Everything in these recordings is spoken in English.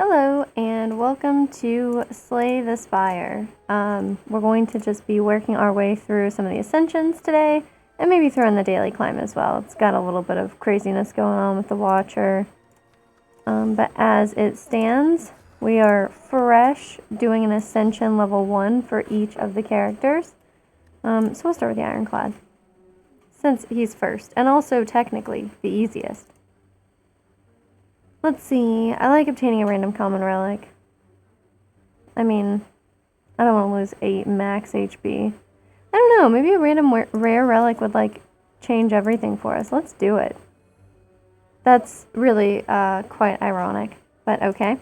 Hello and welcome to Slay the Spire. We're going to just be working our way through some of the ascensions today and maybe throw in the daily climb as well. It's got a little bit of craziness going on with the Watcher. But as it stands, we are fresh doing an ascension level 1 for each of the characters. So we'll start with the Ironclad since he's first and also technically the easiest. Let's see, I like obtaining a random common relic. I mean, I don't want to lose 8 max HP. I don't know, maybe a random rare relic would, like, change everything for us. Let's do it. That's really, quite ironic, but okay.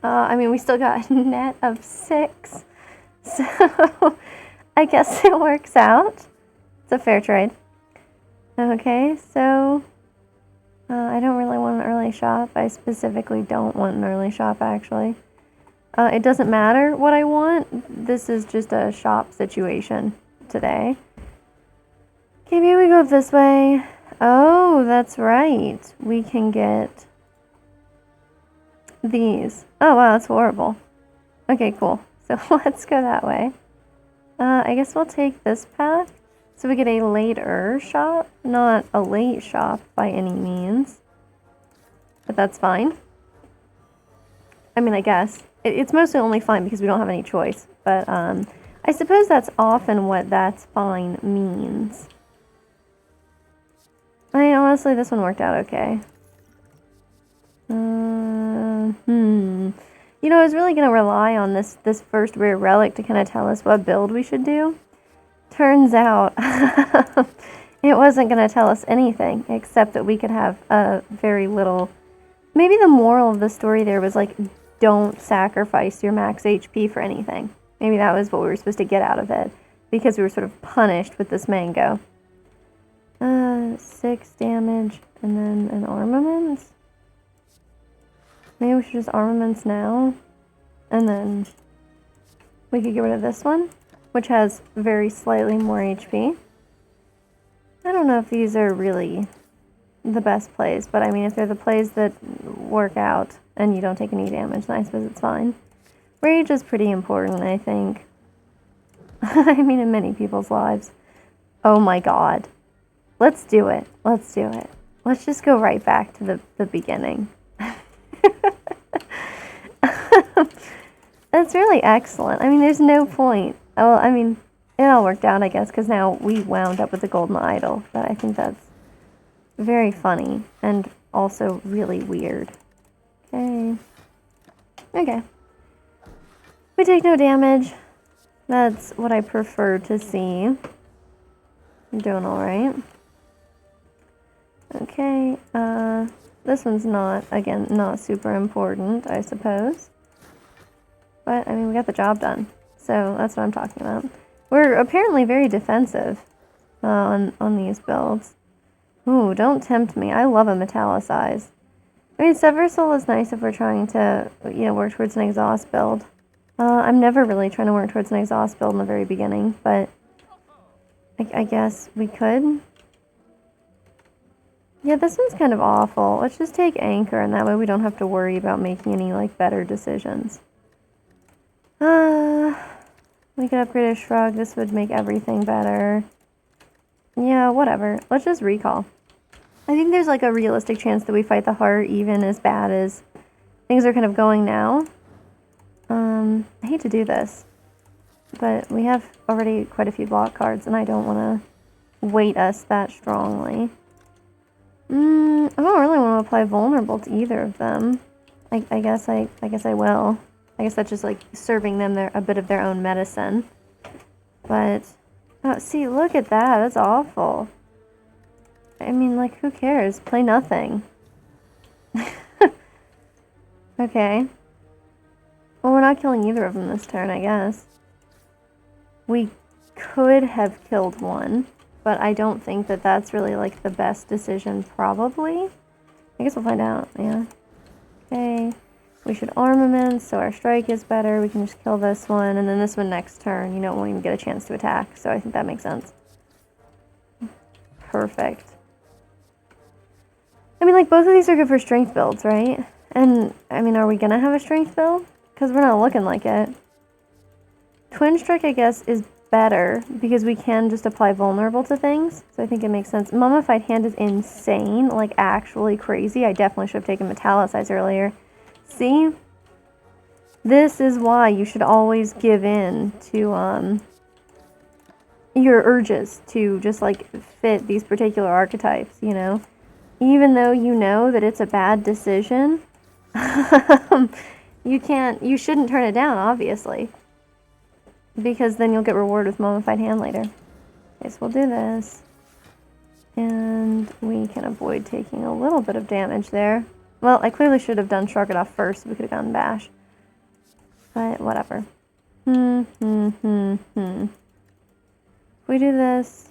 I mean, we still got a net of 6, so I guess it works out. It's a fair trade. Okay, so... I don't really want an early shop. I specifically don't want an early shop, actually. It doesn't matter what I want. This is just a shop situation today. Okay, maybe we go this way. Oh, that's right. We can get these. Oh, wow, that's horrible. Okay, cool. So let's go that way. I guess we'll take this path. So we get a later shop, not a late shop by any means. But that's fine. I mean, I guess. It's mostly only fine because we don't have any choice. But I suppose that's often what that's fine means. I mean, honestly, this one worked out okay. You know, I was really going to rely on this first rare relic to kind of tell us what build we should do. Turns out it wasn't going to tell us anything except that we could have a very little... Maybe the moral of the story there was like, don't sacrifice your max HP for anything. Maybe that was what we were supposed to get out of it because we were sort of punished with this mango. 6 damage and then an armament. Maybe we should just armaments now and then we could get rid of this one, which has very slightly more HP. I don't know if these are really the best plays, but I mean, if they're the plays that work out and you don't take any damage, then I suppose it's fine. Rage is pretty important, I think. I mean, in many people's lives. Oh my god. Let's do it. Let's do it. Let's just go right back to the beginning. That's really excellent. I mean, there's no point. Well, I mean, it all worked out, I guess, because now we wound up with a golden idol. But I think that's very funny and also really weird. Okay. Okay. We take no damage. That's what I prefer to see. I'm doing alright. Okay. This one's not, again, not super important, I suppose. But, I mean, we got the job done. So that's what I'm talking about. We're apparently very defensive on these builds. Ooh, don't tempt me. I love a metallicize. I mean, Sever Soul is nice if we're trying to, you know, work towards an exhaust build. I'm never really trying to work towards an exhaust build in the very beginning, but I guess we could. Yeah, this one's kind of awful. Let's just take Anchor, and that way we don't have to worry about making any, like, better decisions. We could upgrade a Shrug. This would make everything better. Yeah, whatever. Let's just recall. I think there's like a realistic chance that we fight the heart even as bad as things are kind of going now. I hate to do this, but we have already quite a few block cards and I don't want to weight us that strongly. I don't really want to apply vulnerable to either of them. I guess I will. I guess that's just like serving them a bit of their own medicine. But, oh, see, look at that. That's awful. I mean, like, who cares? Play nothing. Okay. Well, we're not killing either of them this turn, I guess. We could have killed one, but I don't think that that's really, like, the best decision, probably. I guess we'll find out, yeah. Okay. We should armament, so our strike is better. We can just kill this one, and then this one next turn, you know, won't even get a chance to attack. So I think that makes sense. Perfect. I mean, like, both of these are good for strength builds, right? And, I mean, are we gonna have a strength build? Because we're not looking like it. Twin Strike, I guess, is better because we can just apply vulnerable to things. So I think it makes sense. Mummified Hand is insane, like actually crazy. I definitely should have taken Metallicize earlier. See? This is why you should always give in to your urges to just like fit these particular archetypes, you know? Even though you know that it's a bad decision, you shouldn't turn it down, obviously. Because then you'll get rewarded with Mummified Hand later. Okay, so we'll do this. And we can avoid taking a little bit of damage there. Well, I clearly should have done Shrug It Off first so we could have gotten Bash. But whatever. If we do this,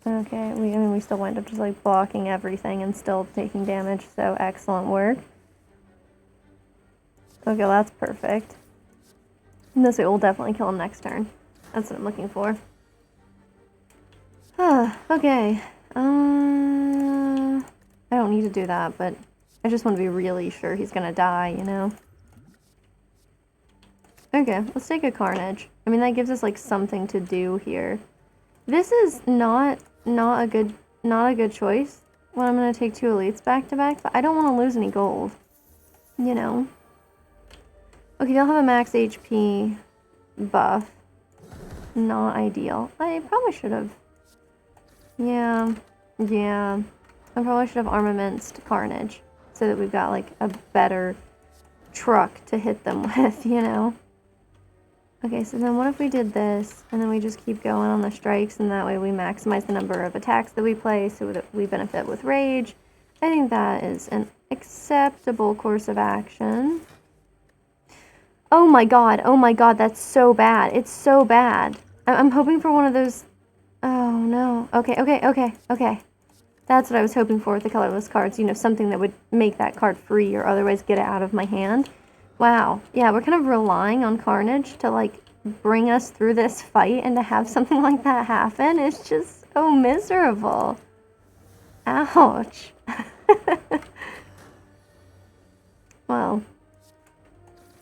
okay, I mean, we still wind up just like blocking everything and still taking damage, so excellent work. Okay, well, that's perfect. And this way we'll definitely kill him next turn. That's what I'm looking for. Okay. I don't need to do that, but I just want to be really sure he's gonna die, you know? Okay, let's take a Carnage. I mean, that gives us like something to do here. This is not a good choice when I'm gonna take 2 elites back to back, but I don't want to lose any gold. You know? Okay, they'll have a max HP buff. Not ideal. I probably should have. Yeah. I probably should have armamentsed Carnage so that we've got like a better truck to hit them with, you know? Okay, so then what if we did this, and then we just keep going on the strikes, and that way we maximize the number of attacks that we play so that we benefit with rage. I think that is an acceptable course of action. Oh my god, that's so bad. It's so bad. I'm hoping for one of those... Oh no. Okay. That's what I was hoping for with the colorless cards. You know, something that would make that card free or otherwise get it out of my hand. Wow. Yeah, we're kind of relying on Carnage to, like, bring us through this fight, and to have something like that happen is just so miserable. Ouch. Well,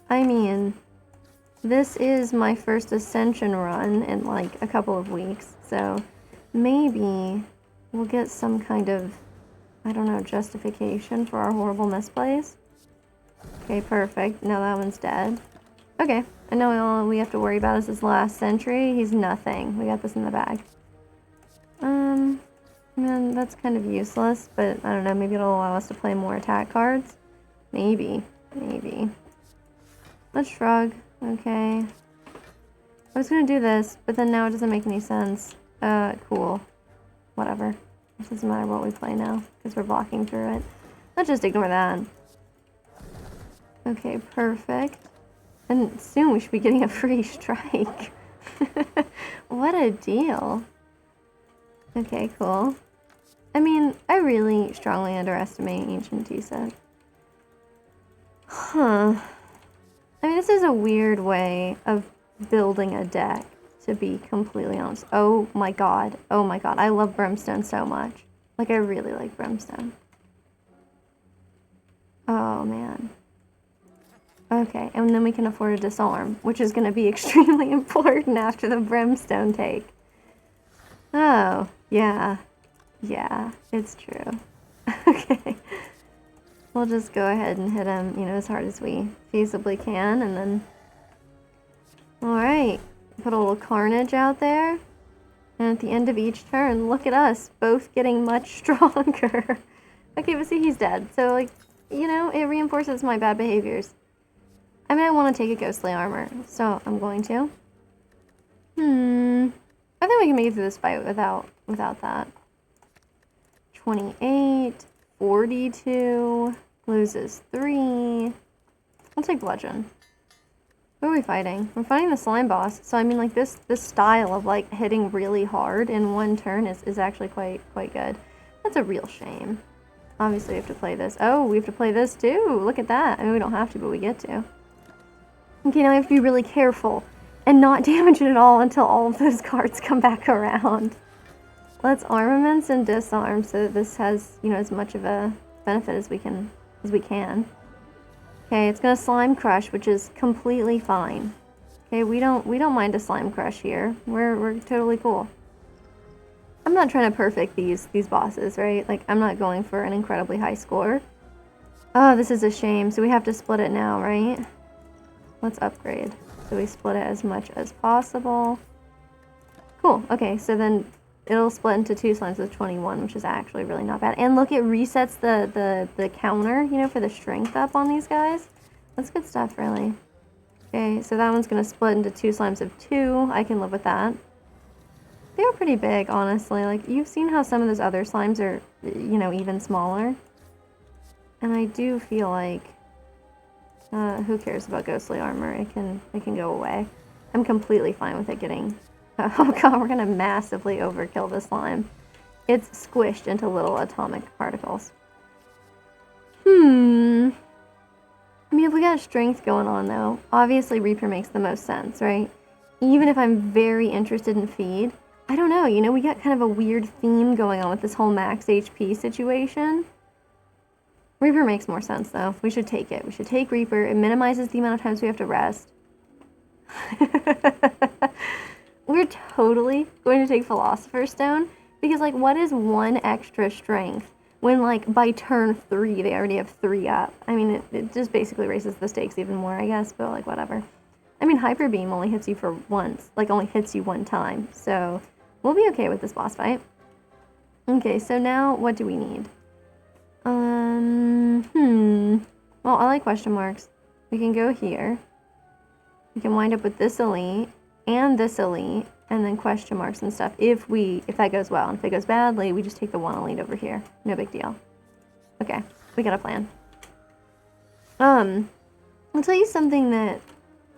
I mean, this is my first Ascension run in, like, a couple of weeks, so maybe we'll get some kind of, I don't know, justification for our horrible misplays. Okay, perfect. Now that one's dead. Okay, I know all we have to worry about is his last sentry. He's nothing. We got this in the bag. Man, that's kind of useless, but I don't know, maybe it'll allow us to play more attack cards. Maybe. Let's shrug. Okay. I was gonna do this, but then now it doesn't make any sense. Cool. Whatever. It doesn't matter what we play now, because we're blocking through it. Let's just ignore that. Okay, perfect. And soon we should be getting a free strike. What a deal. Okay, cool. I mean, I really strongly underestimate Ancient T-Set. Huh. I mean, this is a weird way of building a deck, to be completely honest. Oh my god. I love Brimstone so much. Like, I really like Brimstone. Oh, man. Okay, and then we can afford a disarm, which is going to be extremely important after the Brimstone take. Oh, yeah. Yeah, it's true. Okay. We'll just go ahead and hit him, you know, as hard as we feasibly can, and then... Alright, put a little Carnage out there. And at the end of each turn, look at us, both getting much stronger. Okay, but see, he's dead. So, like, you know, it reinforces my bad behaviors. I mean, I want to take a Ghostly Armor, so I'm going to. I think we can make it through this fight without that. 28, 42, loses 3. I'll take Bludgeon. What are we fighting? We're fighting the slime boss, so I mean, like, this style of, like, hitting really hard in one turn is actually quite good. That's a real shame. Obviously, we have to play this. Oh, we have to play this, too! Look at that! I mean, we don't have to, but we get to. Okay, now we have to be really careful and not damage it at all until all of those cards come back around. Let's armaments and disarm so that this has, you know, as much of a benefit as we can. Okay, it's gonna slime crush, which is completely fine. Okay, we don't mind a slime crush here. We're totally cool. I'm not trying to perfect these bosses, right? Like, I'm not going for an incredibly high score. Oh, this is a shame. So we have to split it now, right? Let's upgrade. So we split it as much as possible. Cool. Okay, so then it'll split into 2 slimes with 21, which is actually really not bad. And look, it resets the counter, you know, for the strength up on these guys. That's good stuff, really. Okay, so that one's going to split into 2 slimes of 2. I can live with that. They are pretty big, honestly. Like, you've seen how some of those other slimes are, you know, even smaller. And I do feel like, who cares about ghostly armor? It can go away. I'm completely fine with it getting... Oh god, we're gonna massively overkill this slime. It's squished into little atomic particles. I mean, if we got strength going on, though, obviously Reaper makes the most sense, right? Even if I'm very interested in feed, I don't know, you know, we got kind of a weird theme going on with this whole max HP situation. Reaper makes more sense, though. We should take it. We should take Reaper. It minimizes the amount of times we have to rest. We're totally going to take Philosopher's Stone, because, like, what is 1 extra strength when, like, by turn 3 they already have 3 up? I mean, it just basically raises the stakes even more, I guess, but, like, whatever. I mean, Hyper Beam only hits you for once. Like, only hits you 1 time, so we'll be okay with this boss fight. Okay, so now what do we need? Well, I like question marks. We can go here. We can wind up with this elite and this elite, and then question marks and stuff if that goes well. And if it goes badly, we just take the 1 elite over here. No big deal. Okay, we got a plan. I'll tell you something that...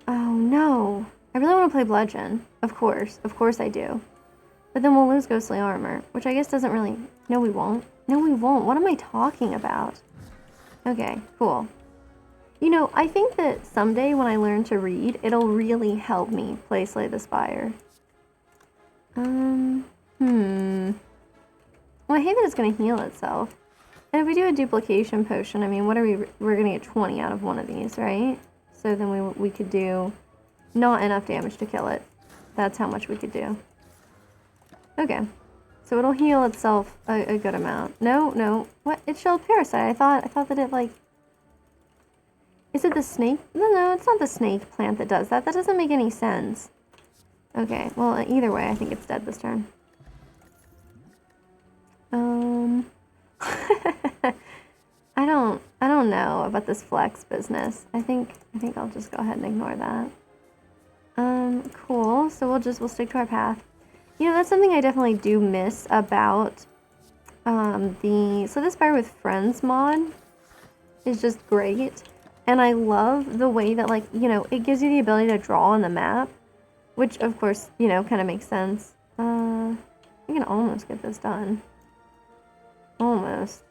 Oh, no. I really want to play Bludgeon. Of course I do. But then we'll lose Ghostly Armor, which I guess doesn't really... No, we won't. No, we won't. What am I talking about? Okay, cool. You know, I think that someday when I learn to read, it'll really help me play Slay the Spire. Well, I hate that it's going to heal itself. And if we do a duplication potion, I mean, what are we're going to get 20 out of one of these, right? So then we could do not enough damage to kill it. That's how much we could do. Okay. So it'll heal itself a good amount. No. What? It shelled Parasite. I thought that it, like... Is it the snake? No, it's not the snake plant that does that. That doesn't make any sense. Okay, well, either way, I think it's dead this turn. I don't know about this flex business. I think I'll just go ahead and ignore that. Cool. So we'll stick to our path. You know, that's something I definitely do miss about so this Spire with Friends mod is just great. And I love the way that, like, you know, it gives you the ability to draw on the map, which, of course, you know, kind of makes sense. I can almost get this done. Almost.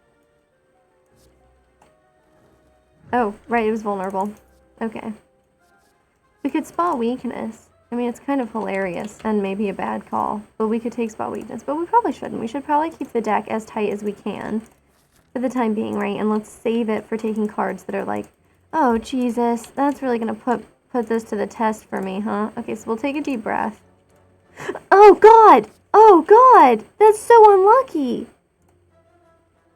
Oh, right, it was vulnerable. Okay. We could spot weakness. I mean, it's kind of hilarious and maybe a bad call, but we could take spot weakness, but we probably shouldn't. We should probably keep the deck as tight as we can for the time being, right? And let's save it for taking cards that are like, oh, Jesus, that's really gonna put this to the test for me, huh? Okay, so we'll take a deep breath. Oh, God! Oh, God! That's so unlucky!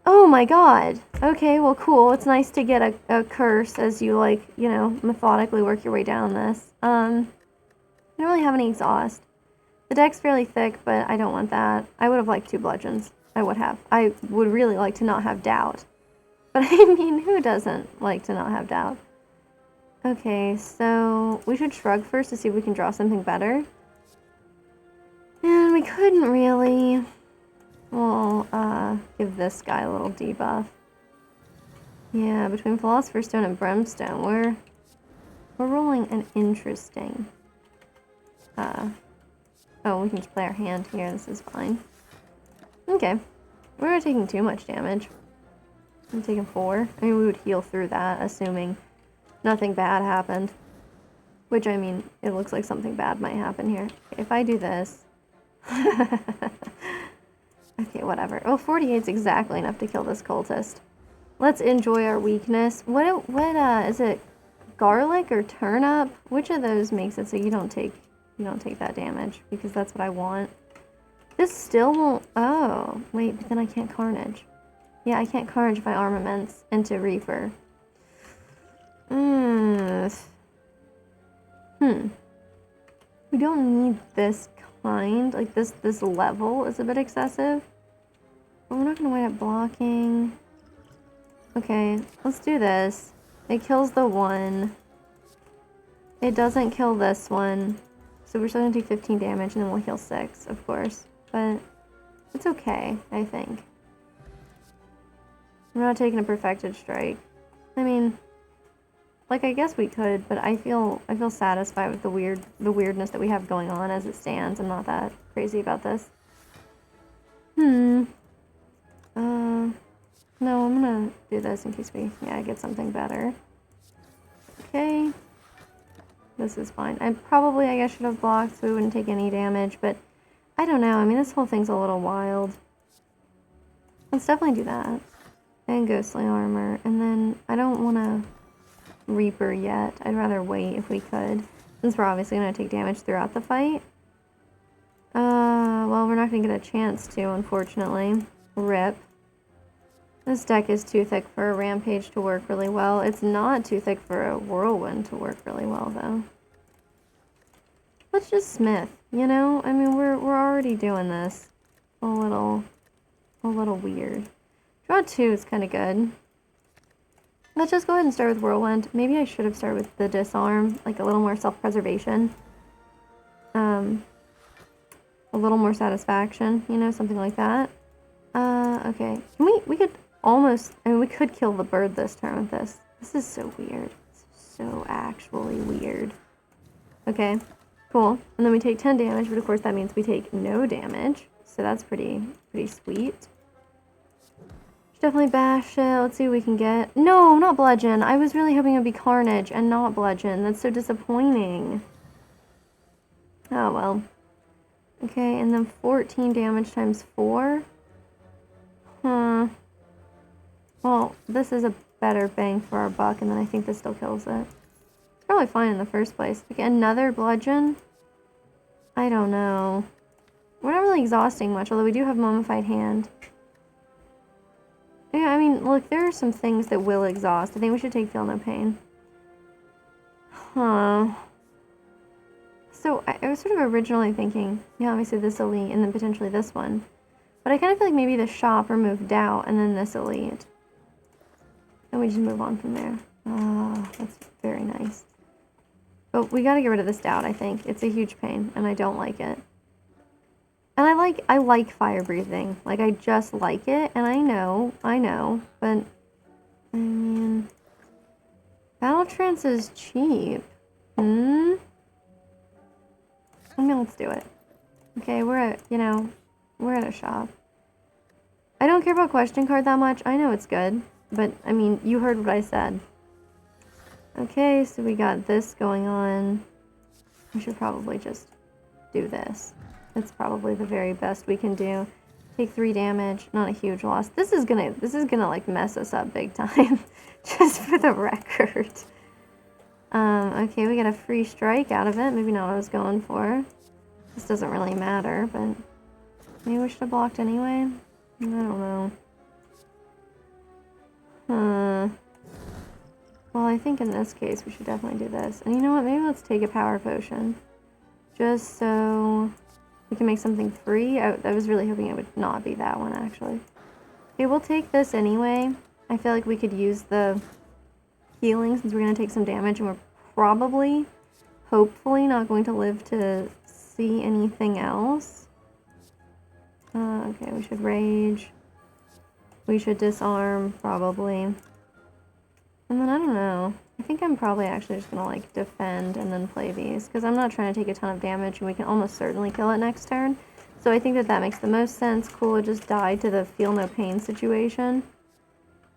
Oh, my God. Okay, well, cool. It's nice to get a curse as you, like, you know, methodically work your way down this. I don't really have any exhaust. The deck's fairly thick, but I don't want that. I would have liked 2 bludgeons. I would have. I would really like to not have doubt. But I mean, who doesn't like to not have doubt? Okay, so we should shrug first to see if we can draw something better. And we couldn't really. We'll give this guy a little debuff. Yeah, between Philosopher's Stone and Brimstone, we're rolling an interesting. Oh, we can just play our hand here. This is fine. Okay, we're not taking too much damage. I'm taking 4. I mean, we would heal through that, assuming nothing bad happened. Which, I mean, it looks like something bad might happen here. If I do this... Okay, whatever. Oh, 48's exactly enough to kill this cultist. Let's enjoy our weakness. What is it? Garlic or turnip? Which of those makes it so you don't take that damage? Because that's what I want. This still won't. Oh, wait, but then I can't carnage. Yeah, I can't carnage if I armaments into Reaper. We don't need this kind. Like, this level is a bit excessive. But we're not going to wind up blocking. Okay, let's do this. It kills the one. It doesn't kill this one. So we're still going to take 15 damage, and then we'll heal 6, of course. But it's okay, I think. We're not taking a perfected strike. I mean, like, I guess we could, but I feel satisfied with the weirdness that we have going on as it stands. I'm not that crazy about this. No, I'm gonna do this in case we get something better. Okay. This is fine. I guess should have blocked so we wouldn't take any damage, but I don't know. I mean, this whole thing's a little wild. Let's definitely do that. And ghostly armor. And then I don't want to Reaper yet. I'd rather wait if we could, since we're obviously going to take damage throughout the fight. Well, we're not going to get a chance to, unfortunately. Rip. This deck is too thick for a Rampage to work really well. It's not too thick for a Whirlwind to work really well, though. Let's just Smith, you know? I mean, we're already doing this. A little weird. Draw 2 is kind of good. Let's just go ahead and start with Whirlwind. Maybe I should have started with the Disarm, like a little more self-preservation. A little more satisfaction, you know, something like that. Okay. We could almost, I mean, we could kill the bird this turn with this. This is so weird. It's so actually weird. Okay, cool. And then we take 10 damage, but of course that means we take no damage. So that's pretty sweet. Definitely bash it. Let's see what we can get. No, not bludgeon. I was really hoping it would be carnage and not bludgeon. That's so disappointing. Oh, well. Okay, and then 14 damage times 4. Well, this is a better bang for our buck, and then I think this still kills it. It's probably fine in the first place. Okay, another bludgeon? I don't know. We're not really exhausting much, although we do have Mummified Hand. Yeah, I mean, look, there are some things that will exhaust. I think we should take Feel No Pain. So, I was sort of originally thinking, obviously this elite, and then potentially this one. But I kind of feel like maybe the shop removed doubt, and then this elite. And we just move on from there. That's very nice. But we gotta get rid of this doubt, I think. It's a huge pain, and I don't like it. And I like fire breathing. Like, I just like it, and I know, but, I mean, Battle Trance is cheap. I mean, let's do it. Okay, we're at a shop. I don't care about question card that much. I know it's good, but, I mean, you heard what I said. Okay, so we got this going on. We should probably just do this. It's probably the very best we can do. Take 3 damage, not a huge loss. This is gonna like mess us up big time, just for the record. Okay, we got a free strike out of it. Maybe not what I was going for. This doesn't really matter, but maybe we should have blocked anyway. I don't know. Well, I think in this case we should definitely do this. And you know what? Maybe let's take a power potion, just so we can make something free. I was really hoping it would not be that one, actually. Okay, we'll take this anyway. I feel like we could use the healing since we're going to take some damage, and we're probably, hopefully, not going to live to see anything else. Okay, we should rage. We should disarm, probably. And then, I don't know. I think I'm probably actually just going to, like, defend and then play these, because I'm not trying to take a ton of damage, and we can almost certainly kill it next turn. So I think that makes the most sense. Cool, it just died to the Feel No Pain situation.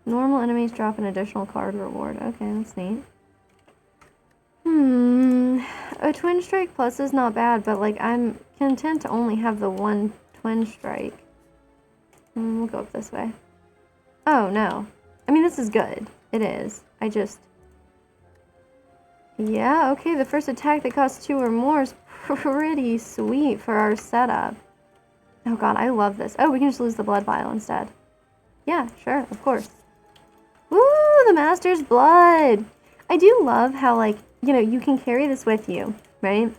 Normal enemies drop an additional card reward. Okay, that's neat. A Twin Strike Plus is not bad, but, like, I'm content to only have the one Twin Strike. We'll go up this way. Oh, no. I mean, this is good. It is. I just... Yeah, okay, the first attack that costs 2 or more is pretty sweet for our setup. Oh god, I love this. Oh, we can just lose the blood vial instead. Yeah, sure, of course. Woo, the Master's Blood! I do love how, like, you know, you can carry this with you, right?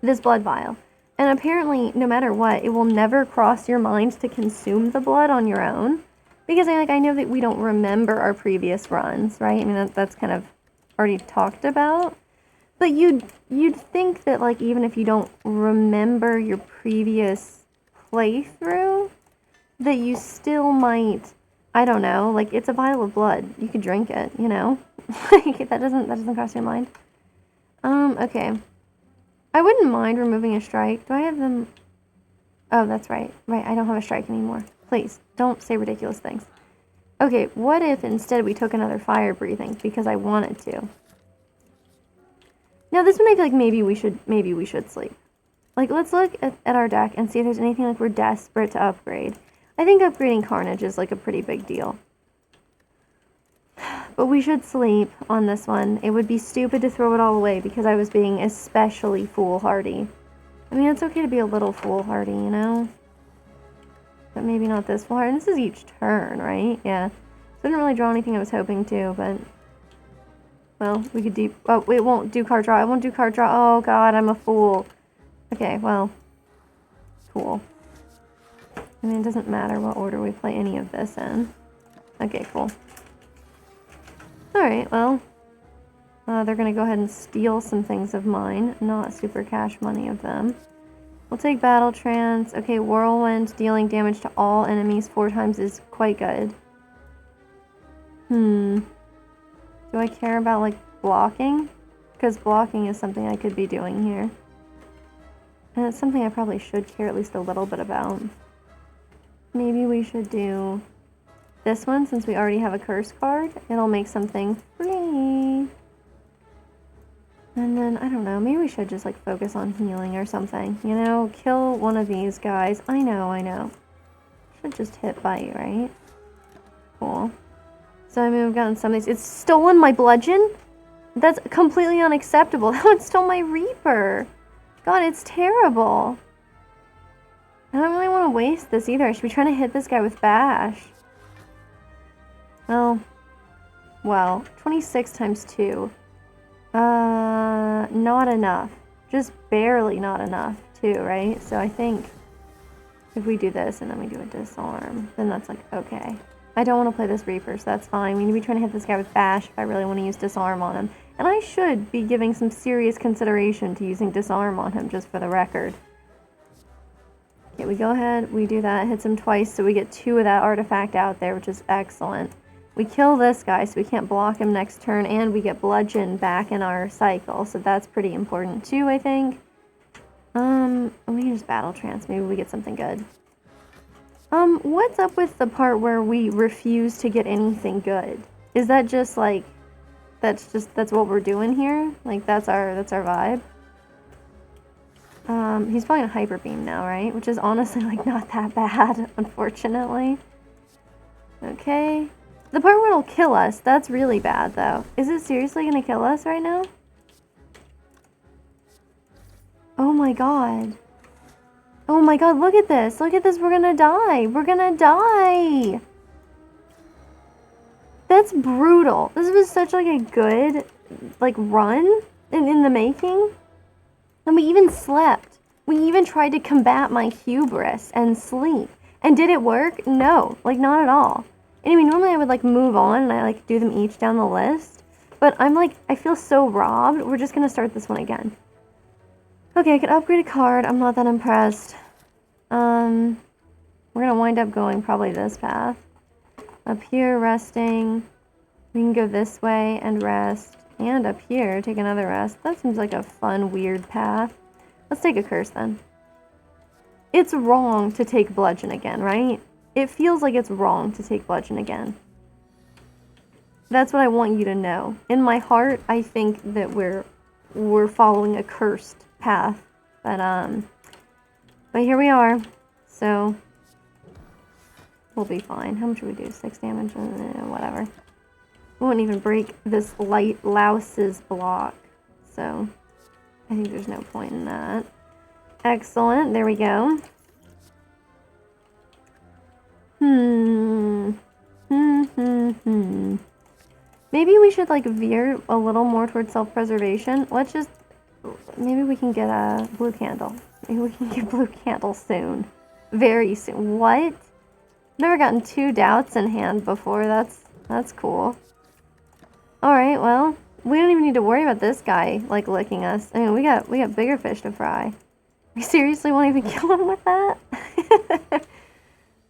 This blood vial. And apparently, no matter what, it will never cross your mind to consume the blood on your own. Because, I know that we don't remember our previous runs, right? I mean, that's kind of already talked about. But you'd think that, like, even if you don't remember your previous playthrough, that you still might, I don't know, like, it's a vial of blood. You could drink it, you know? Like, that doesn't cross your mind. Okay. I wouldn't mind removing a strike. Do I have them? Oh, that's right. Right, I don't have a strike anymore. Please, don't say ridiculous things. Okay, what if instead we took another fire breathing because I wanted to? Now this one I feel like maybe we should sleep. Like, let's look at our deck and see if there's anything like we're desperate to upgrade. I think upgrading Carnage is like a pretty big deal. But we should sleep on this one. It would be stupid to throw it all away because I was being especially foolhardy. I mean, it's okay to be a little foolhardy, you know? But maybe not this far. And this is each turn, right? Yeah. So I didn't really draw anything I was hoping to, but... Well, we could do... Oh, it won't do card draw. I won't do card draw. Oh, God, I'm a fool. Okay, well... Cool. I mean, it doesn't matter what order we play any of this in. Okay, cool. Alright, well... they're gonna go ahead and steal some things of mine. Not super cash money of them. We'll take Battle Trance. Okay, Whirlwind, dealing damage to all enemies 4 times is quite good. Do I care about, like, blocking? Because blocking is something I could be doing here. And it's something I probably should care at least a little bit about. Maybe we should do this one since we already have a curse card. It'll make something free. And then, I don't know, maybe we should just, like, focus on healing or something. You know, kill one of these guys. I know. Should just hit bite, right? Cool. So, I mean, we've gotten some of these. It's stolen my bludgeon? That's completely unacceptable. That one stole my Reaper. God, it's terrible. I don't really want to waste this either. I should be trying to hit this guy with Bash. Well, 26 times 2. Not enough. Just barely not enough, too, right? So I think if we do this and then we do a disarm, then that's like, okay. I don't want to play this Reaper, so that's fine. We need to be trying to hit this guy with Bash if I really want to use disarm on him. And I should be giving some serious consideration to using disarm on him, just for the record. Okay, we go ahead, we do that, hits him twice, so we get 2 of that artifact out there, which is excellent. We kill this guy, so we can't block him next turn, and we get bludgeon back in our cycle, so that's pretty important too, I think. We can just battle trance, maybe we get something good. What's up with the part where we refuse to get anything good? Is that just like, that's what we're doing here? Like, that's our vibe? He's probably in a hyper beam now, right? Which is honestly, like, not that bad, unfortunately. Okay. The part where it'll kill us, that's really bad, though. Is it seriously gonna kill us right now? Oh my god. Oh my god, look at this. Look at this, we're gonna die. We're gonna die. That's brutal. This was such, like, a good, like, run in the making. And we even slept. We even tried to combat my hubris and sleep. And did it work? No. Like, not at all. Anyway, normally I would, like, move on and I, like, do them each down the list. But I'm, like, I feel so robbed. We're just gonna start this one again. Okay, I could upgrade a card. I'm not that impressed. We're gonna wind up going probably this path. Up here, resting. We can go this way and rest. And up here, take another rest. That seems like a fun, weird path. Let's take a curse then. It's wrong to take bludgeon again, right? It feels like it's wrong to take bludgeon again. That's what I want you to know. In my heart, I think that we're following a cursed path. But here we are. So We'll be fine. How much do we do? 6 damage? Whatever. We won't even break this light louse's block. So, I think there's no point in that. Excellent. There we go. Maybe we should, like, veer a little more towards self-preservation. Let's just... Maybe we can get a blue candle. Maybe we can get blue candle soon. Very soon. What? Never gotten 2 doubts in hand before. That's cool. Alright, well, we don't even need to worry about this guy, like, licking us. I mean, we got bigger fish to fry. We seriously won't even kill him with that?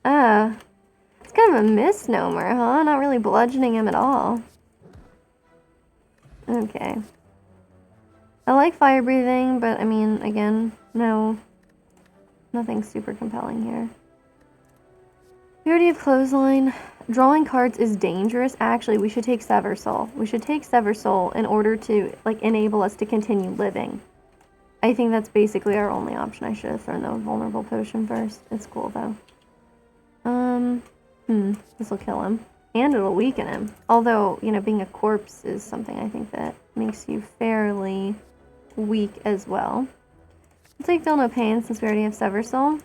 It's kind of a misnomer, huh? Not really bludgeoning him at all. Okay. I like fire breathing, but I mean, again, no. Nothing super compelling here. We already have clothesline. Drawing cards is dangerous. Actually, we should take Sever Soul. We should take Sever Soul in order to, like, enable us to continue living. I think that's basically our only option. I should have thrown the vulnerable potion first. It's cool, though. This will kill him. And it'll weaken him. Although, you know, being a corpse is something I think that makes you fairly weak as well. We'll take Feel No Pain since we already have Sever Soul.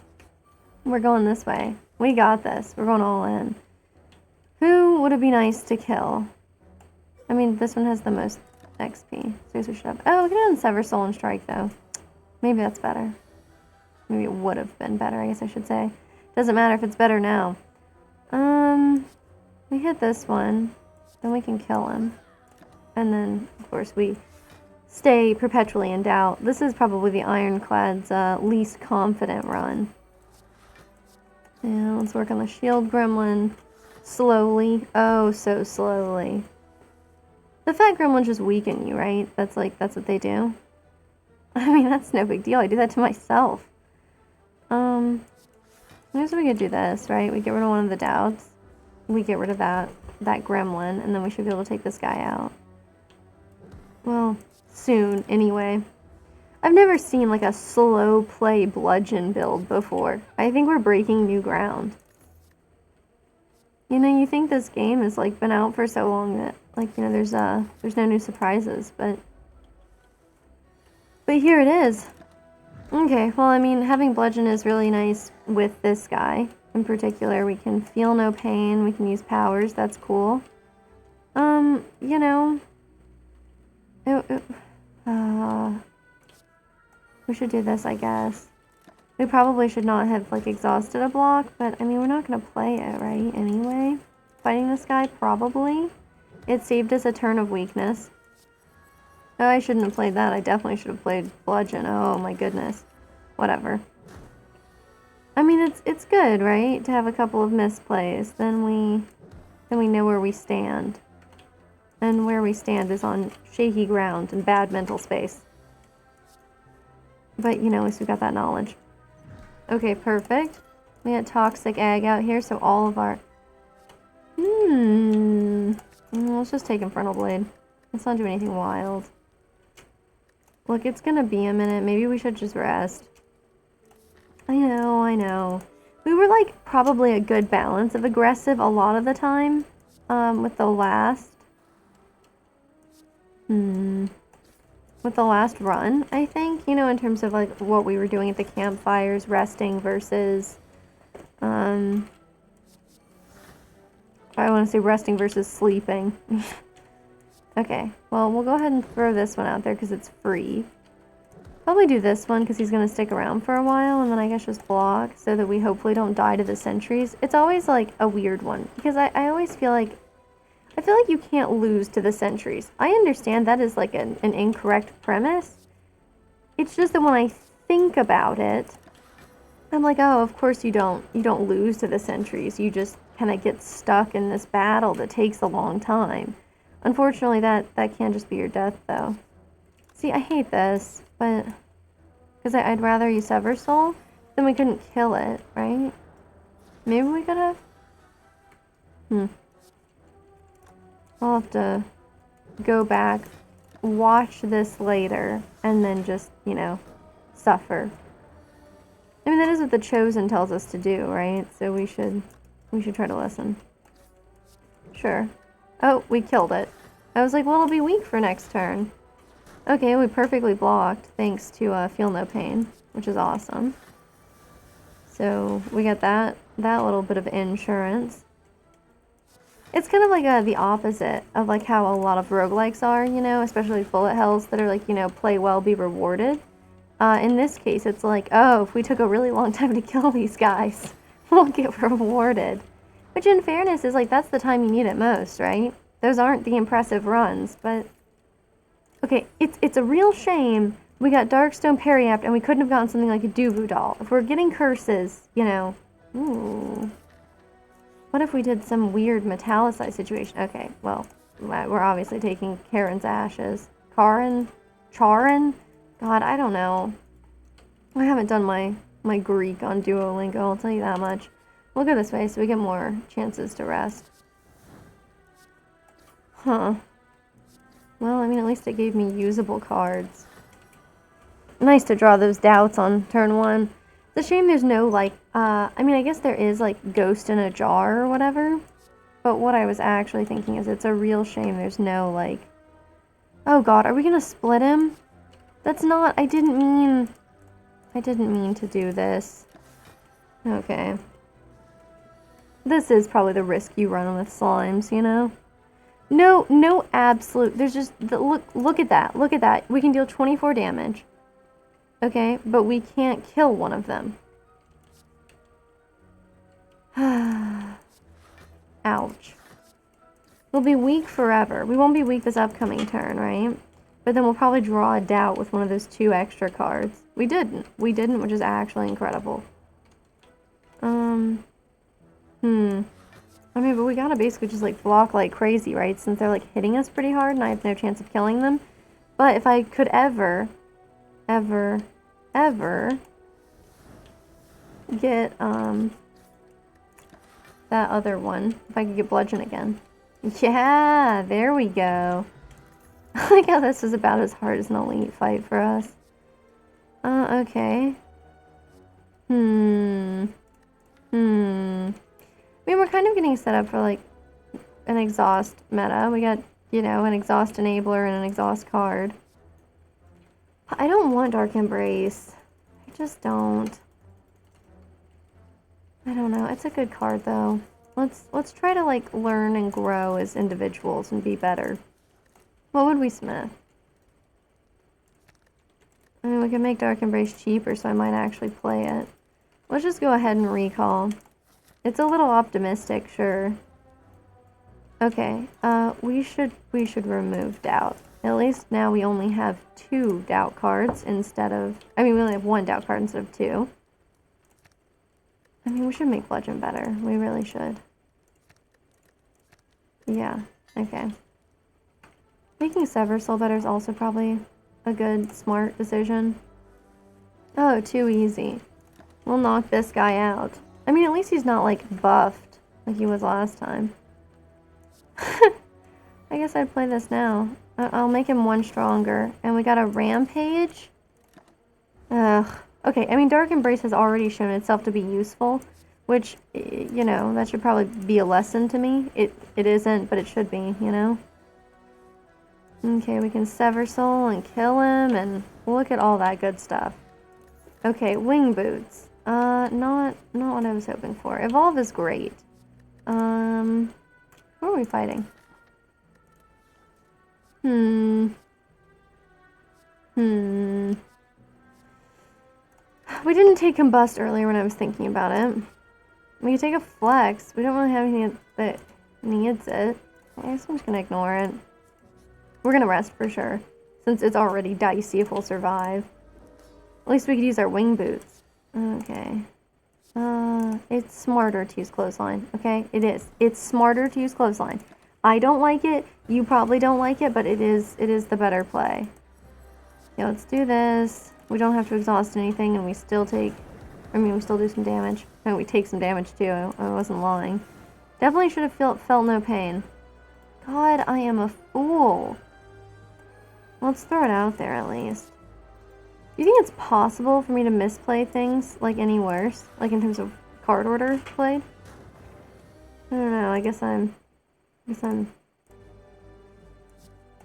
We're going this way. We got this. We're going all in. Who would it be nice to kill? I mean, this one has the most XP. So I guess we should have... Oh, we could have Sever Soul and Strike, though. Maybe that's better. Maybe it would have been better, I guess I should say. Doesn't matter if it's better now. We hit this one. Then we can kill him. And then, of course, we stay perpetually in doubt. This is probably the Ironclad's least confident run. Yeah, let's work on the shield gremlin. Slowly. Oh, so slowly. The fat gremlins just weaken you, right? That's what they do. I mean, that's no big deal. I do that to myself. I guess we could do this, right? We get rid of one of the doubts. We get rid of that gremlin, and then we should be able to take this guy out. Well, soon, anyway. I've never seen, like, a slow play bludgeon build before. I think we're breaking new ground. You know, you think this game has, like, been out for so long that, like, you know, there's no new surprises, but here it is. Okay, well, I mean, having bludgeon is really nice with this guy. In particular, we can feel no pain, we can use powers, that's cool. You know, we should do this, I guess. We probably should not have, like, exhausted a block, but, I mean, we're not gonna play it, right, anyway? Fighting this guy, probably. It saved us a turn of weakness. Oh, I shouldn't have played that. I definitely should have played bludgeon. Oh, my goodness. Whatever. I mean, it's good, right, to have a couple of misplays. Then we know where we stand. And where we stand is on shaky ground and bad mental space. But, you know, at least we got that knowledge. Okay, perfect. We got Toxic Egg out here, so all of our... Let's just take Infernal Blade. Let's not do anything wild. Look, it's gonna be a minute. Maybe we should just rest. I know. We were, like, probably a good balance of aggressive a lot of the time. With the last... With the last run, I think, you know, in terms of, like, what we were doing at the campfires, resting versus, I want to say resting versus sleeping. Okay, well, we'll go ahead and throw this one out there because it's free. Probably do this one because he's going to stick around for a while, and then I guess just block so that we hopefully don't die to the sentries. It's always, like, a weird one because I always feel like you can't lose to the sentries. I understand that is, like, an incorrect premise. It's just that when I think about it, I'm like, oh, of course you don't lose to the sentries. You just kind of get stuck in this battle that takes a long time. Unfortunately, that can just be your death, though. See, I hate this, but... Because I'd rather use Sever Soul, then we couldn't kill it, right? Maybe we could have? I'll have to go back, watch this later, and then just, you know, suffer. I mean, that is what the Chosen tells us to do, right? So we should We should try to listen. Sure. Oh, we killed it. I was like, well, it'll be weak for next turn. Okay, we perfectly blocked, thanks to Feel No Pain, which is awesome. So, we got that little bit of insurance. It's kind of like the opposite of like how a lot of roguelikes are, you know, especially bullet hells that are like, you know, play well, be rewarded. In this case, it's like, oh, if we took a really long time to kill these guys, we'll get rewarded. Which in fairness is like, that's the time you need it most, right? Those aren't the impressive runs, but... Okay, it's a real shame we got Darkstone Periapt and we couldn't have gotten something like a Dubu doll. If we're getting curses, you know... Ooh... What if we did some weird metallicized situation? Okay, well, we're obviously taking Karen's ashes. Charin? God, I don't know. I haven't done my Greek on Duolingo, I'll tell you that much. We'll go this way so we get more chances to rest. Huh. Well, I mean, at least it gave me usable cards. Nice to draw those doubts on turn 1. It's a shame there's no, like, I mean, I guess there is, like, Ghost in a Jar or whatever. But what I was actually thinking is it's a real shame there's no, like... Oh, God, are we gonna split him? That's not... I didn't mean to do this. Okay. This is probably the risk you run with slimes, you know? No absolute... There's just... Look at that. Look at that. We can deal 24 damage. Okay, but we can't kill one of them. Ouch. We'll be weak forever. We won't be weak this upcoming turn, right? But then we'll probably draw a doubt with one of those 2 extra cards. We didn't, which is actually incredible. I mean, but we gotta basically just, like, block like crazy, right? Since they're, like, hitting us pretty hard and I have no chance of killing them. But if I could ever get, that other one. If I could get Bludgeon again. Yeah, there we go. I like how this is about as hard as an elite fight for us. Okay. I mean, we're kind of getting set up for, like, an exhaust meta. We got, you know, an exhaust enabler and an exhaust card. I don't want Dark Embrace. I just don't. I don't know. It's a good card, though. Let's try to, like, learn and grow as individuals and be better. What would we smith? I mean, we can make Dark Embrace cheaper, so I might actually play it. Let's just go ahead and recall. It's a little optimistic, sure. Okay, we should remove doubt. At least now we only have 2 doubt cards instead of... I mean, we only have 1 doubt card instead of 2. I mean, we should make Bludgeon better. We really should. Yeah, okay. Making Sever Soul better is also probably a good, smart decision. Oh, too easy. We'll knock this guy out. I mean, at least he's not, like, buffed like he was last time. I guess I'd play this now. I'll make him 1 stronger. And we got a Rampage? Ugh. Okay, I mean, Dark Embrace has already shown itself to be useful, which, you know, that should probably be a lesson to me. It isn't, but it should be, you know? Okay, we can Sever Soul and kill him, and look at all that good stuff. Okay, Wing Boots. Not what I was hoping for. Evolve is great. Who are we fighting? We didn't take Combust earlier when I was thinking about it. We could take a Flex. We don't really have anything that needs it. I guess I'm just gonna ignore it. We're gonna rest for sure, since it's already dicey if we'll survive. At least we could use our Wing Boots. Okay. It's smarter to use Clothesline, okay? It is. It's smarter to use Clothesline. I don't like it, you probably don't like it, but it is the better play. Yeah, let's do this. We don't have to exhaust anything, and we still take... I mean, we still do some damage. And we take some damage, too. I wasn't lying. Definitely should have felt no pain. God, I am a fool. Let's throw it out there, at least. Do you think it's possible for me to misplay things, like, any worse? Like, in terms of card order played? I don't know, I guess I'm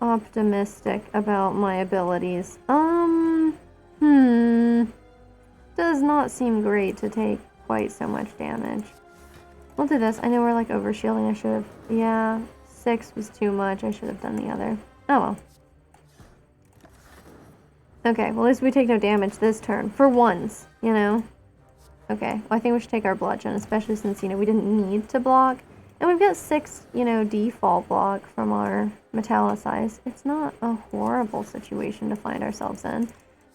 optimistic about my abilities. Does not seem great to take quite so much damage. We'll do this. I know we're like overshielding. I should have, yeah, 6 was too much. I should have done the other. Oh well. Okay, well at least we take no damage this turn. For once, you know? Okay, well I think we should take our bludgeon, especially since, you know, we didn't need to block. And we've got 6, you know, default block from our metallicize. It's not a horrible situation to find ourselves in.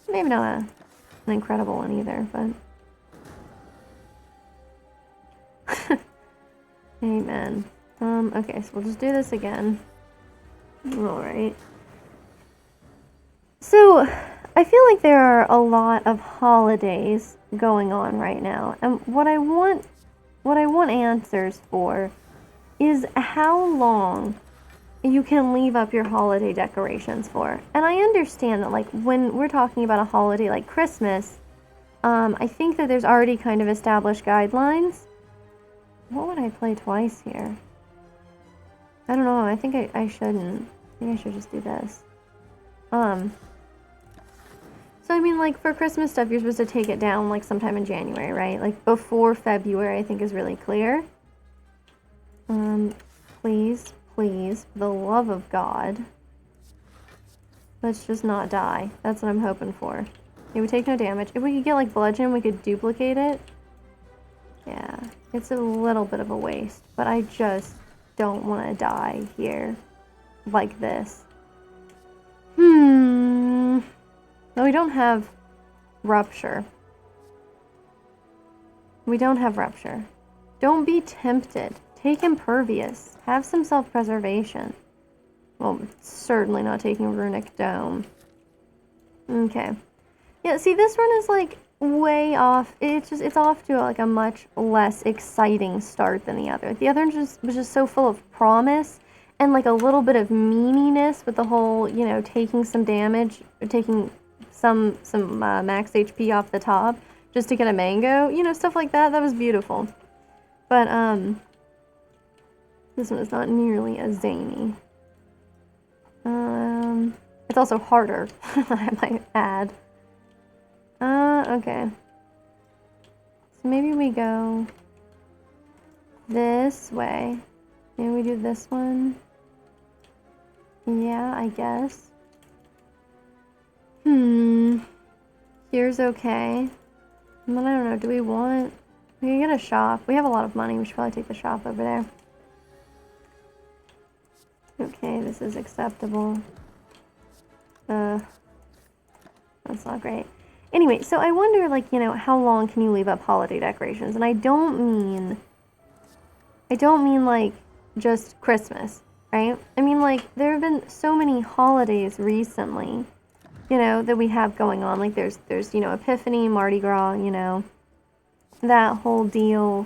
Maybe not an incredible one either, but... Amen. Okay, so we'll just do this again. Alright. So, I feel like there are a lot of holidays going on right now, and what I want answers for is how long you can leave up your holiday decorations for. And I understand that, like, when we're talking about a holiday like Christmas, I think that there's already kind of established guidelines. What would I play twice here? I don't know. I think I shouldn't. I think I should just do this. So I mean, like, for Christmas stuff, you're supposed to take it down, like, sometime in January, right? Like, before February, I think is really clear. Please, please, for the love of God, let's just not die. That's what I'm hoping for. Yeah, we take no damage. If we could get, like, bludgeon, we could duplicate it. Yeah, it's a little bit of a waste, but I just don't want to die here like this. No, we don't have rupture. We don't have rupture. Don't be tempted. Take impervious. Have some self-preservation. Well, certainly not taking runic dome. Okay. Yeah, see, this run is like way off. It's off to like a much less exciting start than the other. The other was just so full of promise and like a little bit of meaniness with the whole, you know, taking some damage, or taking some max HP off the top just to get a mango, you know, stuff like that. That was beautiful. But this one is not nearly as zany. It's also harder, I might add. Okay. So maybe we go this way. Maybe we do this one. Yeah, I guess. Here's okay. And then I don't know, do we want... We can get a shop. We have a lot of money. We should probably take the shop over there. Okay, this is acceptable. That's not great. Anyway, so I wonder, like, you know, how long can you leave up holiday decorations? And I don't mean, like, just Christmas, right? I mean, like, there have been so many holidays recently, you know, that we have going on. Like, there's, you know, Epiphany, Mardi Gras, you know, that whole deal.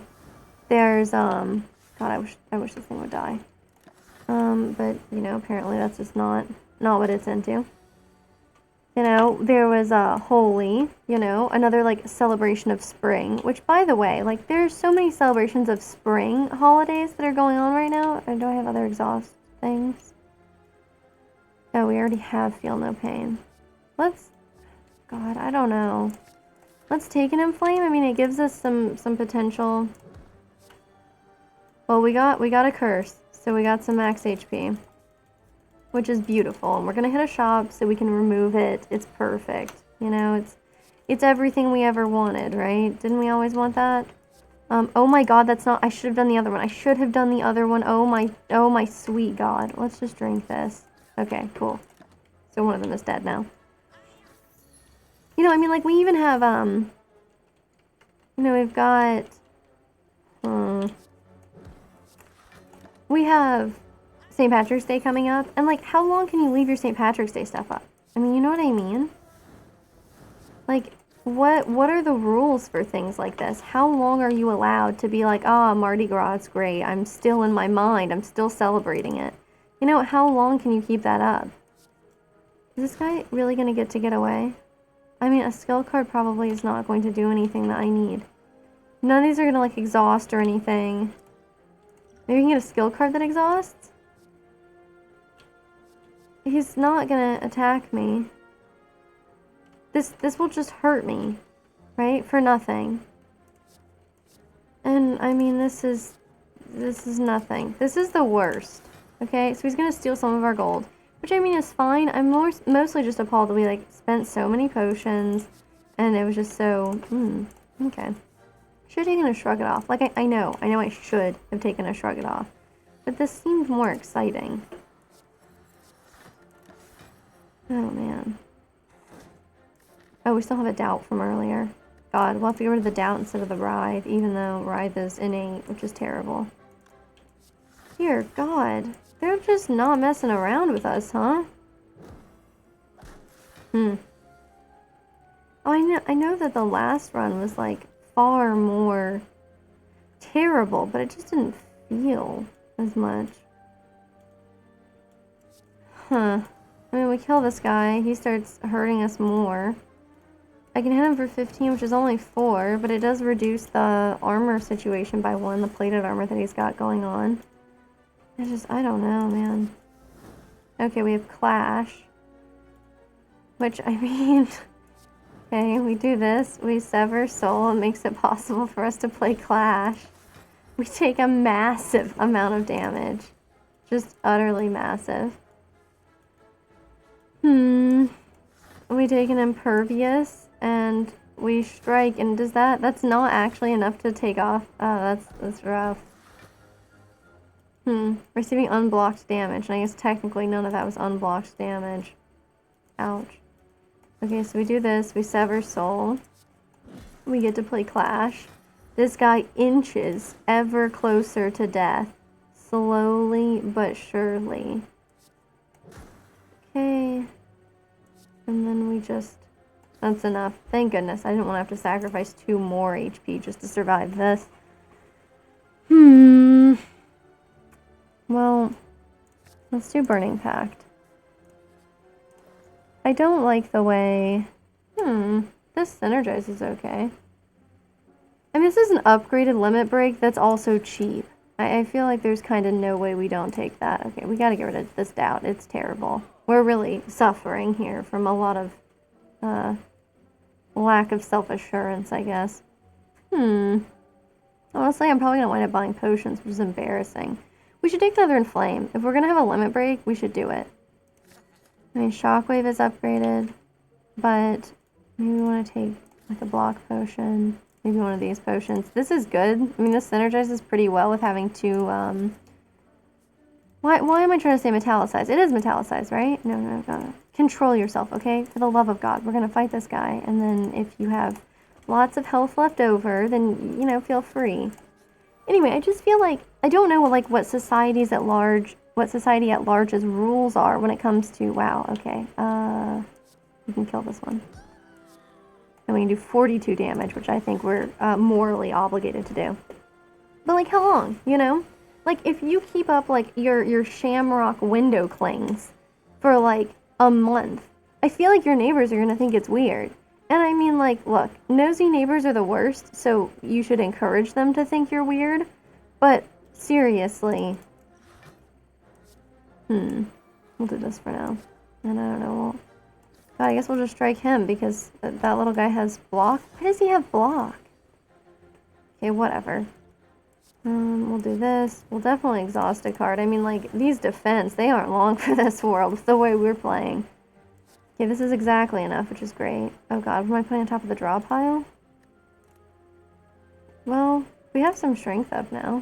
There's, God, I wish this thing would die. But, you know, apparently that's just not what it's into. You know, there was Holy, you know, another, like, celebration of spring, which, by the way, like, there's so many celebrations of spring holidays that are going on right now. Or do I have other exhaust things? Oh, we already have Feel No Pain. Let's, God, I don't know. Let's take an Inflame. I mean, it gives us some potential. Well, we got a curse, so we got some max HP. Which is beautiful, and we're gonna hit a shop so we can remove it. It's perfect, you know. It's everything we ever wanted, right? Didn't we always want that? Oh my God, that's not. I should have done the other one. I should have done the other one. Oh my sweet God. Let's just drink this. Okay, cool. So one of them is dead now. You know, I mean, like, we even have you know, we've got we have St. Patrick's Day coming up, and like, how long can you leave your St. Patrick's Day stuff up? I mean, you know what I mean? Like, what are the rules for things like this? How long are you allowed to be like, ah, Mardi Gras, it's great, I'm still in my mind, I'm still celebrating it. You know, how long can you keep that up? Is this guy really gonna get away? I mean, a skill card probably is not going to do anything that I need. None of these are gonna, like, exhaust or anything. Maybe we can get a skill card that exhausts? He's not gonna attack me. This will just hurt me, right? For nothing. And, I mean, this is nothing. This is the worst. Okay, so he's gonna steal some of our gold. Which, I mean, is fine. I'm mostly just appalled that we, like, spent so many potions. And it was just so... okay. Should have taken a shrug it off. Like, I know I should have taken a shrug it off. But this seemed more exciting. Oh, man. Oh, we still have a doubt from earlier. God, we'll have to get rid of the doubt instead of the writhe, even though writhe is innate, which is terrible. Dear God. They're just not messing around with us, huh? Oh, I know that the last run was, like, far more terrible, but it just didn't feel as much. Huh. I mean, we kill this guy, he starts hurting us more. I can hit him for 15, which is only 4, but it does reduce the armor situation by 1, the plated armor that he's got going on. It's just, I don't know, man. Okay, we have Clash. Which, I mean... okay, we do this. We sever soul. It makes it possible for us to play Clash. We take a massive amount of damage. Just utterly massive. We take an Impervious, and we strike, and does that... that's not actually enough to take off. Oh, that's rough. Receiving unblocked damage, and I guess technically none of that was unblocked damage. Ouch. Okay, so we do this, we sever soul. We get to play Clash. This guy inches ever closer to death. Slowly but surely. Okay. And then we just... that's enough. Thank goodness. I didn't want to have to sacrifice 2 more HP just to survive this. Well, let's do Burning Pact. I don't like the way... this synergizes okay. I mean, this is an upgraded limit break that's also cheap. I feel like there's kind of no way we don't take that. Okay, we gotta get rid of this doubt. It's terrible. We're really suffering here from a lot of lack of self-assurance, I guess. Honestly, I'm probably gonna wind up buying potions, which is embarrassing. We should take Nether and Flame. If we're gonna have a limit break, we should do it. I mean, Shockwave is upgraded, but maybe we want to take like a block potion. Maybe one of these potions. This is good. I mean, this synergizes pretty well with having 2, Why am I trying to say metallicized? It is metallicized, right? No. Control yourself, okay? For the love of God. We're gonna fight this guy, and then if you have lots of health left over, then, you know, feel free. Anyway, I just feel like, I don't know, like, what society at large's rules are when it comes to, wow, okay, we can kill this one. And we can do 42 damage, which I think we're morally obligated to do. But, like, how long, you know? Like, if you keep up, like, your shamrock window clings for, like, a month, I feel like your neighbors are gonna think it's weird. And I mean, like, look, nosy neighbors are the worst, so you should encourage them to think you're weird. But, seriously. We'll do this for now. And I don't know, I guess we'll just strike him, because that little guy has block. Why does he have block? Okay, whatever. We'll do this. We'll definitely exhaust a card. I mean, like, these defense, they aren't long for this world. It's the way we're playing. Okay, this is exactly enough, which is great. Oh god, what am I putting on top of the draw pile? Well, we have some strength up now.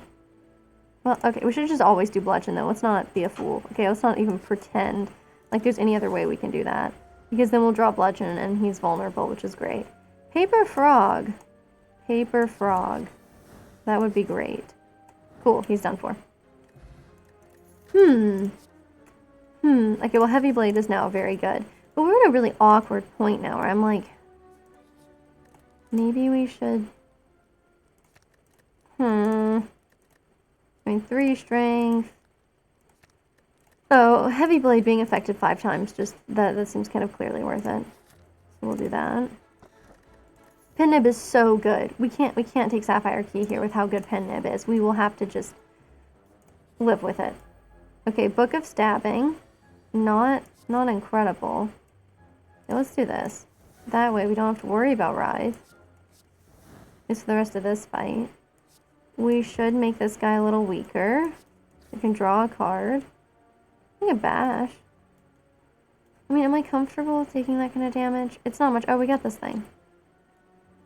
Well, okay, we should just always do bludgeon, though. Let's not be a fool. Okay, let's not even pretend like there's any other way we can do that. Because then we'll draw bludgeon, and he's vulnerable, which is great. Paper frog. Paper frog. That would be great. Cool, he's done for. Okay, well, Heavy Blade is now very good. But we're at a really awkward point now where I'm like, maybe we should... I mean, 3 strength. Oh, Heavy Blade being affected 5 times, just, that seems kind of clearly worth it. So we'll do that. Pen Nib is so good. We can't take Sapphire Key here with how good Pen Nib is. We will have to just live with it. Okay, Book of Stabbing. Not incredible. Okay, let's do this. That way we don't have to worry about Writhe. Just for the rest of this fight. We should make this guy a little weaker. We can draw a card. I think a bash. I mean, am I comfortable with taking that kind of damage? It's not much. Oh, we got this thing.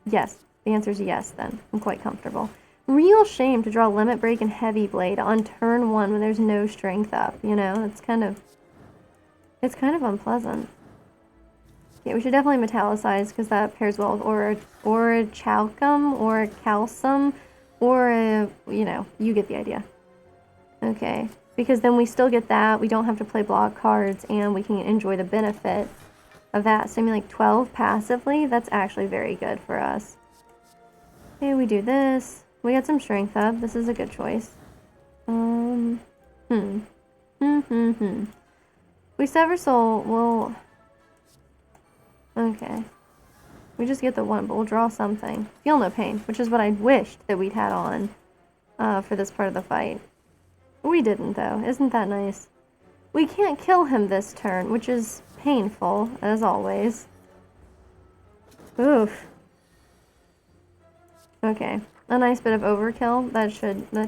Yes. The answer is yes, then. I'm quite comfortable. Real shame to draw Limit Break and Heavy Blade on turn 1 when there's no strength up, you know? It's kind of unpleasant. Yeah, we should definitely metallicize because that pairs well with Orichalcum or Calcum or, you know, you get the idea. Okay, because then we still get that. We don't have to play block cards and we can enjoy the benefit of that. So I mean, like 12 passively, that's actually very good for us. Okay, we do this. We got some strength up. This is a good choice. We Sever Soul, well... Okay. We just get the one, but we'll draw something. Feel No Pain, which is what I wished that we'd had on for this part of the fight. We didn't, though. Isn't that nice? We can't kill him this turn, which is painful, as always. Oof. Okay. A nice bit of overkill. That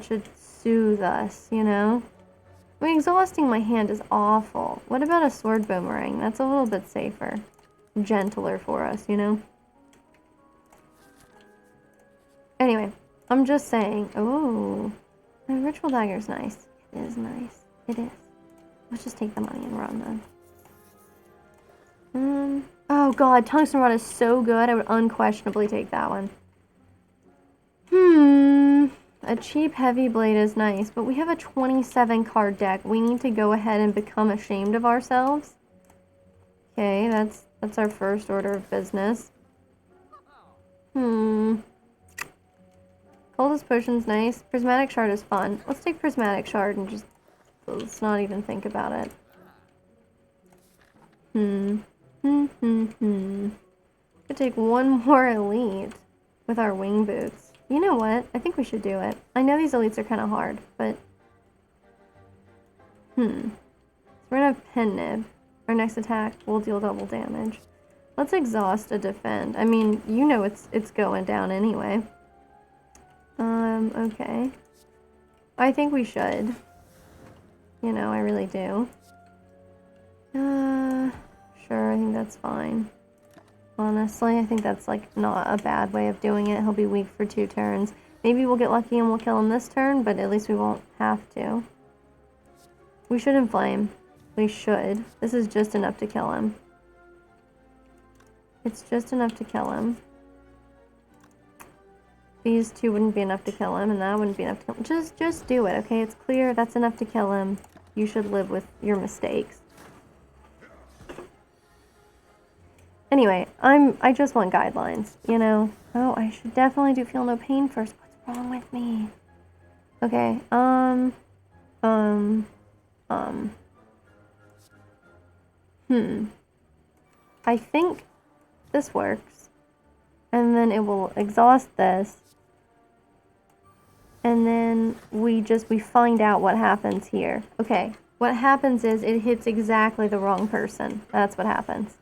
should soothe us, you know? I mean, exhausting my hand is awful. What about a sword boomerang? That's a little bit safer. Gentler for us, you know? Anyway, I'm just saying. Oh, my ritual dagger is nice. It is nice. It is. Let's just take the money and run then. Oh god, tungsten rod is so good. I would unquestionably take that one. A cheap heavy blade is nice, but we have a 27 card deck. We need to go ahead and become ashamed of ourselves. Okay, that's our first order of business. Coldest potion's nice. Prismatic shard is fun. Let's take prismatic shard and just let's not even think about it. Could take one more elite with our wing boots. You know what? I think we should do it. I know these elites are kind of hard, but... So we're gonna have Pen Nib. Our next attack will deal double damage. Let's exhaust a defend. I mean, you know it's going down anyway. Okay. I think we should. You know, I really do. Sure, I think that's fine. Honestly, I think that's, like, not a bad way of doing it. He'll be weak for 2 turns. Maybe we'll get lucky and we'll kill him this turn, but at least we won't have to. We should inflame. We should. This is just enough to kill him. It's just enough to kill him. These 2 wouldn't be enough to kill him, and that wouldn't be enough to kill him. Just do it, okay? It's clear. That's enough to kill him. You should live with your mistakes. Anyway, I just want guidelines, you know? Oh, I should definitely do Feel No Pain first. What's wrong with me? Okay, I think this works. And then it will exhaust this. And then we find out what happens here. Okay, what happens is it hits exactly the wrong person. That's what happens.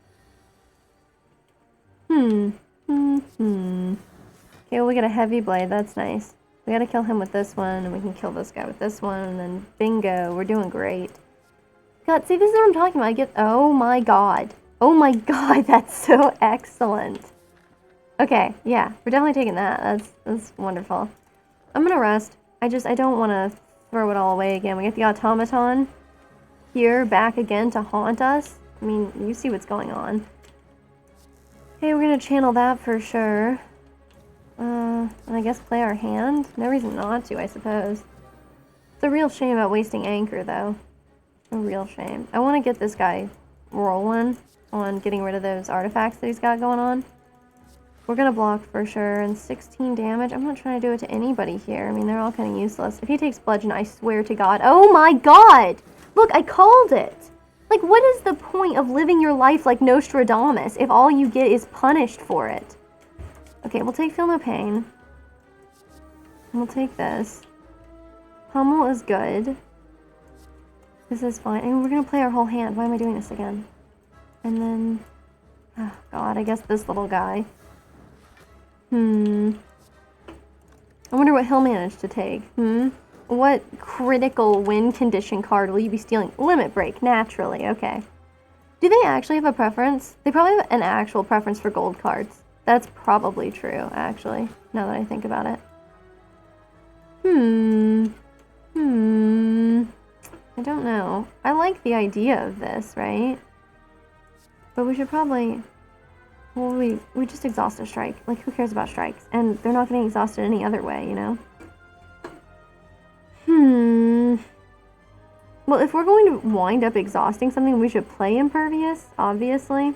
Okay, well, we get a heavy blade. That's nice. We gotta kill him with this one, and we can kill this guy with this one, and then bingo, we're doing great. God, see, this is what I'm talking about. Oh my god. Oh my god, that's so excellent. Okay, yeah, we're definitely taking that. That's wonderful. I'm gonna rest. I don't want to throw it all away again. We get the automaton here back again to haunt us. I mean, you see what's going on. Okay, we're gonna channel that for sure. And I guess play our hand? No reason not to, I suppose. It's a real shame about wasting Anchor, though. A real shame. I want to get this guy rolling on getting rid of those artifacts that he's got going on. We're gonna block for sure, and 16 damage. I'm not trying to do it to anybody here. I mean, they're all kind of useless. If he takes Bludgeon, I swear to God. Oh my god! Look, I called it! Like, what is the point of living your life like Nostradamus if all you get is punished for it? Okay, we'll take Feel No Pain. We'll take this. Pummel is good. This is fine. And we're gonna play our whole hand. Why am I doing this again? And then... Oh, God, I guess this little guy. I wonder what he'll manage to take. What critical win condition card will you be stealing? Limit Break, naturally. Okay. Do they actually have a preference? They probably have an actual preference for gold cards. That's probably true, actually, now that I think about it. I don't know. I like the idea of this, right? But we should probably... Well, we just exhaust a strike. Like, who cares about strikes? And they're not getting exhausted any other way, you know? Well, if we're going to wind up exhausting something, we should play Impervious, obviously.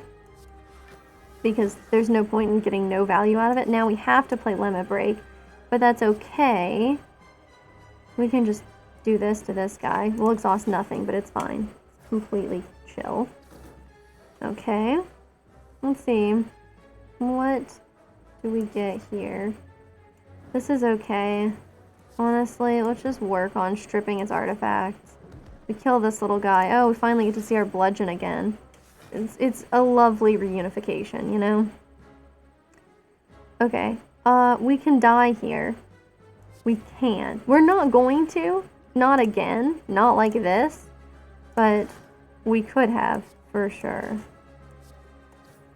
Because there's no point in getting no value out of it. Now we have to play Limit Break, but that's okay. We can just do this to this guy. We'll exhaust nothing, but it's fine. It's completely chill. Okay. Let's see. What do we get here? This is okay. Honestly, let's just work on stripping its artifacts. We kill this little guy. Oh, we finally get to see our bludgeon again. It's a lovely reunification, you know? Okay. We can die here. We can. We're not going to. Not again. Not like this. But we could have, for sure.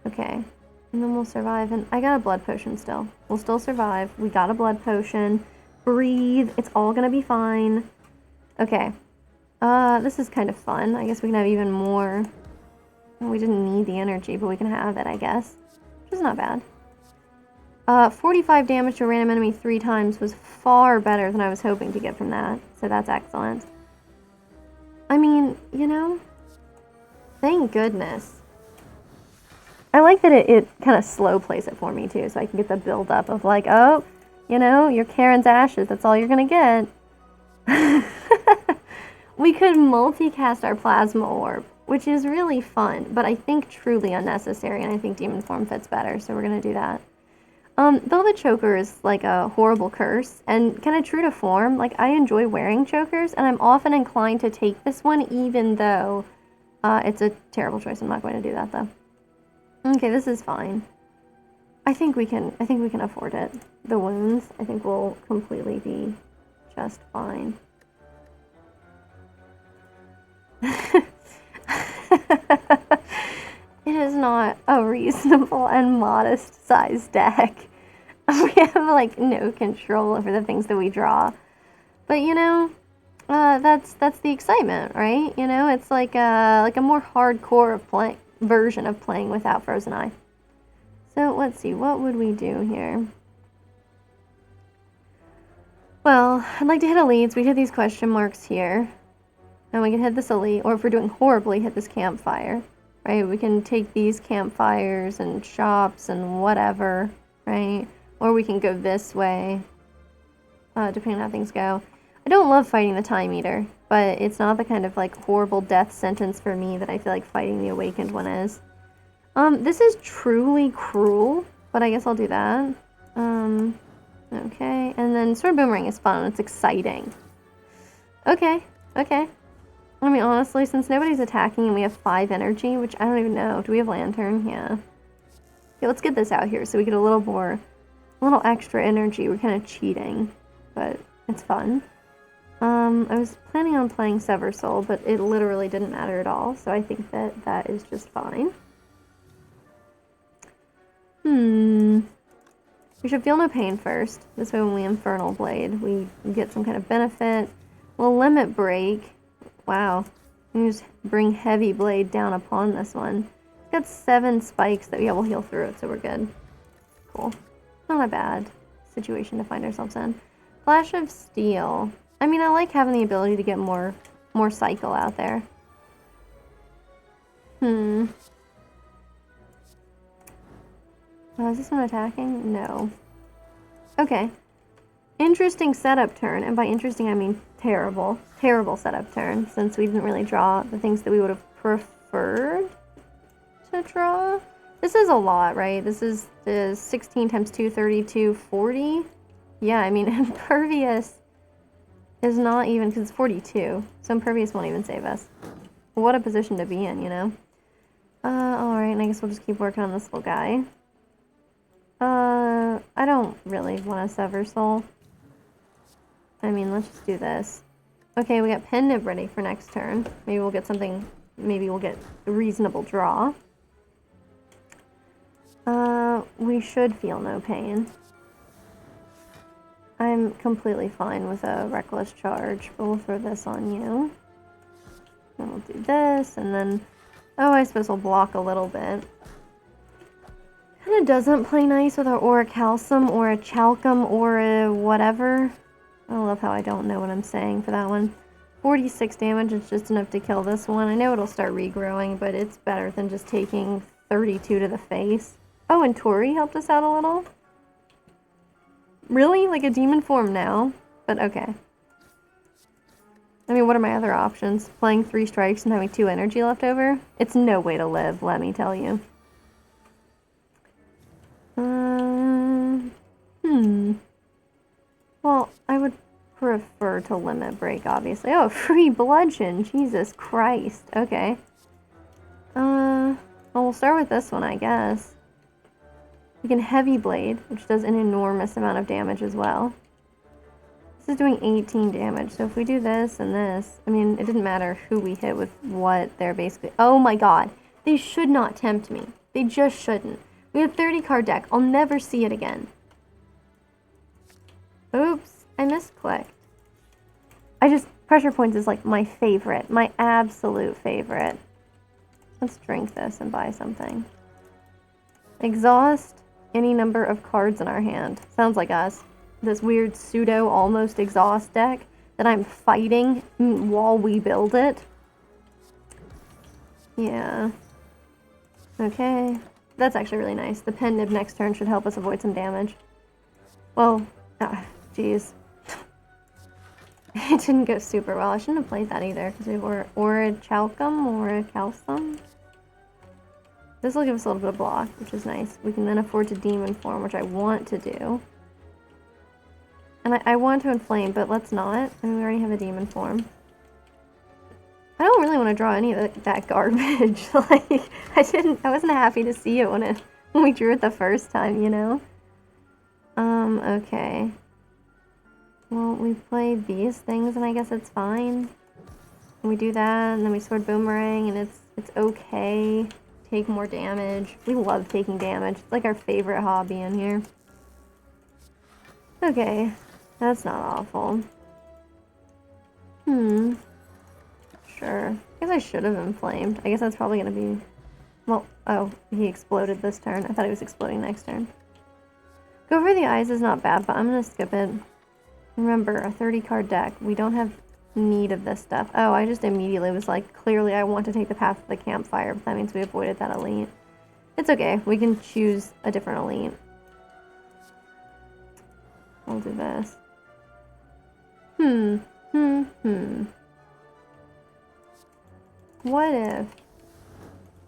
Okay. And then we'll survive. And I got a blood potion still. We'll still survive. We got a blood potion. Breathe. It's all gonna be fine. Okay. This is kind of fun. I guess we can have even more. We didn't need the energy, but we can have it, I guess. Which is not bad. 45 damage to a random enemy 3 times was far better than I was hoping to get from that. So that's excellent. I mean, you know, thank goodness. I like that it kind of slow plays it for me, too, so I can get the build up of like, oh, you know, you're Karen's ashes. That's all you're going to get. We could multicast our Plasma Orb, which is really fun, but I think truly unnecessary, and I think Demon Form fits better, so we're going to do that. Velvet Choker is like a horrible curse, and kind of true to form, like I enjoy wearing chokers, and I'm often inclined to take this one, even though it's a terrible choice. I'm not going to do that, though. Okay, this is fine. I think we can afford it. The wounds, I think, will completely be just fine. It is not a reasonable and modest sized deck. We have like no control over the things that we draw, but you know, that's the excitement, right? You know, it's like a more hardcore version of playing without Frozen Eye. So let's see, what would we do here? Well, I'd like to hit elites. We hit these question marks here. And we can hit this elite, or if we're doing horribly, hit this campfire, right? We can take these campfires and shops and whatever, right? Or we can go this way, depending on how things go. I don't love fighting the Time Eater, but it's not the kind of, like, horrible death sentence for me that I feel like fighting the Awakened one is. This is truly cruel, but I guess I'll do that. Okay, and then Sword Boomerang is fun. It's exciting. Okay. I mean, honestly, since nobody's attacking and we have 5 energy, which I don't even know. Do we have Lantern? Yeah. Okay, let's get this out here so we get a little extra energy. We're kind of cheating, but it's fun. I was planning on playing Sever Soul, but it literally didn't matter at all, so I think that is just fine. We should feel no pain first. This way when we Infernal Blade, we get some kind of benefit. We'll Limit Break. Wow. We just bring Heavy Blade down upon this one. It's got 7 spikes that we will heal through it, so we're good. Cool. Not a bad situation to find ourselves in. Flash of Steel. I mean, I like having the ability to get more cycle out there. Is this one attacking? No. Okay. Interesting setup turn, and by interesting I mean terrible. Terrible setup turn, since we didn't really draw the things that we would have preferred to draw. This is a lot, right? This is the 16 times 2, 32, 40. Yeah, I mean, Impervious is not even, because it's 42, so Impervious won't even save us. What a position to be in, you know? Alright, and I guess we'll just keep working on this little guy. I don't really want a Sever Soul. I mean, let's just do this. Okay, we got Pen Nib ready for next turn. Maybe we'll get something, maybe we'll get a reasonable draw. We should feel no pain. I'm completely fine with a Reckless Charge, but we'll throw this on you. And we'll do this, and then, oh, I suppose we'll block a little bit. Kinda doesn't play nice with our Orichalcum or a Chalcum or a whatever. I love how I don't know what I'm saying for that one. 46 damage is just enough to kill this one. I know it'll start regrowing, but it's better than just taking 32 to the face. Oh, and Tori helped us out a little? Really? Like a demon form now? But okay. I mean, what are my other options? Playing 3 strikes and having 2 energy left over? It's no way to live, let me tell you. Well, I would prefer to limit break, obviously. Oh, free bludgeon! Jesus Christ. Okay. Well, we'll start with this one, I guess. We can Heavy Blade, which does an enormous amount of damage as well. This is doing 18 damage, so if we do this and this, I mean, it didn't matter who we hit with what, they're basically... Oh my god! They should not tempt me. They just shouldn't. We have 30 card deck. I'll never see it again. Oops, I misclicked. Pressure Points is like my favorite, my absolute favorite. Let's drink this and buy something. Exhaust any number of cards in our hand. Sounds like us. This weird pseudo almost exhaust deck that I'm fighting while we build it. Yeah. Okay. That's actually really nice. The Pen Nib next turn should help us avoid some damage. Well, jeez. It didn't go super well. I shouldn't have played that either, because we were Orichalcum or Calcum. This will give us a little bit of block, which is nice. We can then afford to Demon Form, which I want to do. And I want to Inflame, but let's not. I mean, we already have a Demon Form. I don't really want to draw any of that garbage. Like, I wasn't happy to see it when we drew it the first time, you know? Okay. Well, we play these things, and I guess it's fine. And we do that, and then we Sword Boomerang, and it's okay. Take more damage. We love taking damage. It's like our favorite hobby in here. Okay. That's not awful. Sure. I guess I should have Inflamed. I guess that's probably gonna be... Well, oh, he exploded this turn. I thought he was exploding next turn. Go for the Eyes is not bad, but I'm gonna skip it. Remember, a 30 card deck. We don't have need of this stuff. Oh, I just immediately was like, clearly I want to take the path of the campfire, but that means we avoided that elite. It's okay. We can choose a different elite. We'll do this.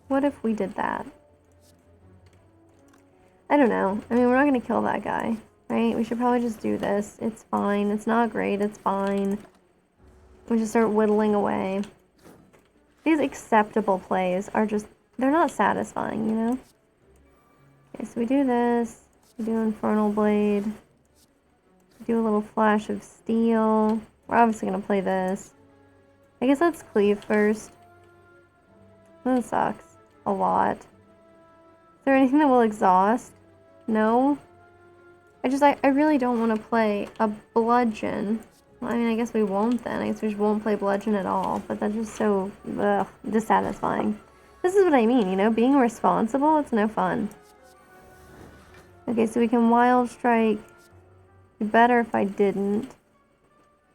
What if we did that? I don't know. I mean, we're not gonna kill that guy, right? We should probably just do this. It's fine. It's not great. It's fine. We just start whittling away. These acceptable plays are just, they're not satisfying, you know? Okay, so we do this. We do Infernal Blade. We do a little Flash of Steel. We're obviously gonna play this. I guess let's cleave first. That sucks. A lot. Is there anything that will exhaust? No? I really don't want to play a bludgeon. Well, I mean, I guess we won't then. I guess we just won't play bludgeon at all. But that's just so, dissatisfying. This is what I mean, you know? Being responsible, it's no fun. Okay, so we can Wild Strike. It'd be better if I didn't.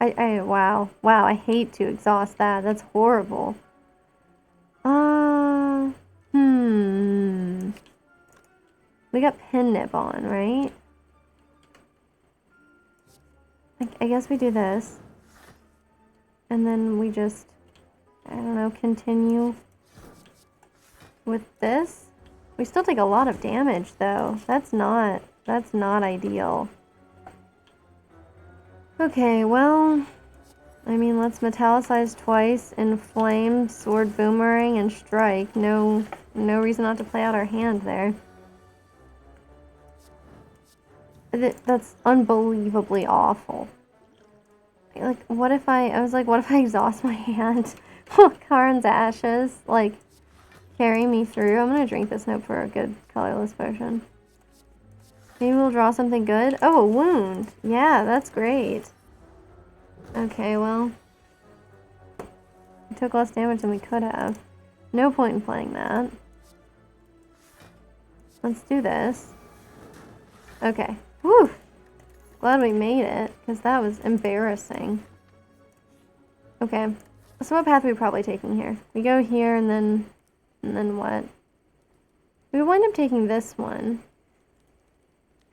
Wow, I hate to exhaust that. That's horrible. We got Pen Nib on, right? I guess we do this. And then we just, I don't know, continue with this. We still take a lot of damage, though. That's not ideal. Okay, well, I mean, let's metallicize twice, inflame, sword boomerang, and strike. No reason not to play out our hand there. That's unbelievably awful. Like, what if I was like, what if I exhaust my hand? Karin's ashes, like, carry me through. I'm gonna drink this note for a good colorless potion. Maybe we'll draw something good. Oh, a wound. Yeah, that's great. Okay, well, we took less damage than we could have. No point in playing that. Let's do this. Okay. Whew. Glad we made it, because that was embarrassing. Okay. So what path are we probably taking here? We go here and then what? We wind up taking this one.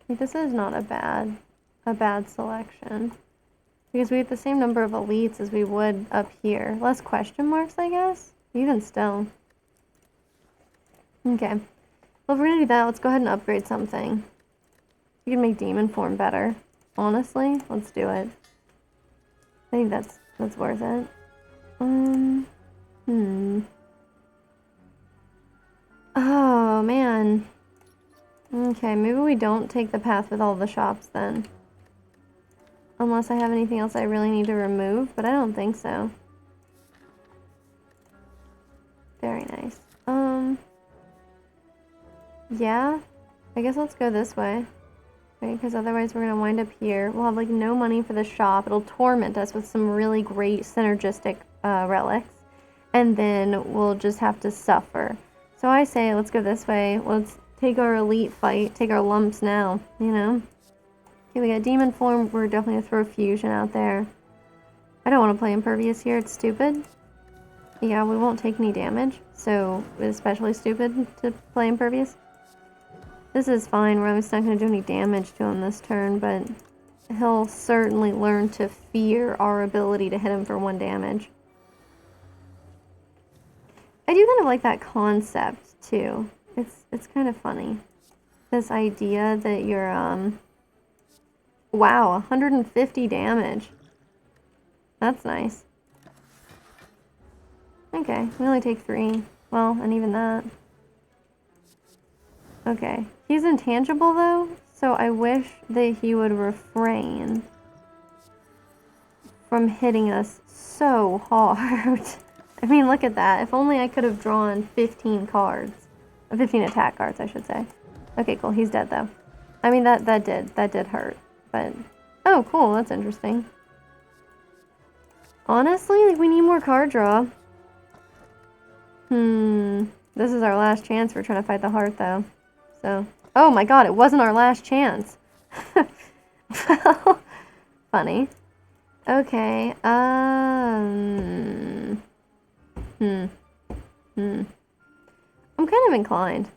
Okay, this is not a bad selection. Because we have the same number of elites as we would up here. Less question marks, I guess? Even still. Okay. Well, if we're gonna do that, let's go ahead and upgrade something. We can make demon form better. Honestly, let's do it. I think that's worth it. Oh, man. Okay, maybe we don't take the path with all the shops then. Unless I have anything else I really need to remove, but I don't think so. Very nice. Yeah. I guess let's go this way. Right, because otherwise we're gonna wind up here. We'll have like no money for the shop. It'll torment us with some really great synergistic relics. And then we'll just have to suffer. So I say let's go this way. Let's take our elite fight. Take our lumps now, you know? Okay, we got demon form. We're definitely gonna throw fusion out there. I don't want to play impervious here. It's stupid. Yeah, we won't take any damage. So it's especially stupid to play impervious. This is fine. We're obviously not going to do any damage to him this turn, but he'll certainly learn to fear our ability to hit him for 1 damage. I do kind of like that concept, too. It's kind of funny. This idea that you're, wow, 150 damage. That's nice. Okay, we only take 3. Well, and even that. Okay. He's intangible, though, so I wish that he would refrain from hitting us so hard. I mean, look at that. If only I could have drawn 15 cards. 15 attack cards, I should say. Okay, cool. He's dead, though. I mean, that did hurt, but... Oh, cool. That's interesting. Honestly, like, we need more card draw. This is our last chance. We're trying to fight the heart, though. So... Oh my god, it wasn't our last chance. Well, funny. Okay, I'm kind of inclined.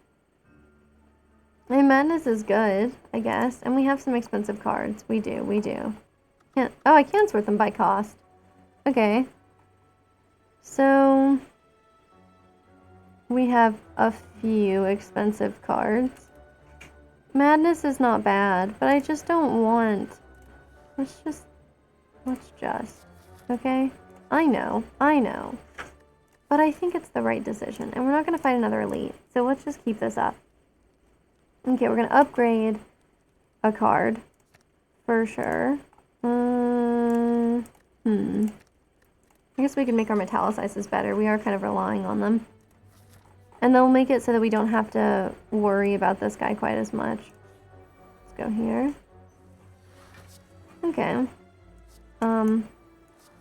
I mean, Madness is good, I guess. And we have some expensive cards. We do. Can't, oh, I can sort them by cost. Okay. So... we have a few expensive cards. Madness is not bad, but I just don't want... Let's just... Okay? I know. But I think it's the right decision. And we're not going to fight another elite. So let's just keep this up. Okay, we're going to upgrade a card. For sure. I guess we can make our metallicizes better. We are kind of relying on them. And they'll make it so that we don't have to worry about this guy quite as much. Let's go here. Okay.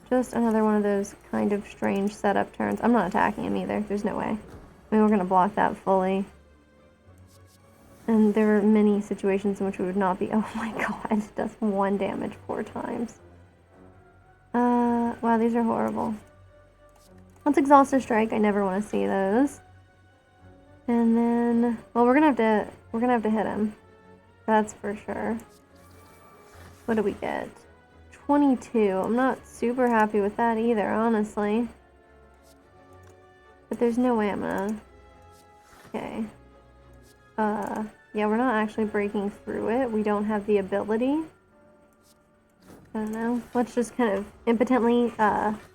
Just another one of those kind of strange setup turns. I'm not attacking him either. There's no way. I mean, we're going to block that fully. And there are many situations in which we would not be... Oh my god, it does 1 damage 4 times. Wow, these are horrible. Let's exhaust a strike. I never want to see those. And then, well, we're gonna have to hit him. That's for sure. What do we get? 22. I'm not super happy with that either, honestly. But there's no way I'm gonna... Okay. Yeah, we're not actually breaking through it. We don't have the ability. I don't know. Let's just kind of impotently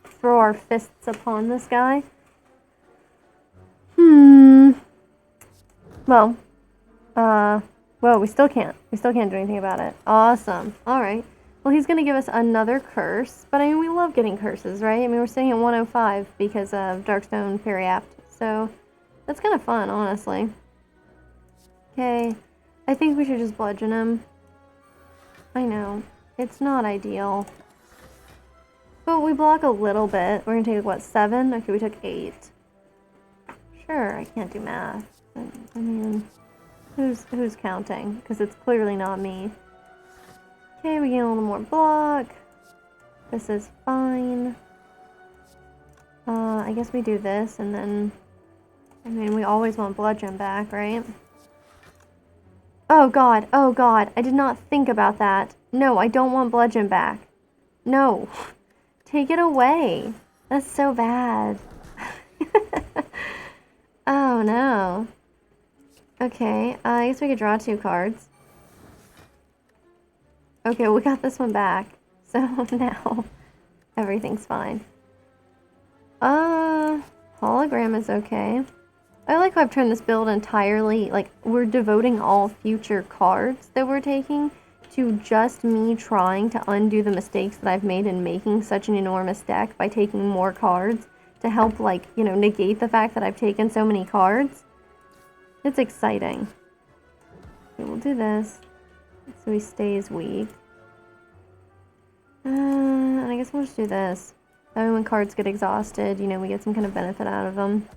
throw our fists upon this guy. Well, well, we still can't. We still can't do anything about it. Awesome. Alright. Well, he's gonna give us another curse, but I mean, we love getting curses, right? I mean, we're sitting at 105 because of Darkstone Periapt, so that's kind of fun, honestly. Okay, I think we should just bludgeon him. I know, it's not ideal. But we block a little bit. We're gonna take, what, 7? Okay, we took 8. Sure, I can't do math. I mean, who's counting? Because it's clearly not me. Okay, we get a little more block. This is fine. I guess we do this, and then... I mean, we always want bludgeon back, right? Oh god, I did not think about that. No, I don't want bludgeon back. No. Take it away. That's so bad. Oh no. Okay, I guess we could draw 2 cards. Okay, we got this one back. So now everything's fine. Hologram is okay. I like how I've turned this build entirely, like, we're devoting all future cards that we're taking to just me trying to undo the mistakes that I've made in making such an enormous deck by taking more cards to help, like, you know, negate the fact that I've taken so many cards. It's exciting. Okay, we'll do this so he stays weak. And I guess we'll just do this. That way when cards get exhausted, you know, we get some kind of benefit out of them.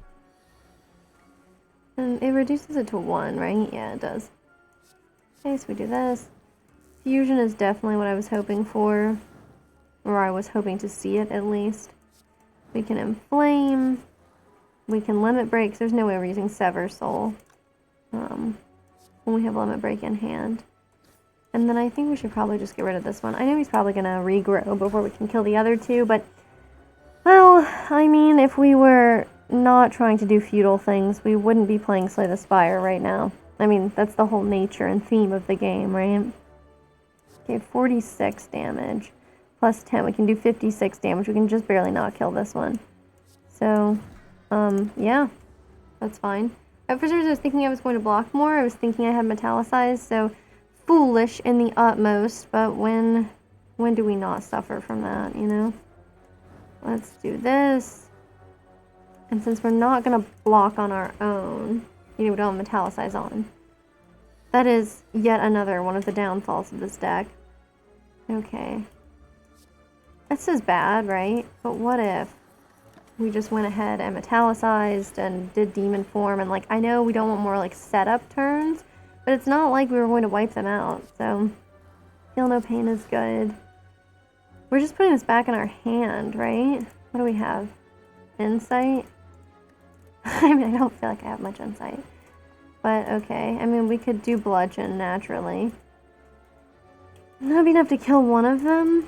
And it reduces it to 1, right? Yeah, it does. Okay, so we do this. Fusion is definitely what I was hoping for. Or I was hoping to see it, at least. We can inflame. We can limit break. There's no way we're using Sever Soul. When we have limit break in hand. And then I think we should probably just get rid of this one. I know he's probably going to regrow before we can kill the other 2, but... Well, I mean, if we were not trying to do feudal things, we wouldn't be playing Slay the Spire right now. I mean, that's the whole nature and theme of the game, right? Okay, 46 damage. Plus 10, we can do 56 damage. We can just barely not kill this one. So, yeah, that's fine. At first I was thinking I was going to block more. I was thinking I had metallicized, so foolish in the utmost, but when do we not suffer from that, you know? Let's do this. And since we're not going to block on our own, you know, we don't metallicize on. That is yet another one of the downfalls of this deck. Okay. This is bad, right? But what if we just went ahead and metallicized and did demon form, and, like, I know we don't want more, like, setup turns, but it's not like we were going to wipe them out, so feel no pain is good. We're just putting this back in our hand, right? What do we have? Insight? I mean, I don't feel like I have much insight. But, okay. I mean, we could do bludgeon, naturally. That'd be enough to kill one of them?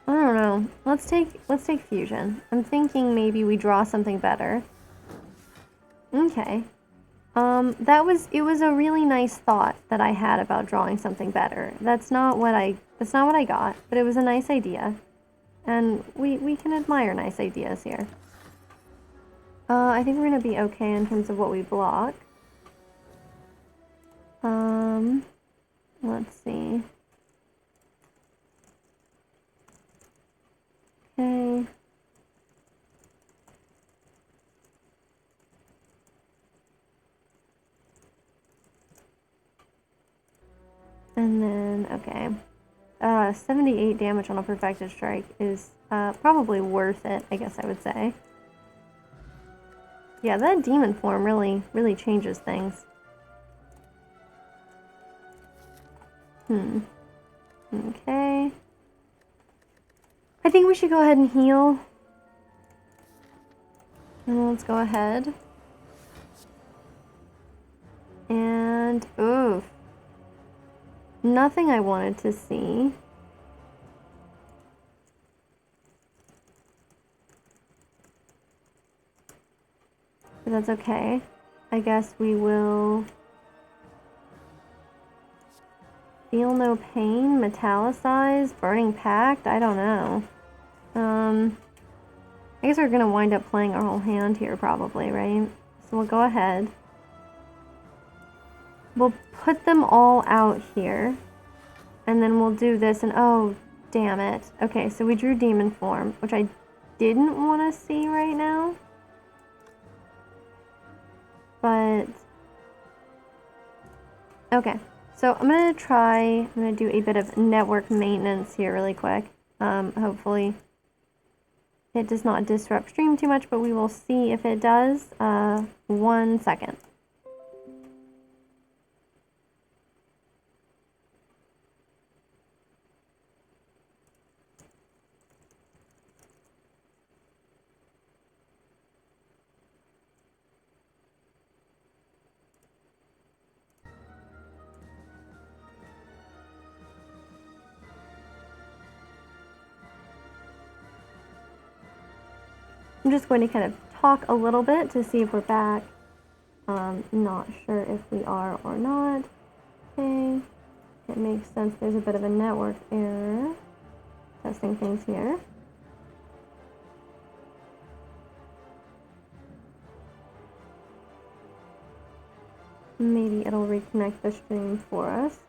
I don't know. Let's take fusion. I'm thinking maybe we draw something better. Okay. It was a really nice thought that I had about drawing something better. That's not what I got, but it was a nice idea. And we can admire nice ideas here. I think we're gonna be okay in terms of what we block. Let's see. Okay. And then, okay. 78 damage on a perfected strike is probably worth it, I guess I would say. Yeah, that demon form really changes things. Okay. I think we should go ahead and heal. And let's go ahead. And, oof. Nothing I wanted to see. But that's okay. I guess we will Feel No Pain, Metallicized, Burning Pact, I don't know. I guess we're gonna wind up playing our whole hand here probably, right? So we'll go ahead. We'll put them all out here. And then we'll do this and oh, damn it. Okay, so we drew Demon Form, which I didn't want to see right now. But, okay. So I'm going to do a bit of network maintenance here really quick. Hopefully it does not disrupt stream too much, but we will see if it does. 1 second. I'm just going to kind of talk a little bit to see if we're back. Not sure if we are or not. Okay, it makes sense. There's a bit of a network error. Testing things here. Maybe it'll reconnect the stream for us.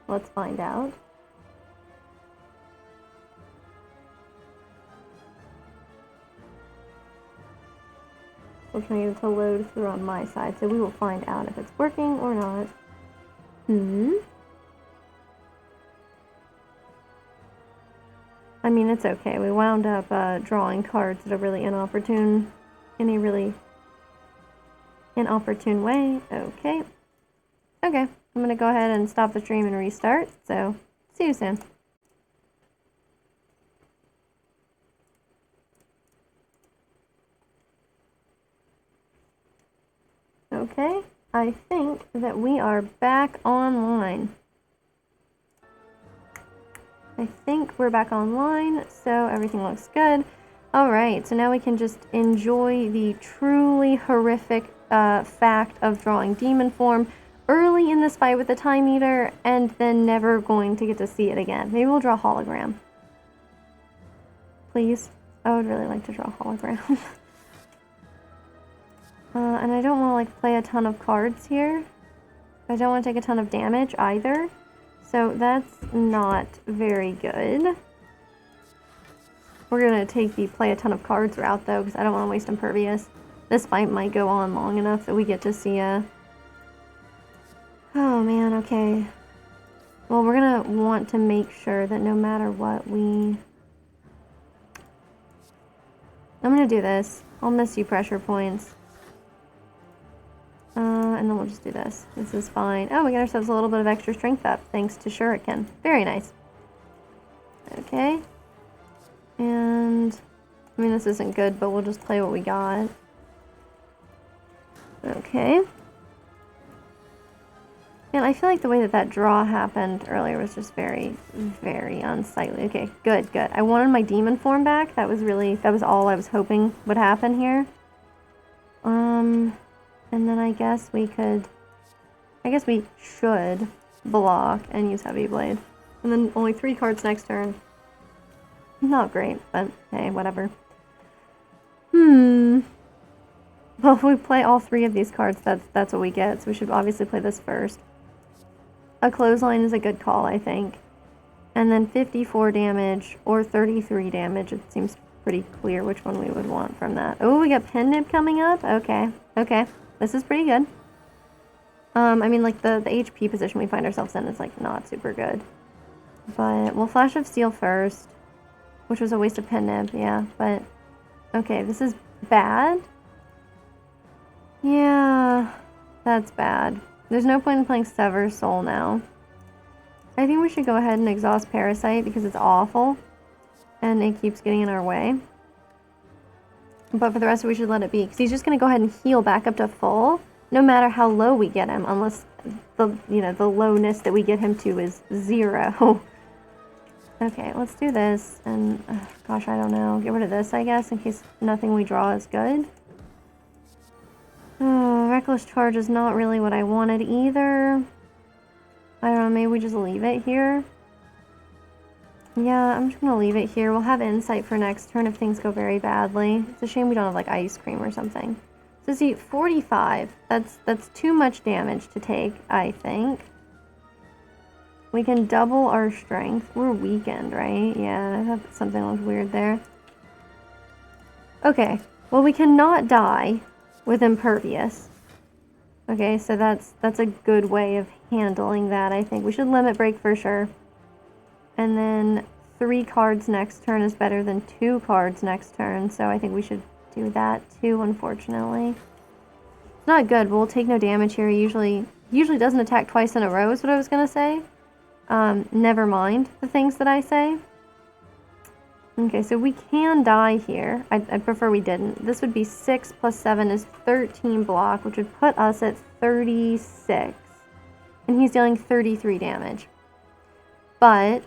Let's find out. Still trying to load through on my side, so we will find out if it's working or not. I mean, it's okay. We wound up drawing cards at a really inopportune way. Okay. Okay, I'm gonna go ahead and stop the stream and restart, so see you soon. Okay, I think that we are back online. I think we're back online, so everything looks good. Alright, so now we can just enjoy the truly horrific fact of drawing Demon Form early in this fight with the Time Eater, and then never going to get to see it again. Maybe we'll draw Hologram. Please? I would really like to draw Hologram. And I don't want to like play a ton of cards here. I don't want to take a ton of damage either. So that's not very good. We're going to take the play a ton of cards route though, because I don't want to waste Impervious. This fight might go on long enough that we get to see a... Oh man, okay. Well, we're going to want to make sure that no matter what I'm going to do this. I'll miss you pressure points. And then we'll just do this. This is fine. Oh, we got ourselves a little bit of extra strength up, thanks to Shuriken. Very nice. Okay. And, I mean, this isn't good, but we'll just play what we got. Okay. And I feel like the way that draw happened earlier was just very, very unsightly. Okay, good, good. I wanted my Demon Form back. That was all I was hoping would happen here. And then I guess we should block and use Heavy Blade. And then only 3 cards next turn. Not great, but hey, whatever. Well, if we play all 3 of these cards, that's what we get. So we should obviously play this first. A Clothesline is a good call, I think. And then 54 damage or 33 damage. It seems pretty clear which one we would want from that. Oh, we got Pen Nib coming up? Okay. Okay. This is pretty good. I mean, like, the HP position we find ourselves in is, like, not super good. But we'll Flash of Steel first, which was a waste of Pen Nib, yeah. But, okay, this is bad. Yeah, that's bad. There's no point in playing Sever Soul now. I think we should go ahead and exhaust Parasite because it's awful. And it keeps getting in our way. But for the rest of it, we should let it be. Because he's just going to go ahead and heal back up to full. No matter how low we get him. Unless the lowness that we get him to is 0. Okay, let's do this. And, gosh, I don't know. Get rid of this, I guess. In case nothing we draw is good. Oh, Reckless Charge is not really what I wanted either. I don't know, maybe we just leave it here. Yeah, I'm just gonna leave it here. We'll have insight for next turn if things go very badly. It's a shame we don't have like ice cream or something. So see, 45. That's too much damage to take, I think. We can double our strength. We're weakened, right? Yeah, I thought something looked weird there. Okay, well we cannot die with impervious. Okay, so that's a good way of handling that, I think. We should limit break for sure. And then 3 cards next turn is better than 2 cards next turn, so I think we should do that too, unfortunately. It's not good, but we'll take no damage here. Usually doesn't attack twice in a row is what I was gonna say. Never mind the things that I say. Okay, so we can die here. I'd prefer we didn't. This would be 6 plus 7 is 13 block, which would put us at 36. And he's dealing 33 damage. But...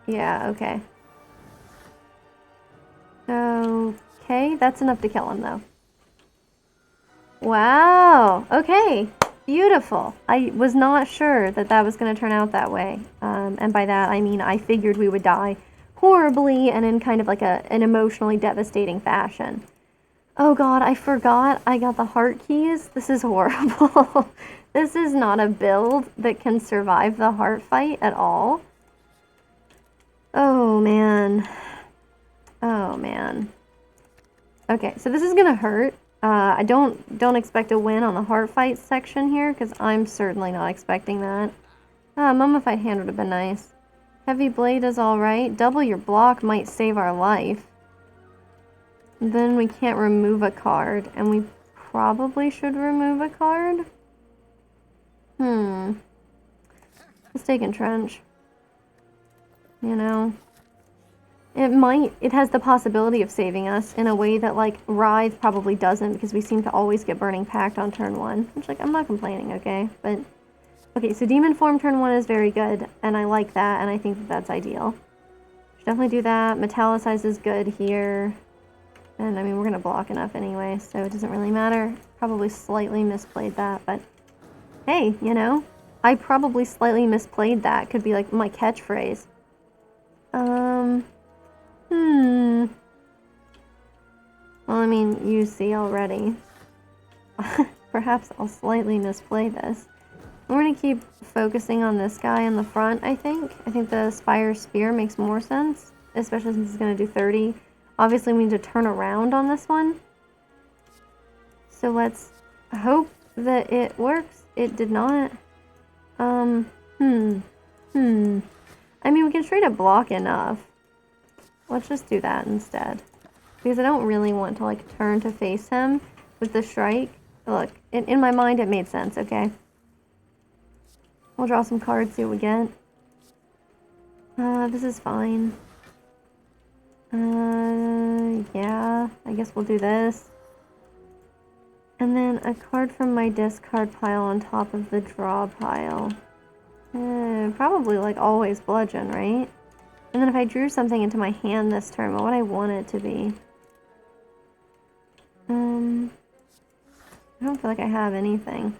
yeah, okay. Okay, that's enough to kill him, though. Wow, okay. Beautiful. I was not sure that that was going to turn out that way. And by that, I mean I figured we would die horribly and in kind of like an emotionally devastating fashion. Oh god, I forgot I got the heart keys. This is horrible. This is not a build that can survive the heart fight at all. Oh man. Oh man. Okay, so this is going to hurt. I don't expect a win on the heart fight section here, because I'm certainly not expecting that. Mummified hand would have been nice. Heavy blade is alright. Double your block might save our life. Then we can't remove a card, and we probably should remove a card? Let's take Entrench. You know? It has the possibility of saving us in a way that, like, Writhe probably doesn't, because we seem to always get Burning Pact on turn 1. Which, like, I'm not complaining, okay? But, okay, so Demon Form turn 1 is very good, and I like that, and I think that that's ideal. Should definitely do that. Metallicize is good here. And, I mean, we're gonna block enough anyway, so it doesn't really matter. Probably slightly misplayed that, but, hey, you know? I probably slightly misplayed that. Could be, like, my catchphrase. Well, I mean, you see already. Perhaps I'll slightly misplay this. We're going to keep focusing on this guy in the front, I think. I think the Spire Spear makes more sense, especially since it's going to do 30. Obviously, we need to turn around on this one. So let's hope that it works. It did not. I mean, we can straight up block enough. Let's just do that instead. Because I don't really want to, like, turn to face him with the strike. Look, in my mind it made sense, okay? We'll draw some cards, see what we get. This is fine. Yeah, I guess we'll do this. And then a card from my discard pile on top of the draw pile. Probably, like, always bludgeon, right? And then if I drew something into my hand this turn, what would I want it to be? I don't feel like I have anything.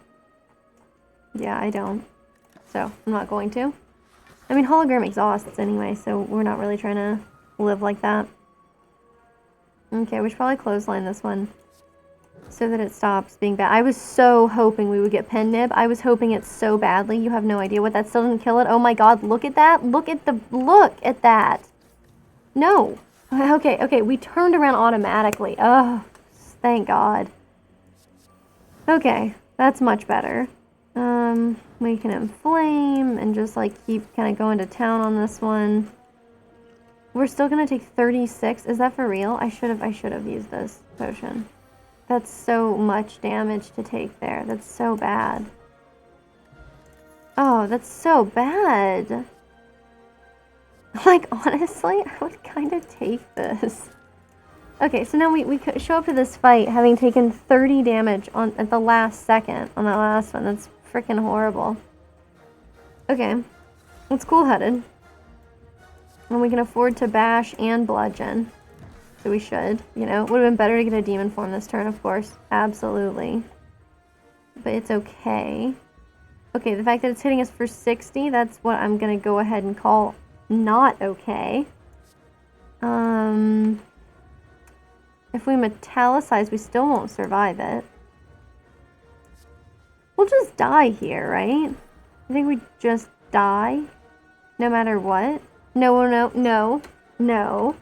Yeah, I don't. So, I'm not going to. I mean, hologram exhausts anyway, so we're not really trying to live like that. Okay, we should probably clothesline this one so that it stops being bad. I was so hoping we would get Pen Nib. I was hoping it so badly. You have no idea what that still didn't kill it. Oh my god, look at that. Look at that. No. Okay, we turned around automatically. Oh, thank god. Okay, that's much better. We can inflame and just, like, keep kind of going to town on this one. We're still gonna take 36. Is that for real? I should have used this potion. That's so much damage to take there. That's so bad. Oh, that's so bad. Like, honestly, I would kind of take this. Okay, so now we show up to this fight having taken 30 damage at the last second on that last one. That's freaking horrible. Okay, it's cool-headed. And we can afford to bash and bludgeon. So we should, you know. It would have been better to get a demon form this turn, of course. Absolutely. But it's okay. Okay, the fact that it's hitting us for 60, that's what I'm gonna go ahead and call not okay. If we metallicize, we still won't survive it. We'll just die here, right? I think we just die, no matter what. No,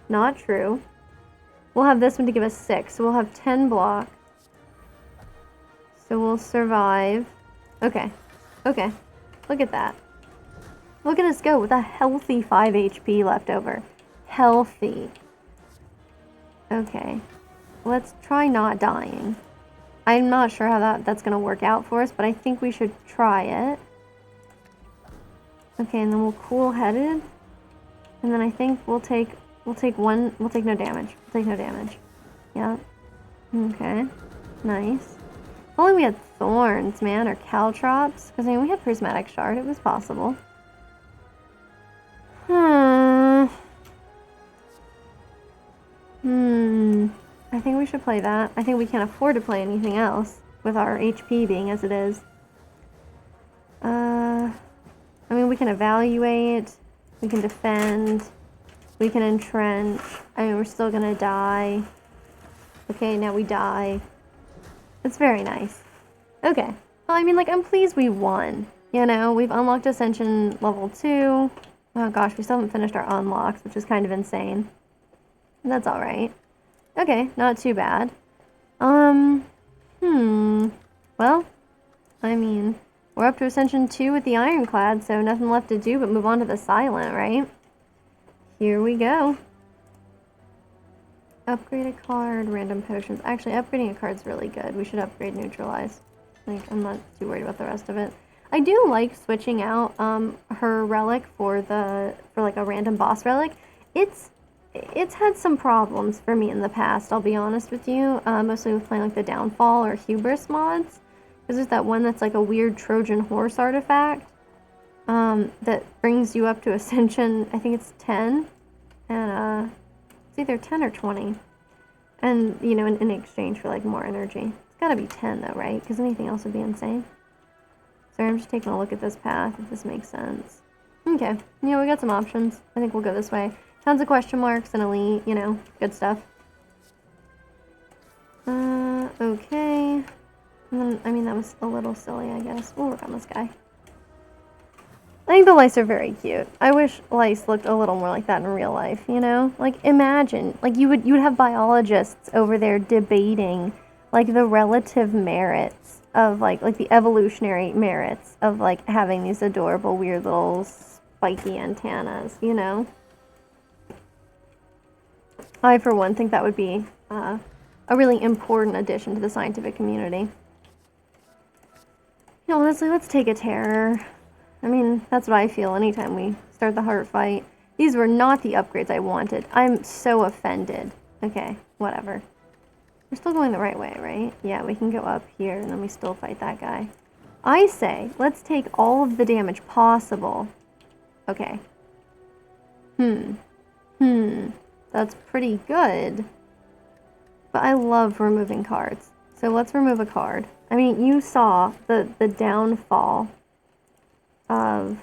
not true. We'll have this one to give us 6, so we'll have 10 block. So we'll survive. Okay, okay, look at that. Look at us go with a healthy 5 HP left over. Healthy. Okay, let's try not dying. I'm not sure how that's going to work out for us, but I think we should try it. Okay, and then we'll cool-headed. And then I think we'll take no damage. We'll take no damage. Yeah. Okay. Nice. If only we had thorns, man, or caltrops. Because, I mean, we had prismatic shard. It was possible. I think we should play that. I think we can't afford to play anything else with our HP being as it is. I mean, we can evaluate, we can defend, we can entrench. I mean, we're still gonna die. Okay, now we die. It's very nice. Okay. Well, I mean, like, I'm pleased we won. You know, we've unlocked Ascension level 2. Oh gosh, we still haven't finished our unlocks, which is kind of insane. That's alright. Okay, not too bad. Well, I mean, we're up to Ascension 2 with the Ironclad, so nothing left to do but move on to the Silent, right? Here we go. Upgrade a card, random potions. Actually, upgrading a card's really good. We should upgrade Neutralize. Like, I'm not too worried about the rest of it. I do like switching out her relic for like a random boss relic. It's had some problems for me in the past, I'll be honest with you, mostly with playing like the Downfall or Hubris mods. Because there's that one that's like a weird Trojan horse artifact that brings you up to Ascension, I think it's 10, and it's either 10 or 20. And, you know, in exchange for like more energy. It's gotta be 10 though, right? Because anything else would be insane. Sorry, I'm just taking a look at this path, if this makes sense. Okay, yeah, we got some options. I think we'll go this way. Tons of question marks and elite, you know, good stuff. Okay. And then, I mean, that was a little silly, I guess. We'll work on this guy. I think the lice are very cute. I wish lice looked a little more like that in real life, you know? Like, imagine, like, you would have biologists over there debating, like, the relative merits of, like the evolutionary merits of, like, having these adorable, weird little spiky antennas, you know? I, for one, think that would be a really important addition to the scientific community. You know, honestly, let's take a terror. I mean, that's what I feel anytime we start the heart fight. These were not the upgrades I wanted. I'm so offended. Okay, whatever. We're still going the right way, right? Yeah, we can go up here and then we still fight that guy. I say, let's take all of the damage possible. Okay. That's pretty good. But I love removing cards. So let's remove a card. I mean, you saw the downfall of...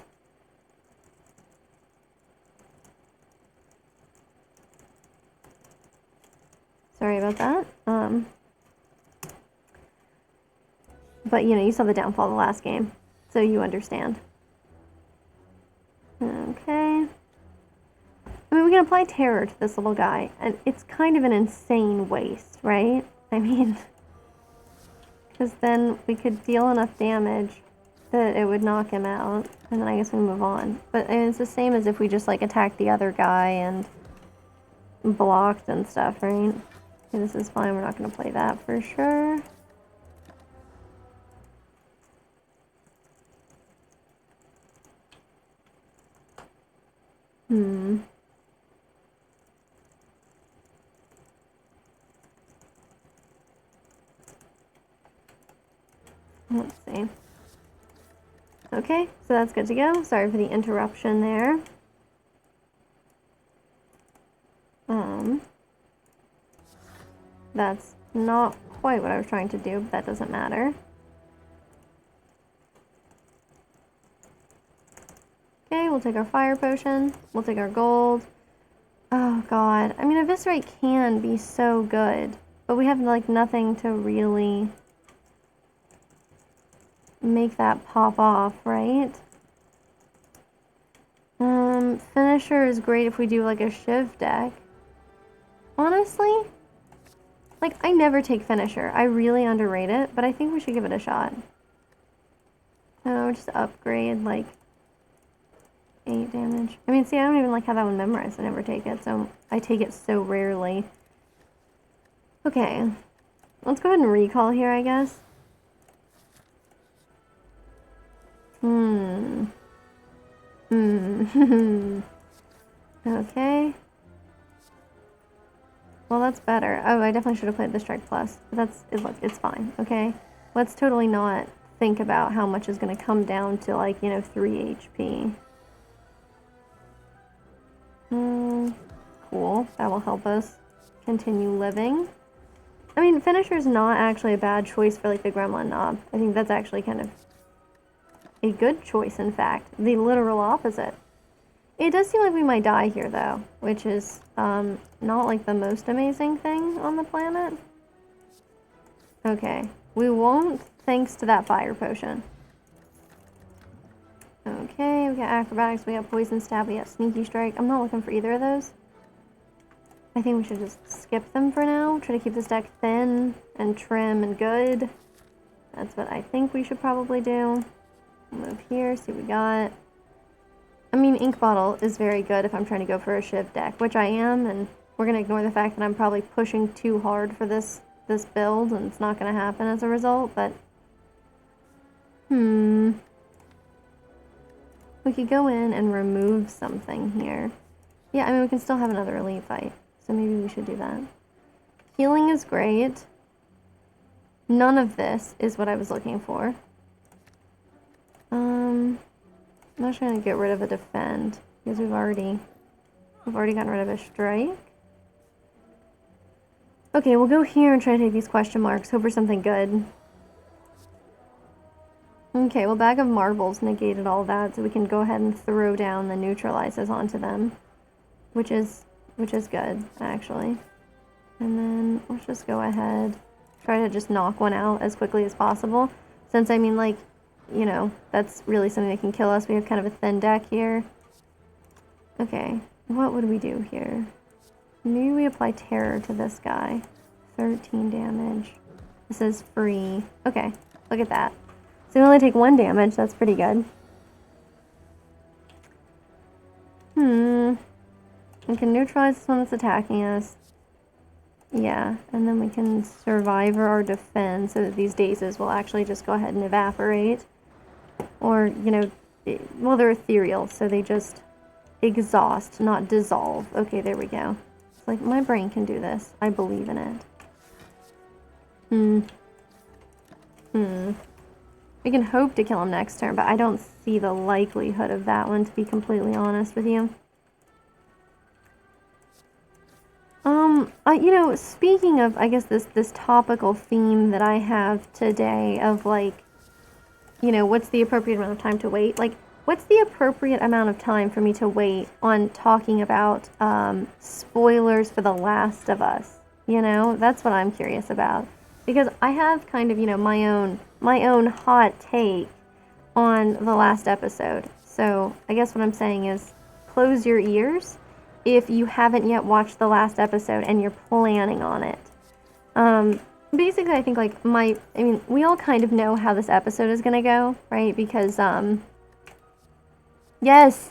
Sorry about that. But, you know, you saw the downfall of the last game. So you understand. Okay. I mean, we can apply terror to this little guy, and it's kind of an insane waste, right? I mean, because then we could deal enough damage that it would knock him out, and then I guess we move on. But I mean, it's the same as if we just, like, attacked the other guy and blocked and stuff, right? Okay, this is fine. We're not going to play that for sure. Let's see. Okay, so that's good to go. Sorry for the interruption there. That's not quite what I was trying to do, but that doesn't matter. take our fire potion. We'll take our gold. Oh god. I mean, Eviscerate can be so good, but we have like nothing to really make that pop off, right? Finisher is great if we do like a Shiv deck. Honestly, like I never take Finisher. I really underrate it, but I think we should give it a shot. Oh, just upgrade like 8 damage. I mean, see, I don't even like have that one memorized. I never take it, so I take it so rarely. Okay, let's go ahead and recall here, I guess. Okay. Well, that's better. Oh, I definitely should have played the Strike Plus. But it's fine, okay? Let's totally not think about how much is going to come down to, like, 3 HP. Cool. That will help us continue living. I mean, Finisher's not actually a bad choice for, like, the Gremlin Knob. I think that's actually kind of a good choice, in fact. The literal opposite. It does seem like we might die here, though, which is not like the most amazing thing on the planet. Okay, we won't thanks to that fire potion. Okay, we got acrobatics, we got poison stab, we got sneaky strike. I'm not looking for either of those. I think we should just skip them for now. Try to keep this deck thin and trim and good. That's what I think we should probably do. Move here, see what we got. I mean, Ink Bottle is very good if I'm trying to go for a Shiv deck, which I am, and we're going to ignore the fact that I'm probably pushing too hard for this build, and it's not going to happen as a result, but... We could go in and remove something here. Yeah, I mean, we can still have another elite fight, so maybe we should do that. Healing is great. None of this is what I was looking for. I'm not trying to get rid of a defend, because we've already gotten rid of a strike. Okay, we'll go here and try to take these question marks, hope for something good. Okay, well, Bag of Marbles negated all that, so we can go ahead and throw down the neutralizes onto them, which is good, actually. And then let's just go ahead, try to just knock one out as quickly as possible, since, I mean, like, that's really something that can kill us. We have kind of a thin deck here. Okay, what would we do here? Maybe we apply Terror to this guy. 13 damage. This is free. Okay, look at that. So we only take 1 damage. That's pretty good. We can neutralize this one that's attacking us. Yeah, and then we can Survivor or Defend so that these dazes will actually just go ahead and evaporate. Or, well, they're ethereal, so they just exhaust, not dissolve. Okay, there we go. It's like, my brain can do this. I believe in it. We can hope to kill him next turn, but I don't see the likelihood of that one, to be completely honest with you. Speaking of, I guess, this topical theme that I have today of, like, what's the appropriate amount of time to wait? Like, what's the appropriate amount of time for me to wait on talking about spoilers for The Last of Us? That's what I'm curious about. Because I have kind of, my own hot take on the last episode. So I guess what I'm saying is close your ears if you haven't yet watched the last episode and you're planning on it. Basically, I think, like, we all kind of know how this episode is gonna go, right? Because, yes.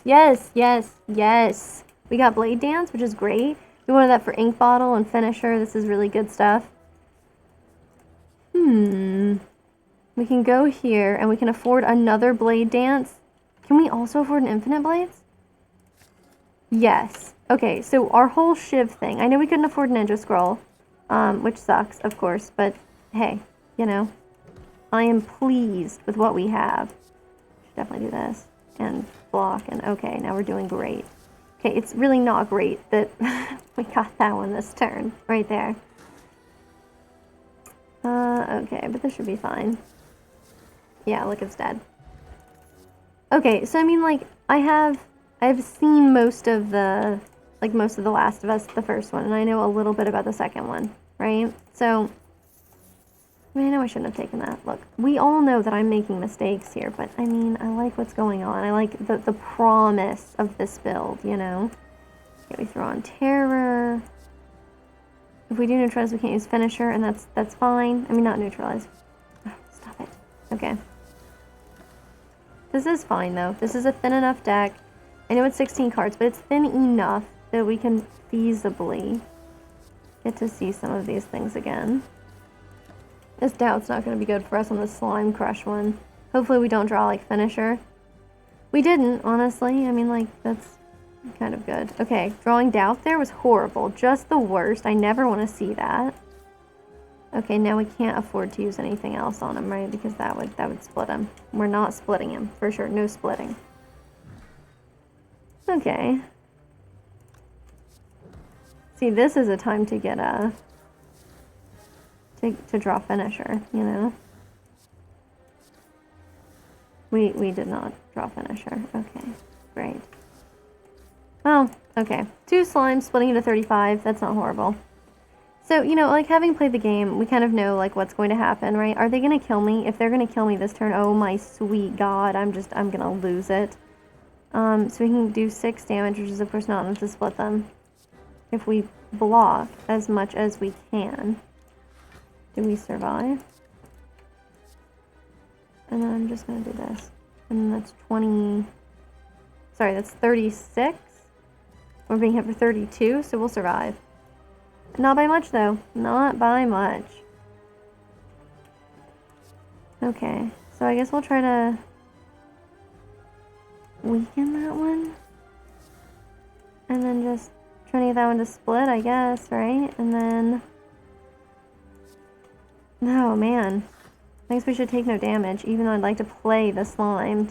We got Blade Dance, which is great. We wanted that for Ink Bottle and Finisher. This is really good stuff. We can go here, and we can afford another Blade Dance. Can we also afford an Infinite Blades? Yes. Okay, so our whole Shiv thing. I know we couldn't afford Ninja Scroll, which sucks, of course, but hey, I am pleased with what we have. Should definitely do this. And block, and okay, now we're doing great. Okay, it's really not great that we got that one this turn, right there. Okay, but this should be fine. Yeah, look, it's dead. Okay, so I mean, like, I have I've seen most of the Last of Us, the first one, and I know a little bit about the second one, right? So, I mean, I know I shouldn't have taken that. Look, we all know that I'm making mistakes here, but I mean, I like what's going on. I like the promise of this build, you know? Okay, we throw on Terror. If we do neutralize, we can't use Finisher, and that's fine. I mean, not neutralize. Oh, stop it. Okay. This is fine, though. This is a thin enough deck. I know it's 16 cards, but it's thin enough that we can feasibly get to see some of these things again. This Doubt's not going to be good for us on the Slime Crush one. Hopefully we don't draw, like, Finisher. We didn't, honestly. I mean, like, that's kind of good. Okay, drawing Doubt there was horrible. Just the worst. I never want to see that. Okay, now we can't afford to use anything else on him, right? Because that would split him. We're not splitting him, for sure. No splitting. Okay. See, this is a time to get a... to draw Finisher, you know? We did not draw Finisher. Okay, great. Oh, okay. 2 slimes splitting into 35. That's not horrible. So, you know, like, having played the game, we kind of know, like, what's going to happen, right? Are they going to kill me? If they're going to kill me this turn, oh my sweet god, I'm going to lose it. So we can do 6 damage, which is, of course, not enough to split them. If we block as much as we can. Do we survive? And then I'm just going to do this. And that's 20... Sorry, that's 36. We're being hit for 32, so we'll survive. Not by much, though. Not by much. Okay, so I guess we'll try to weaken that one. And then just try to get that one to split, I guess, right? And then... Oh, man. I guess we should take no damage, even though I'd like to play the slime.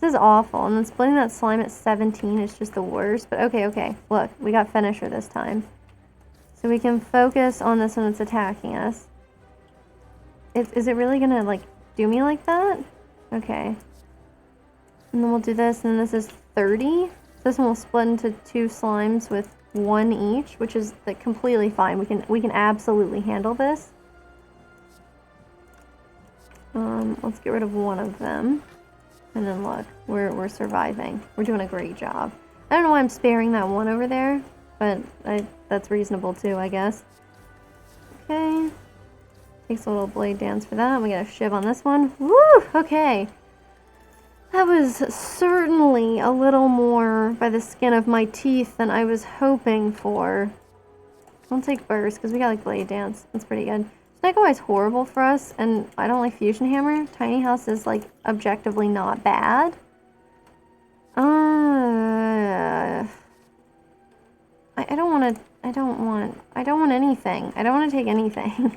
This is awful. And then splitting that slime at 17 is just the worst. But okay. Look, we got Finisher this time. So we can focus on this one that's attacking us. Is it really gonna, like, do me like that? Okay. And then we'll do this, and then this is 30. So this one will split into 2 slimes with 1 each, which is, like, completely fine. We can absolutely handle this. Let's get rid of one of them. And then look, we're surviving. We're doing a great job. I don't know why I'm sparing that one over there, but that's reasonable too, I guess. Okay. Takes a little blade dance for that. We got a shiv on this one. Woo! Okay. That was certainly a little more by the skin of my teeth than I was hoping for. I'll take burst, because we got like blade dance. That's pretty good. Snake is horrible for us, and I don't like Fusion Hammer. Tiny House is, like, objectively not bad. I don't want anything. I don't want to take anything.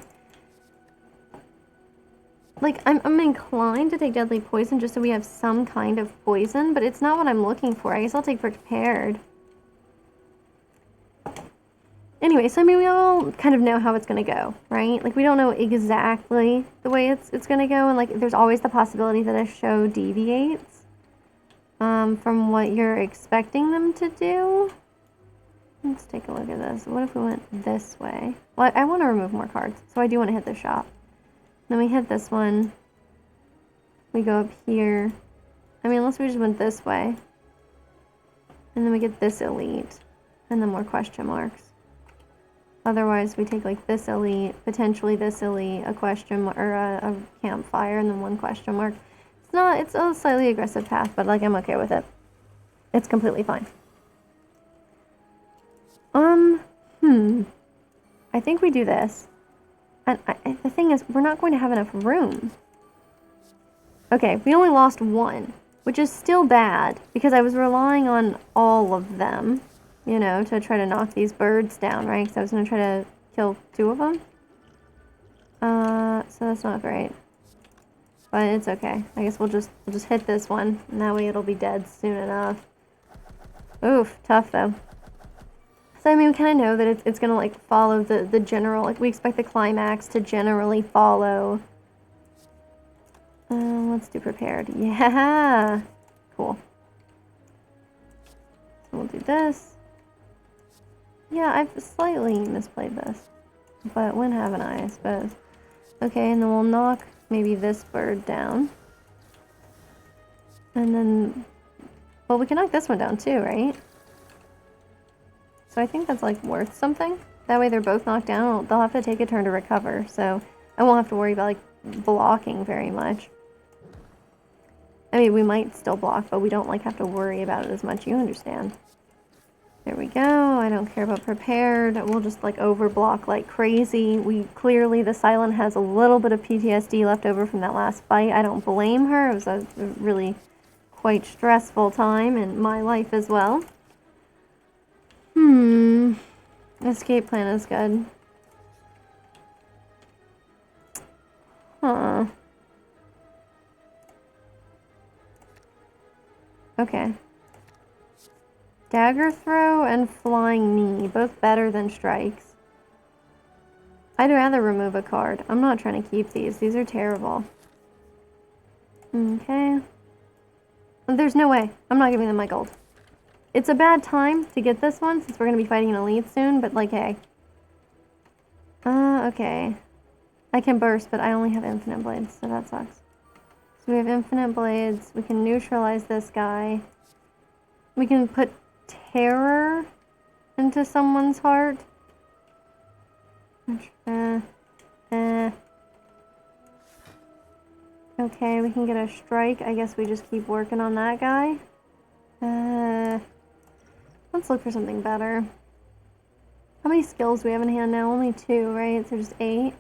Like, I'm inclined to take Deadly Poison just so we have some kind of poison, but it's not what I'm looking for. I guess I'll take Prepared. Anyway, so I mean, we all kind of know how it's going to go, right? Like, we don't know exactly the way it's going to go, and, like, there's always the possibility that a show deviates from what you're expecting them to do. Let's take a look at this. What if we went this way? Well, I want to remove more cards, so I do want to hit the shop. Then we hit this one. We go up here. I mean, unless we just went this way. And then we get this elite, and then more question marks. Otherwise, we take, like, this elite, potentially this elite, a question mark, or a campfire, and then 1 question mark. It's a slightly aggressive path, but, like, I'm okay with it. It's completely fine. I think we do this. And the thing is, we're not going to have enough room. Okay, we only lost 1, which is still bad, because I was relying on all of them. You know, to try to knock these birds down, right? Because I was going to try to kill 2 of them. So that's not great. But it's okay. I guess we'll just hit this one, and that way it'll be dead soon enough. Oof, tough though. So I mean, we kind of know that it's going to, like, follow the general, like, we expect the climax to generally follow. Let's do Prepared. Yeah! Cool. So we'll do this. Yeah, I've slightly misplayed this. But when haven't I suppose. Okay, and then we'll knock maybe this bird down. And then, well, we can knock this one down too, right? So I think that's like worth something. That way they're both knocked down. They'll have to take a turn to recover. So I won't have to worry about like blocking very much. I mean, we might still block, but we don't like have to worry about it as much. You understand. There we go. I don't care about prepared. We'll just like overblock like crazy. Clearly the Silent has a little bit of PTSD left over from that last fight. I don't blame her. It was a really quite stressful time in my life as well. Escape plan is good. Huh. Okay. Dagger throw and flying knee, both better than strikes. I'd rather remove a card. I'm not trying to keep these. These are terrible. Okay. There's no way. I'm not giving them my gold. It's a bad time to get this one since we're going to be fighting an elite soon, but like, hey. Okay. I can burst, but I only have infinite blades, so that sucks. So we have infinite blades. We can neutralize this guy. We can put terror into someone's heart. Okay, we can get a strike. I guess we just keep working on that guy. Let's look for something better. How many skills do we have in hand now? Only 2, right? So just 8.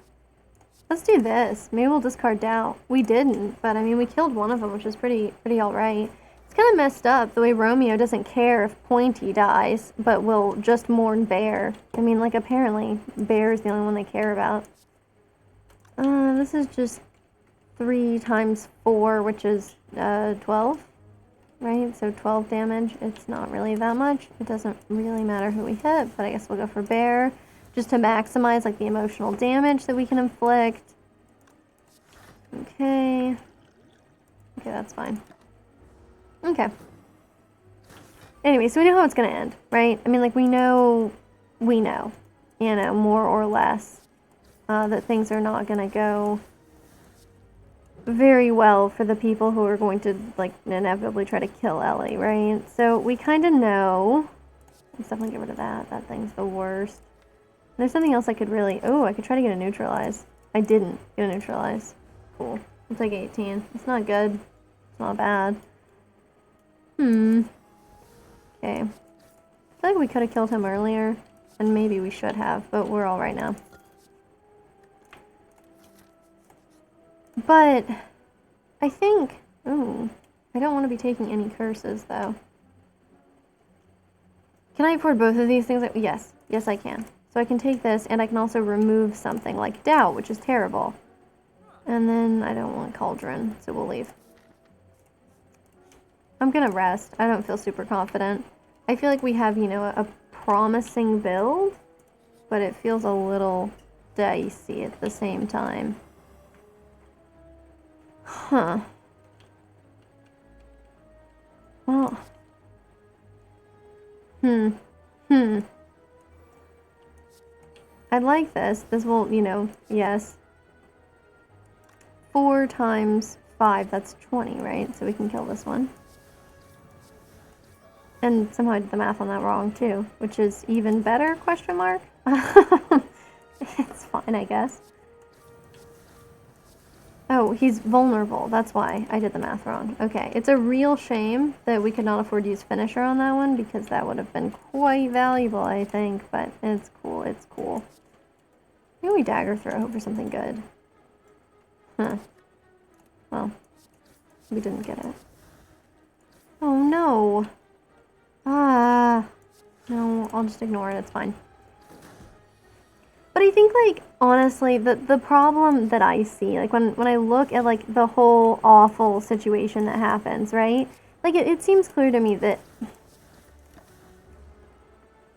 Let's do this. Maybe we'll discard Doubt. We didn't, but I mean, we killed one of them, which is pretty alright. It's kind of messed up the way Romeo doesn't care if Pointy dies, but will just mourn Bear. I mean, like, apparently Bear is the only one they care about. This is just 3 times 4, which is 12, right? So 12 damage. It's not really that much. It doesn't really matter who we hit, but I guess we'll go for Bear just to maximize like the emotional damage that we can inflict. Okay. Okay, that's fine. Okay. Anyway, so we know how it's gonna end, right? I mean, like, we know, you know, more or less, that things are not gonna go very well for the people who are going to, like, inevitably try to kill Ellie, right? So we kind of know. Let's definitely get rid of that. That thing's the worst. There's something else I could really... Oh, I could try to get a neutralize. I didn't get a neutralize. Cool. I'll take 18. It's not good. It's not bad. Okay. I feel like we could have killed him earlier. And maybe we should have, but we're all right now. But I think... Ooh. I don't want to be taking any curses, though. Can I afford both of these things? Yes. Yes, I can. So I can take this, and I can also remove something like Doubt, which is terrible. And then I don't want Cauldron, so we'll leave. I'm gonna rest. I don't feel super confident. I feel like we have, you know, a promising build, but it feels a little dicey at the same time. Huh. Well. I like this. This will, you know, yes. 4 times 5, that's 20, right? So we can kill this one. And somehow I did the math on that wrong, too. Which is even better, question mark? It's fine, I guess. Oh, he's vulnerable. That's why I did the math wrong. Okay, it's a real shame that we could not afford to use Finisher on that one, because that would have been quite valuable, I think. But it's cool, it's cool. Maybe we dagger throw for something good. Huh. Well, we didn't get it. Oh no! No, I'll just ignore it, it's fine. But I think, like, honestly, the problem that I see, like, when I look at, like, the whole awful situation that happens, right? Like, it seems clear to me that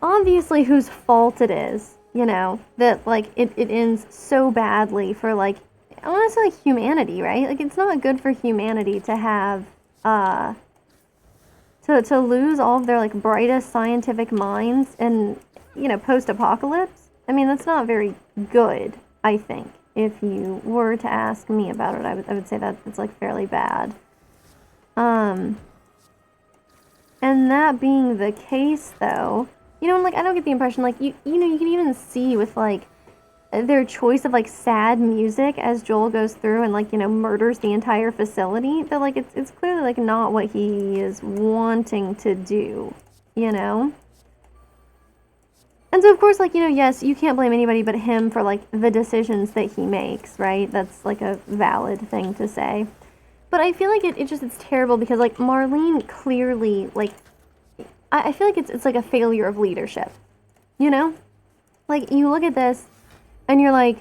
obviously whose fault it is, you know, that, like, it ends so badly for, like, I want to say, like, humanity, right? Like, it's not good for humanity to have, to lose all of their like brightest scientific minds and, you know, post-apocalypse. I mean, that's not very good, I think. If you were to ask me about it, I would say that it's like fairly bad. And that being the case, though, you know, and like I don't get the impression like you know, you can even see with like their choice of like sad music as Joel goes through and like, you know, murders the entire facility, that like it's clearly like not what he is wanting to do, you know? And so of course, like, you know, yes, you can't blame anybody but him for like the decisions that he makes, right? That's like a valid thing to say. But I feel like it's terrible because like Marlene clearly like I feel like it's like a failure of leadership. You know? Like you look at this and you're like,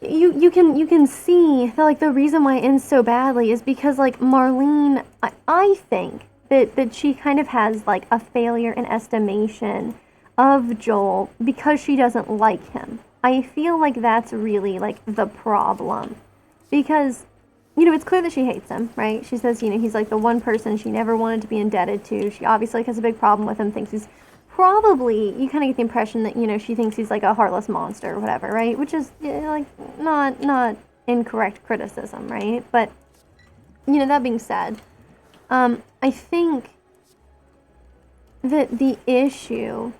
you can see that like the reason why it ends so badly is because like Marlene, I think that she kind of has like a failure in estimation of Joel because she doesn't like him. I feel like that's really like the problem, because you know, it's clear that she hates him, right? She says, you know, he's like the one person she never wanted to be indebted to. She obviously like, has a big problem with him, thinks he's probably, you kind of get the impression that, you know, she thinks he's like a heartless monster or whatever, right? Which is, like, not incorrect criticism, right? But, you know, that being said, I think that the issue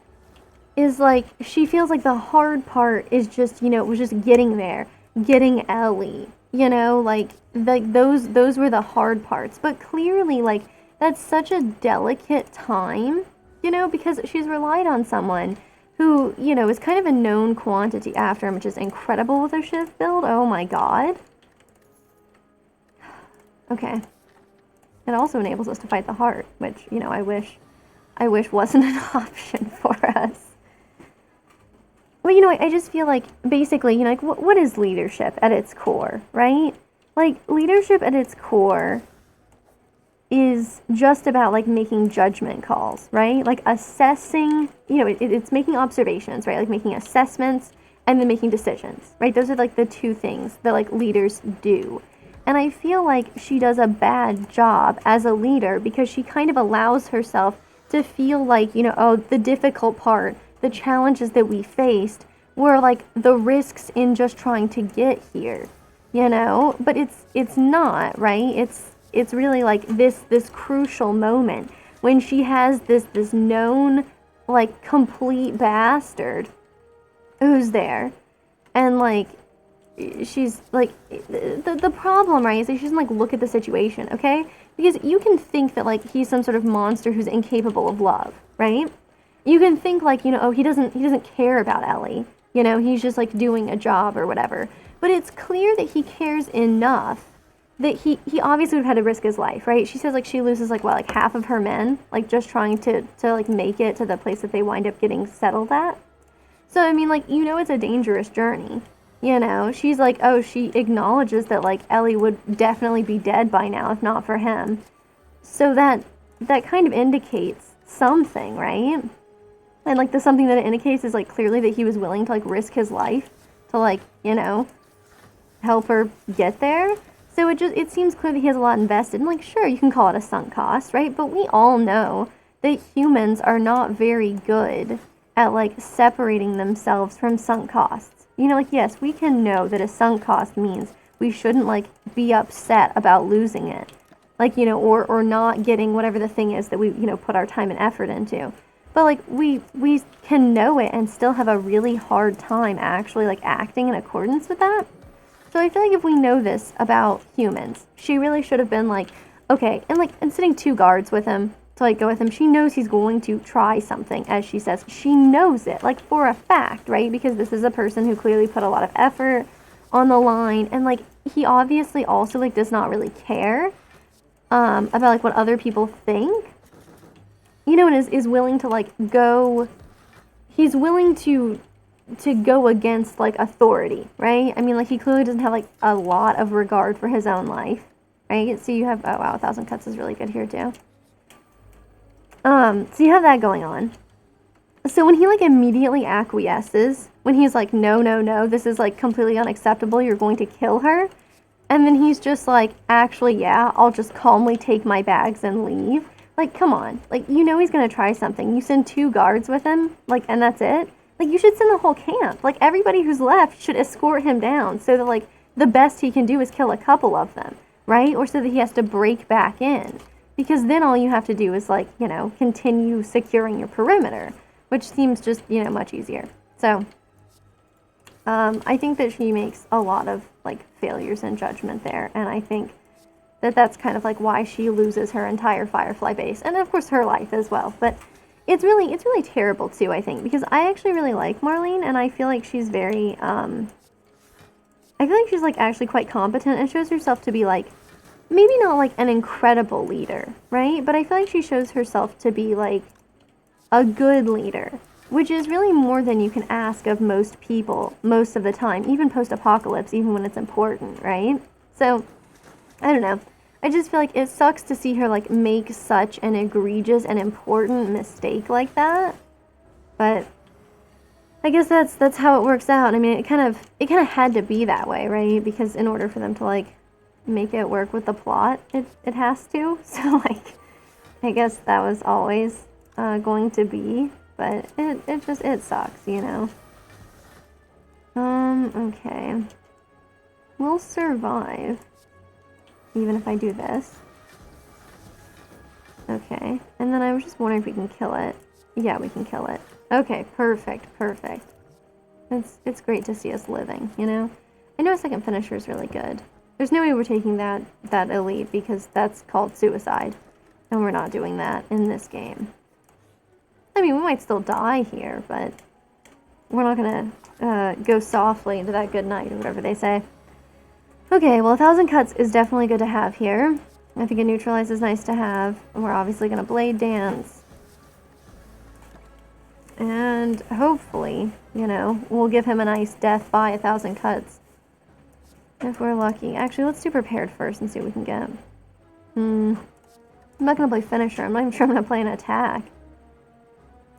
is, like, she feels like the hard part is just, you know, it was just getting there, getting Ellie, you know, like those were the hard parts. But clearly, like, that's such a delicate time, you know, because she's relied on someone who, you know, is kind of a known quantity after him, which is incredible with her shift build. Oh my god. Okay. It also enables us to fight the heart, which, you know, I wish wasn't an option for us. Well, you know, I just feel like, basically, you know, like, what is leadership at its core, right? Like, leadership at its core is just about, like, making judgment calls, right? Like, assessing, you know, it's making observations, right? Like, making assessments and then making decisions, right? Those are, like, the two things that, like, leaders do. And I feel like she does a bad job as a leader because she kind of allows herself to feel like, you know, oh, the difficult part, the challenges that we faced were like the risks in just trying to get here, you know? But it's not, right? It's really like this crucial moment when she has this known like complete bastard who's there, and like she's like the problem, right, is that she doesn't like look at the situation, okay? Because you can think that like he's some sort of monster who's incapable of love, right? You can think like, you know, oh, he doesn't care about Ellie. You know, he's just like doing a job or whatever. But it's clear that he cares enough that he obviously would have had to risk his life, right? She says like she loses like what, like half of her men, like just trying to like make it to the place that they wind up getting settled at. So I mean, like, you know, it's a dangerous journey. You know, she's like, oh, she acknowledges that like Ellie would definitely be dead by now if not for him. So that kind of indicates something, right? And like the something that it indicates is like clearly that he was willing to like risk his life to like, you know, help her get there. So it seems clear that he has a lot invested. And like, sure, you can call it a sunk cost, right? But we all know that humans are not very good at like separating themselves from sunk costs. You know, like, yes, we can know that a sunk cost means we shouldn't like be upset about losing it. Like, you know, or not getting whatever the thing is that we, you know, put our time and effort into. But like we can know it and still have a really hard time actually like acting in accordance with that. So I feel like if we know this about humans, she really should have been like, okay, and sitting 2 guards with him to like go with him. She knows he's going to try something, as she says. She knows it, like for a fact, right? Because this is a person who clearly put a lot of effort on the line, and like he obviously also like does not really care about like what other people think. You know, and is willing to like go, he's willing to go against like authority, right? I mean, like he clearly doesn't have like a lot of regard for his own life, right? So you have, oh wow, 1,000 cuts is really good here too. So you have that going on. So when he like immediately acquiesces, when he's like, no, this is like completely unacceptable, you're going to kill her. And then he's just like, actually, yeah, I'll just calmly take my bags and leave. Like, come on. Like, you know he's gonna try something. You send 2 guards with him, like, and that's it. Like, you should send the whole camp. Like, everybody who's left should escort him down so that, like, the best he can do is kill a couple of them, right? Or so that he has to break back in. Because then all you have to do is, like, you know, continue securing your perimeter, which seems just, you know, much easier. So, I think that she makes a lot of, like, failures in judgment there, and I think that that's kind of, like, why she loses her entire Firefly base, and of course her life as well, but it's really terrible, too, I think, because I actually really like Marlene, and I feel like she's very, I feel like she's, like, actually quite competent and shows herself to be, like, maybe not, like, an incredible leader, right? But I feel like she shows herself to be, like, a good leader, which is really more than you can ask of most people most of the time, even post-apocalypse, even when it's important, right? So, I don't know. I just feel like it sucks to see her, like, make such an egregious and important mistake like that. But I guess that's how it works out. I mean, it kind of had to be that way, right? Because in order for them to, like, make it work with the plot, it has to. So, like, I guess that was always going to be. But it sucks, you know. Okay. We'll survive. Even if I do this. Okay. And then I was just wondering if we can kill it. Yeah, we can kill it. Okay, perfect. It's great to see us living, you know? I know a second finisher is really good. There's no way we're taking that elite because that's called suicide. And we're not doing that in this game. I mean, we might still die here, but we're not gonna go softly into that good night or whatever they say. Okay, well, 1,000 cuts is definitely good to have here. I think a neutralize is nice to have. And we're obviously gonna blade dance. And hopefully, you know, we'll give him a nice death by 1,000 cuts. If we're lucky. Actually, let's do prepared first and see what we can get. I'm not gonna play finisher. I'm not even sure I'm gonna play an attack.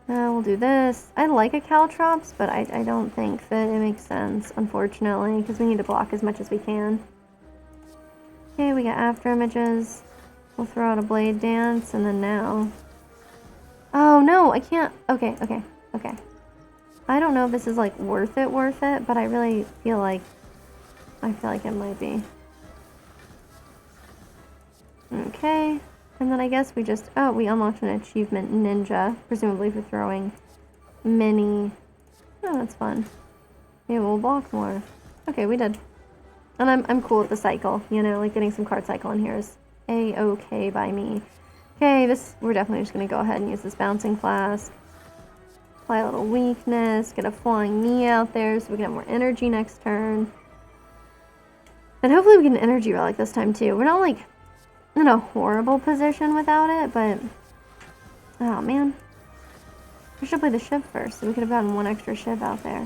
We'll do this. I like a Caltrops, but I don't think that it makes sense, unfortunately, because we need to block as much as we can. Okay, we got after images. We'll throw out a blade dance, and then now. Oh, no, I can't. Okay. I don't know if this is, like, worth it, but I really feel like it might be. Okay. And then I guess we just, we unlocked an achievement ninja, presumably for throwing many. Oh, that's fun. Yeah, we'll block more. Okay, we did. And I'm cool with the cycle, you know, like getting some card cycle in here is A-okay by me. Okay, we're definitely just gonna go ahead and use this bouncing flask. Apply a little weakness, get a flying knee out there so we can have more energy next turn. And hopefully we get an energy relic this time too. We're not like in a horrible position without it, but oh man, we should play the ship first so we could have gotten one extra ship out there,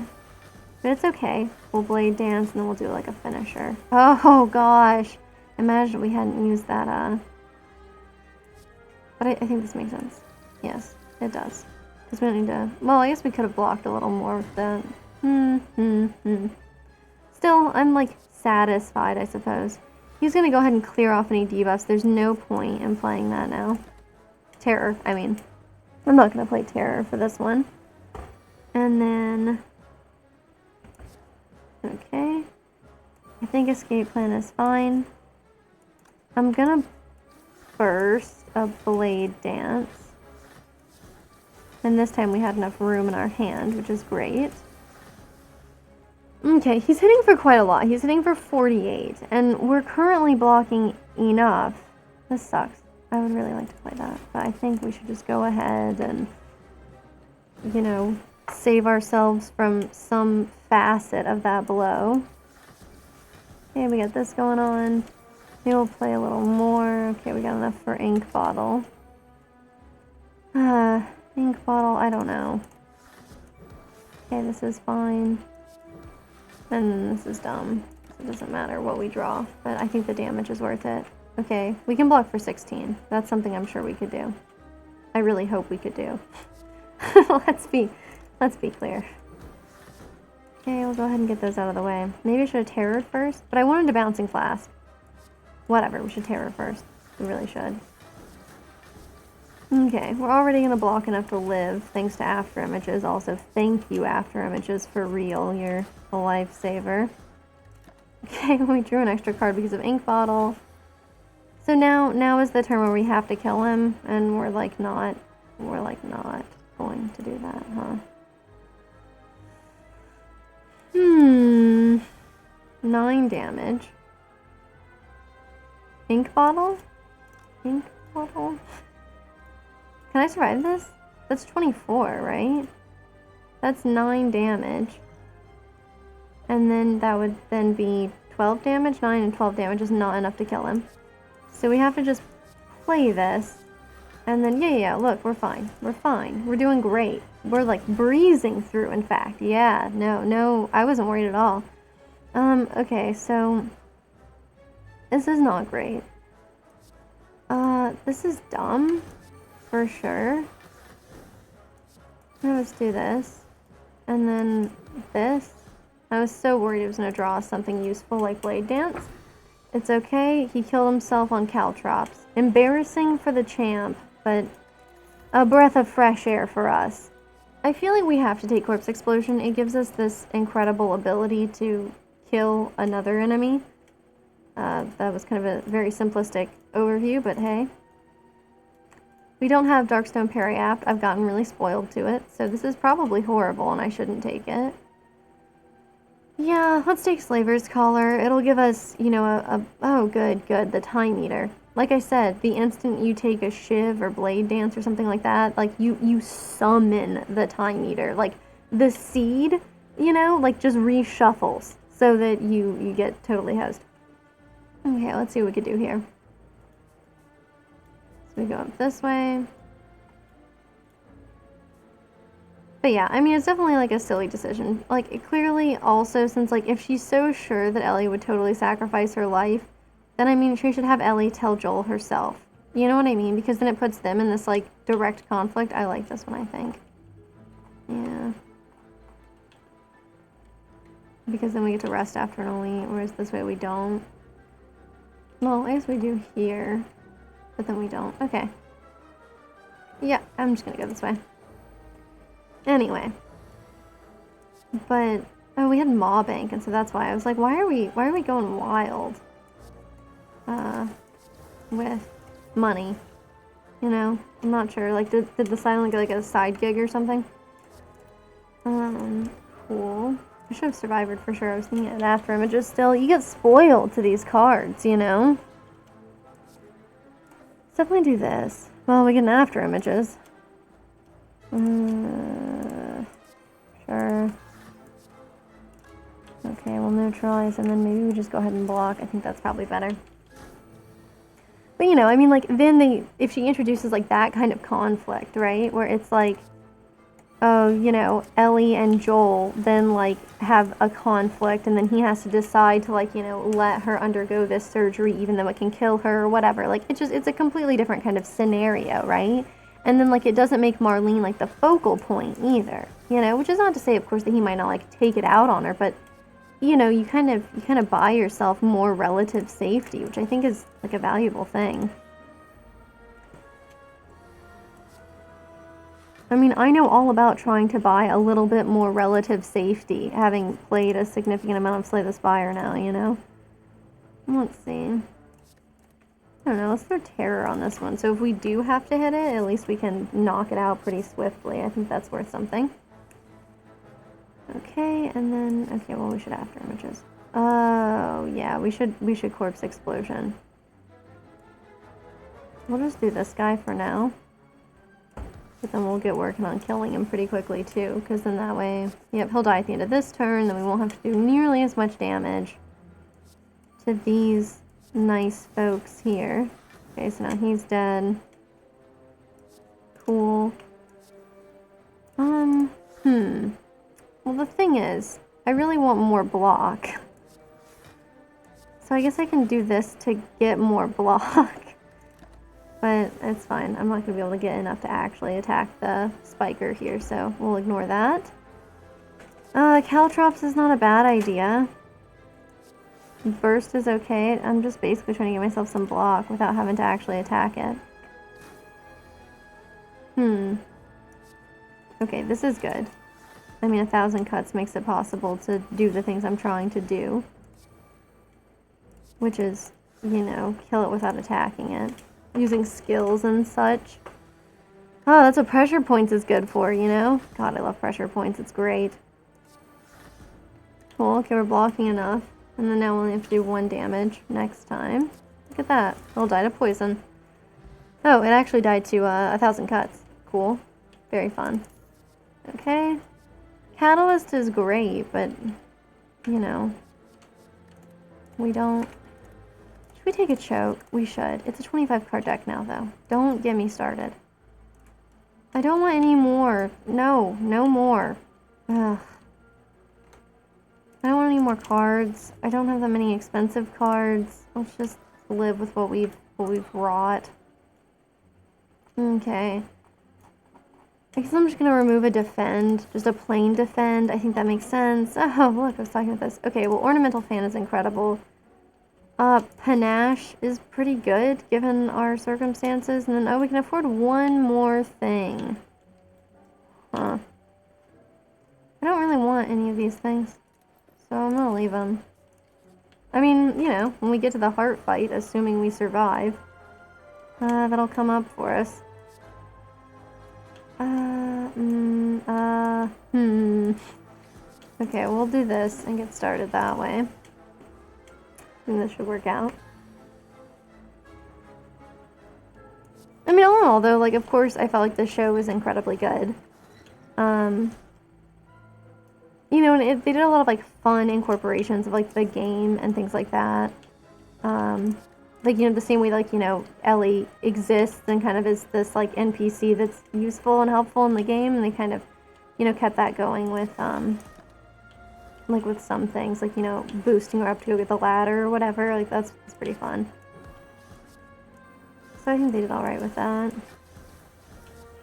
but it's okay. We'll blade dance and then we'll do like a finisher. Oh gosh, imagine we hadn't used that but I think this makes sense. Yes, it does, because we don't need to. Well, I guess we could have blocked a little more with that. Still, I'm like satisfied, I suppose. He's going to go ahead and clear off any debuffs. There's no point in playing that now. Terror, I mean. I'm not going to play Terror for this one. And then... Okay. I think Escape Plan is fine. I'm going to burst a Blade Dance. And this time we had enough room in our hand, which is great. Okay, he's hitting for quite a lot. He's hitting for 48, and we're currently blocking enough. This sucks. I would really like to play that, but I think we should just go ahead and, you know, save ourselves from some facet of that blow. Okay, we got this going on. Maybe we'll play a little more. Okay, we got enough for Ink Bottle. Ink Bottle, I don't know. Okay, this is fine. And then this is dumb. So it doesn't matter what we draw, but I think the damage is worth it. Okay, we can block for 16. That's something I'm sure we could do. I really hope we could do. Let's be clear. Okay, we'll go ahead and get those out of the way. Maybe I should have terrored first, but I wanted a bouncing flask. Whatever, we should terror first. We really should. Okay, we're already gonna block enough to live, thanks to After Images. Also, thank you, After Images, for real. You're a lifesaver. Okay, we drew an extra card because of Ink Bottle. So now is the turn where we have to kill him, and we're like not going to do that, huh? 9 damage. Ink Bottle? Ink Bottle? Can I survive this? That's 24, right? That's 9 damage. And then that would then be 12 damage. 9 and 12 damage is not enough to kill him. So we have to just play this. And then, yeah, look, we're fine. We're fine. We're doing great. We're like breezing through, in fact. Yeah, no, I wasn't worried at all. Okay, so this is not great. This is dumb. For sure. Let's do this. And then this. I was so worried it was going to draw something useful like Blade Dance. It's okay. He killed himself on Caltrops. Embarrassing for the champ, but a breath of fresh air for us. I feel like we have to take Corpse Explosion. It gives us this incredible ability to kill another enemy. That was kind of a very simplistic overview, but hey. We don't have Darkstone Parry Apt. I've gotten really spoiled to it, so this is probably horrible and I shouldn't take it. Yeah, let's take Slaver's Collar. It'll give us, you know, oh, good, the Time Eater. Like I said, the instant you take a Shiv or Blade Dance or something like that, like, you summon the Time Eater. Like, the seed, you know, like, just reshuffles so that you get totally housed. Okay, let's see what we could do here. So we go up this way. But yeah, I mean, it's definitely, like, a silly decision. Like, it clearly also, since, like, if she's so sure that Ellie would totally sacrifice her life, then, I mean, she should have Ellie tell Joel herself. You know what I mean? Because then it puts them in this, like, direct conflict. I like this one, I think. Yeah. Because then we get to rest after an elite, whereas this way we don't. Well, I guess we do here, but then we don't. Okay. Yeah, I'm just gonna go this way. Anyway. But, oh, we had Maw Bank, and so that's why. I was like, why are we going wild? With money. You know? I'm not sure. Like, did the silent get, like, a side gig or something? Cool. I should have survived for sure. I was thinking of After Images still. You get spoiled to these cards, you know? Let's definitely do this. Well, we get an After Images. Sure. Okay, we'll neutralize, and then maybe we just go ahead and block. I think that's probably better. But, you know, I mean, like, then if she introduces, like, that kind of conflict, right? Where it's like, oh, you know, Ellie and Joel then, like, have a conflict, and then he has to decide to, like, you know, let her undergo this surgery even though it can kill her or whatever. Like, it's a completely different kind of scenario, right? And then, like, it doesn't make Marlene, like, the focal point either, you know? Which is not to say, of course, that he might not, like, take it out on her, but, you know, you kind of buy yourself more relative safety, which I think is, like, a valuable thing. I mean, I know all about trying to buy a little bit more relative safety, having played a significant amount of Slay the Spire now, you know? Let's see. I don't know, let's throw Terror on this one. So if we do have to hit it, at least we can knock it out pretty swiftly. I think that's worth something. Okay, and then, okay, well, we should After Images. Oh, yeah, we should Corpse Explosion. We'll just do this guy for now. But then we'll get working on killing him pretty quickly, too, because then that way, yep, he'll die at the end of this turn, then we won't have to do nearly as much damage to these nice folks here. Okay, so now he's dead. Cool. Well, the thing is, I really want more block. So I guess I can do this to get more block. But it's fine. I'm not going to be able to get enough to actually attack the spiker here, so we'll ignore that. Caltrops is not a bad idea. Burst is okay. I'm just basically trying to get myself some block without having to actually attack it. Okay, this is good. I mean, 1,000 cuts makes it possible to do the things I'm trying to do. Which is, you know, kill it without attacking it. Using skills and such. Oh, that's what pressure points is good for, you know? God, I love pressure points. It's great. Cool, okay, we're blocking enough. And then now we only have to do 1 damage next time. Look at that. It'll die to poison. Oh, it actually died to 1,000 cuts. Cool. Very fun. Okay. Catalyst is great, but, you know, we don't... Should we take a choke? We should. It's a 25 card deck now, though. Don't get me started. I don't want any more. No, no more. Ugh. I don't want any more cards. I don't have that many expensive cards. Let's just live with what we've wrought. Okay. I guess I'm just gonna remove a defend, just a plain defend. I think that makes sense. Oh, look, I was talking about this. Okay, well, Ornamental Fan is incredible. Panache is pretty good, given our circumstances. And then, oh, we can afford 1 more thing. Huh. I don't really want any of these things, so I'm gonna leave them. I mean, you know, when we get to the heart fight, assuming we survive, that'll come up for us. Okay, we'll do this and get started that way. I think this should work out. I mean, all in all, though, like, of course, I felt like the show was incredibly good. You know, and they did a lot of, like, fun incorporations of, like, the game and things like that. Like, you know, the same way, like, you know, Ellie exists and kind of is this, like, NPC that's useful and helpful in the game, and they kind of, you know, kept that going with, like, with some things, like, you know, boosting her up to go get the ladder or whatever, like, that's pretty fun. So I think they did alright with that.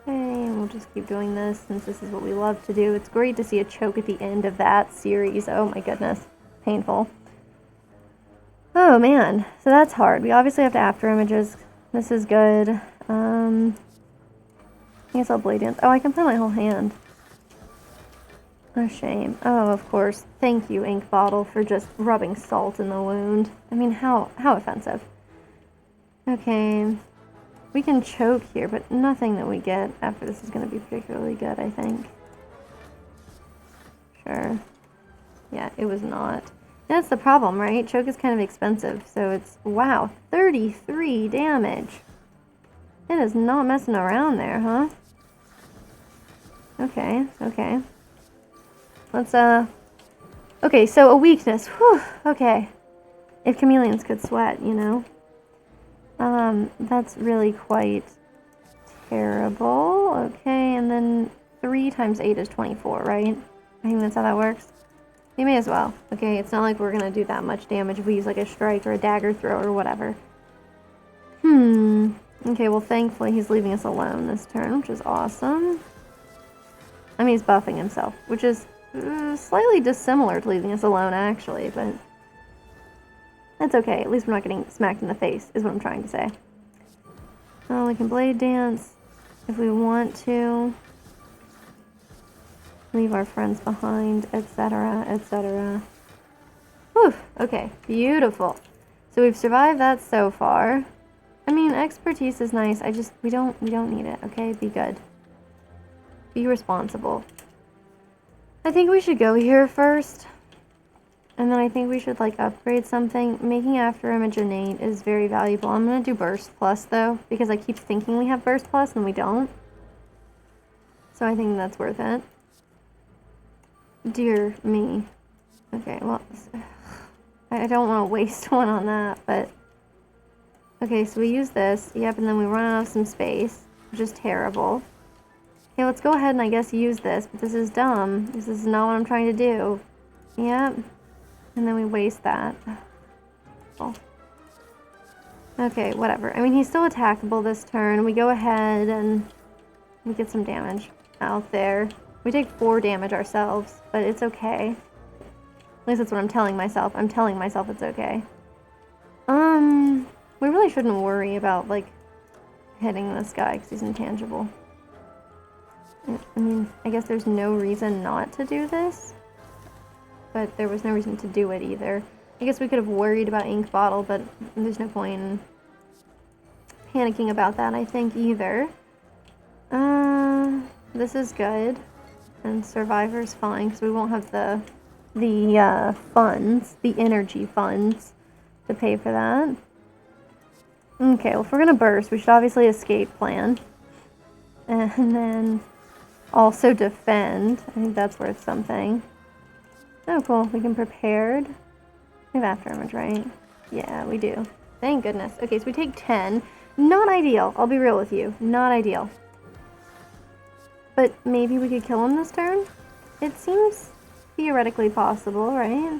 Okay, and we'll just keep doing this since this is what we love to do. It's great to see a choke at the end of that series. Oh my goodness. Painful. Oh man, so that's hard. We obviously have to after images. This is good. I guess I'll blade dance. Oh, I can play my whole hand. Oh, shame. Oh, of course. Thank you, Ink Bottle, for just rubbing salt in the wound. I mean, how offensive. Okay. We can choke here, but nothing that we get after this is going to be particularly good, I think. Sure. Yeah, it was not. That's the problem, right? Choke is kind of expensive, so it's... Wow, 33 damage. It is not messing around there, huh? Okay, okay. Let's, Okay, so a weakness. Whew, okay. If chameleons could sweat, you know? That's really quite terrible. Okay, and then 3 times 8 is 24, right? I think that's how that works. We may as well. Okay, it's not like we're gonna do that much damage if we use like a strike or a dagger throw or whatever. Okay, well thankfully he's leaving us alone this turn, which is awesome. I mean, he's buffing himself, which is slightly dissimilar to leaving us alone actually, but that's okay. At least we're not getting smacked in the face, is what I'm trying to say. Oh, we can blade dance if we want to. Leave our friends behind, etc., etc. Whew, okay, beautiful. So we've survived that so far. I mean, expertise is nice. We don't need it, okay? Be good. Be responsible. I think we should go here first. And then I think we should, like, upgrade something. Making After Image innate is very valuable. I'm gonna do Burst Plus, though, because I keep thinking we have Burst Plus and we don't. So I think that's worth it. Dear me. Okay, well, I don't want to waste one on that, but... Okay, so we use this. Yep, and then we run out of some space, which is terrible. Okay, let's go ahead and I guess use this, but this is dumb. This is not what I'm trying to do. Yep. And then we waste that. Oh. Okay, whatever. I mean, he's still attackable this turn. We go ahead and we get some damage out there. We take 4 damage ourselves, but it's okay. At least that's what I'm telling myself. I'm telling myself it's okay. We really shouldn't worry about, like, hitting this guy because he's intangible. I mean, I guess there's no reason not to do this, but there was no reason to do it either. I guess we could have worried about ink bottle, but there's no point in panicking about that, I think, either. This is good, and Survivor's fine, because we won't have the funds, the energy funds, to pay for that. Okay, well, if we're gonna burst, we should obviously escape plan. And then also defend. I think that's worth something. Oh, cool. We can prepared. We have after image, right? Yeah, we do. Thank goodness. Okay, so we take 10. Not ideal. I'll be real with you. Not ideal. But maybe we could kill him this turn? It seems theoretically possible, right?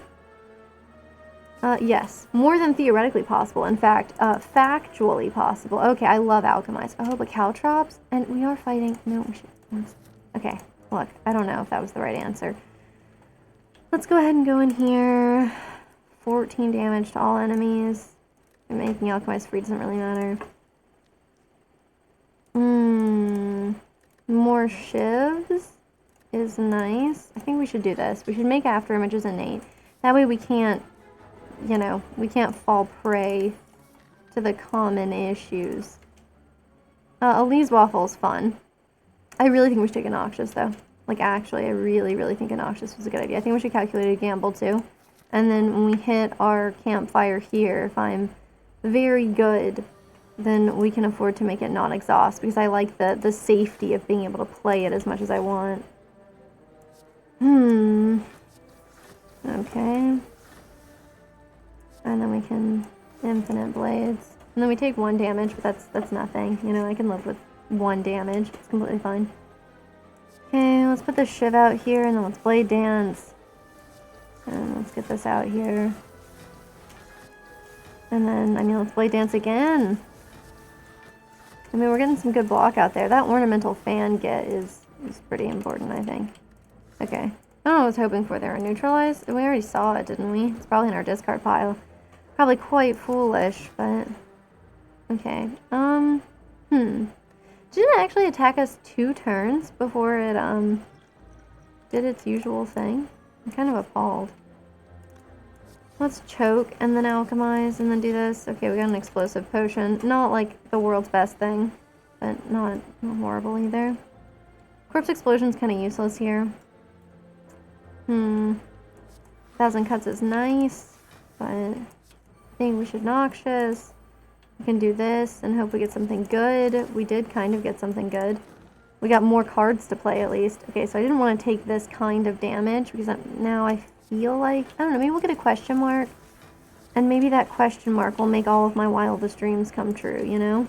Yes. More than theoretically possible. In fact, factually possible. Okay, I love alchemize. Oh, but caltrops? And we are fighting... No, we should... Okay, look. I don't know if that was the right answer. Let's go ahead and go in here. 14 damage to all enemies. And making alchemize free doesn't really matter. More shivs is nice. I think we should do this. We should make after images innate. That way we can't, you know, we can't fall prey to the common issues. Elise Waffle's fun. I really think we should take a Noxious, though. Like, actually, I really, really think a Noxious was a good idea. I think we should calculate a gamble, too. And then when we hit our campfire here, if I'm very good, then we can afford to make it not exhaust, because I like the safety of being able to play it as much as I want. Okay. And then we can infinite blades. And then we take 1 damage, but that's nothing. You know, I can live with 1 damage. It's completely fine. Okay, let's put the shiv out here, and then let's blade dance. And let's get this out here. And then, I mean, let's blade dance again. I mean, we're getting some good block out there. That ornamental fan get is pretty important, I think. Okay. I don't know what I was hoping for there. Neutralize? We already saw it, didn't we? It's probably in our discard pile. Probably quite foolish, but... Okay. Didn't it actually attack us 2 turns before it, did its usual thing? I'm kind of appalled. Let's choke, and then alchemize, and then do this. Okay, we got an explosive potion. Not, like, the world's best thing, but not horrible either. Corpse explosion's kind of useless here. 1,000 cuts is nice, but I think we should Noxious. We can do this and hope we get something good. We did kind of get something good. We got more cards to play, at least. Okay, so I didn't want to take this kind of damage, because now I feel like... I don't know, maybe we'll get a question mark. And maybe that question mark will make all of my wildest dreams come true, you know?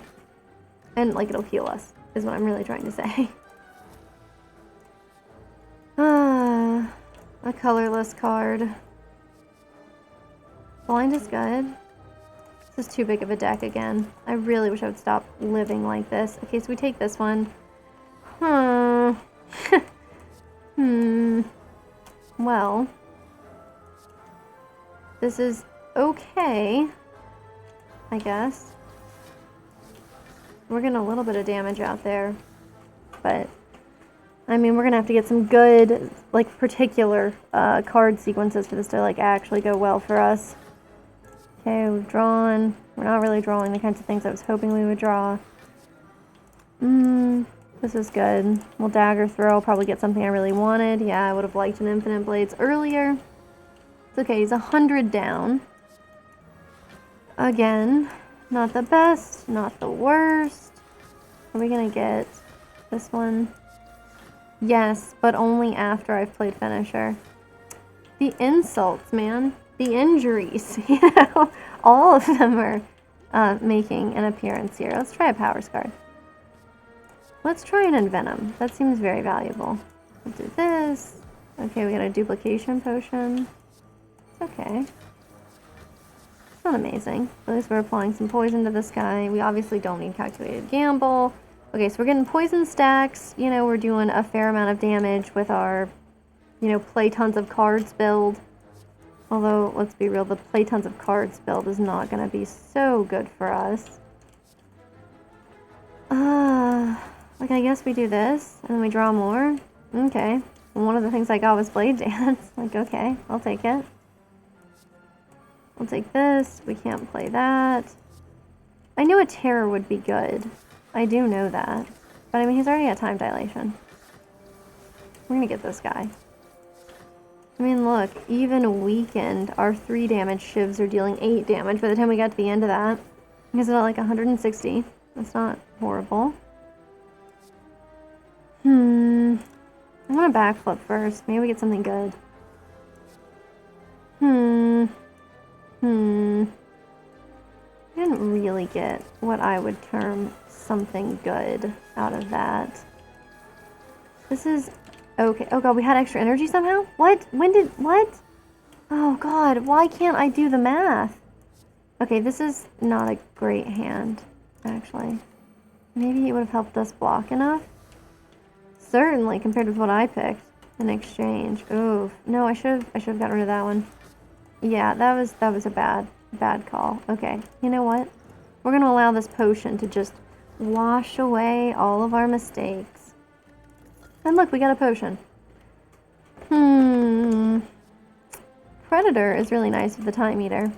And, like, it'll heal us, is what I'm really trying to say. A colorless card. Blind is good. This is too big of a deck again. I really wish I would stop living like this. Okay, so we take this one. Well. This is okay, I guess. We're getting a little bit of damage out there. But, I mean, we're going to have to get some good, like, particular card sequences for this to, like, actually go well for us. Okay, we've drawn. We're not really drawing the kinds of things I was hoping we would draw. This is good. We'll dagger throw. Probably get something I really wanted. Yeah, I would have liked an infinite blades earlier. It's okay, he's 100 down. Again, not the best, not the worst. Are we gonna get this one? Yes, but only after I've played finisher. The insults, man. The injuries, you know, all of them are making an appearance here. Let's try a powers card. Let's try an envenom. That seems very valuable. We'll do this. Okay, we got a duplication potion. It's okay. It's not amazing. At least we're applying some poison to this guy. We obviously don't need calculated gamble. Okay, so we're getting poison stacks. You know, we're doing a fair amount of damage with our, you know, play tons of cards build. Although, let's be real, the play tons of cards build is not going to be so good for us. Like, I guess we do this, and then we draw more. Okay. And one of the things I got was Blade Dance. Like, okay, I'll take it. We'll take this. We can't play that. I knew a Terror would be good. I do know that. But, I mean, he's already got Time Dilation. We're gonna get this guy. I mean, look, even weakened, our 3 damage shivs are dealing 8 damage by the time we got to the end of that. He's at like 160. That's not horrible. I'm gonna backflip first. Maybe we get something good. I didn't really get what I would term something good out of that. This is okay. Oh god, we had extra energy somehow? What? What? Oh god, why can't I do the math? Okay, this is not a great hand, actually. Maybe it would have helped us block enough? Certainly, compared with what I picked in exchange. Oof. No, I should have gotten rid of that one. Yeah, that was a bad call. Okay, you know what? We're gonna allow this potion to just wash away all of our mistakes. And look, we got a potion. Predator is really nice with the Time Eater,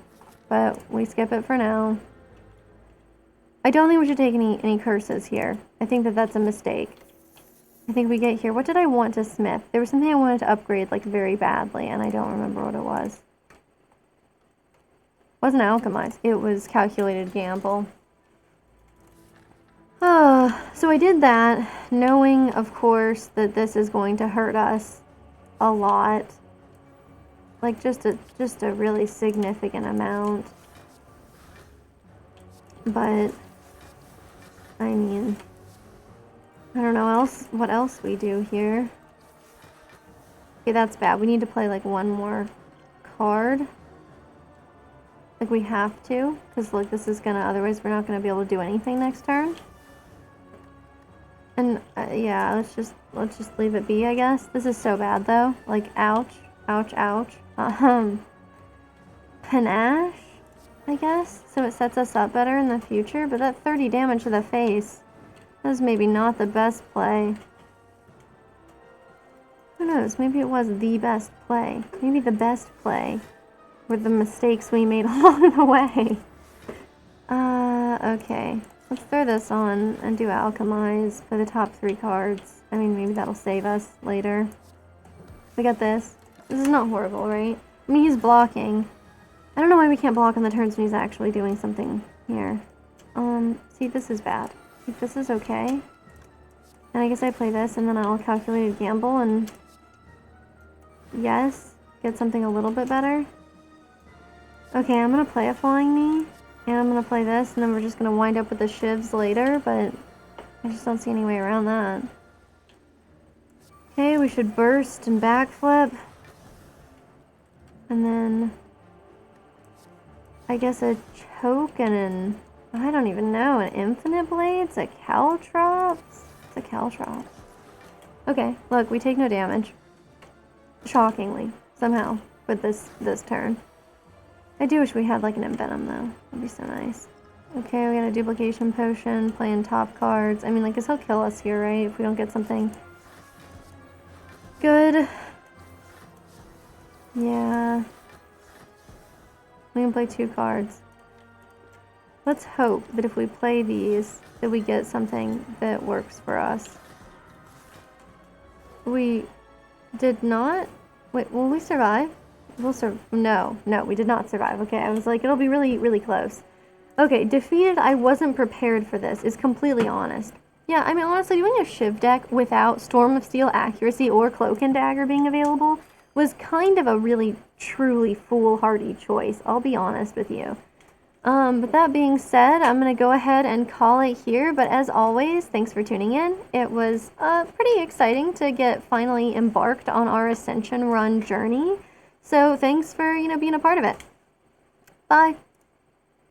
but we skip it for now. I don't think we should take any curses here. I think that's a mistake. I think we get here. What did I want to smith? There was something I wanted to upgrade, like, very badly, and I don't remember what it was. It wasn't alchemize. It was calculated gamble. So I did that, knowing, of course, that this is going to hurt us a lot. Like, just a really significant amount. But, I mean, I don't know what else we do here. Okay, that's bad. We need to play, like, one more card. Like, we have to. Because, look, this is gonna... Otherwise, we're not gonna be able to do anything next turn. And, yeah, let's just leave it be, I guess. This is so bad, though. Like, ouch. Ouch, ouch. Panache, I guess? So it sets us up better in the future. But that 30 damage to the face... That was maybe not the best play. Who knows? Maybe it was the best play. Maybe the best play were the mistakes we made along the way. Okay. Let's throw this on and do Alchemize for the top 3 cards. I mean, maybe that'll save us later. We got this. This is not horrible, right? I mean, he's blocking. I don't know why we can't block on the turns when he's actually doing something here. See, this is bad. This is okay. And I guess I play this, and then I'll calculate a gamble, and... Yes, get something a little bit better. Okay, I'm gonna play a Flying Knee, and I'm gonna play this, and then we're just gonna wind up with the shivs later, but... I just don't see any way around that. Okay, we should burst and backflip. And then... I guess a choke and an... I don't even know. An Infinite Blades? A Caltrops? It's a Caltrops. Okay, look, we take no damage. Shockingly, somehow, with this turn. I do wish we had like an Envenom though. That'd be so nice. Okay, we got a Duplication Potion, playing top cards. I mean, like, guess he'll kill us here, right? If we don't get something good. Yeah. We can play 2 cards. Let's hope that if we play these, that we get something that works for us. We did not... Wait, will we survive? We'll No, we did not survive. Okay, I was like, it'll be really, really close. Okay, defeated, I wasn't prepared for this, is completely honest. Yeah, I mean, honestly, doing a Shiv deck without Storm of Steel accuracy or Cloak and Dagger being available was kind of a really, truly foolhardy choice, I'll be honest with you. But that being said, I'm going to go ahead and call it here. But as always, thanks for tuning in. It was pretty exciting to get finally embarked on our Ascension Run journey. So thanks for, being a part of it. Bye.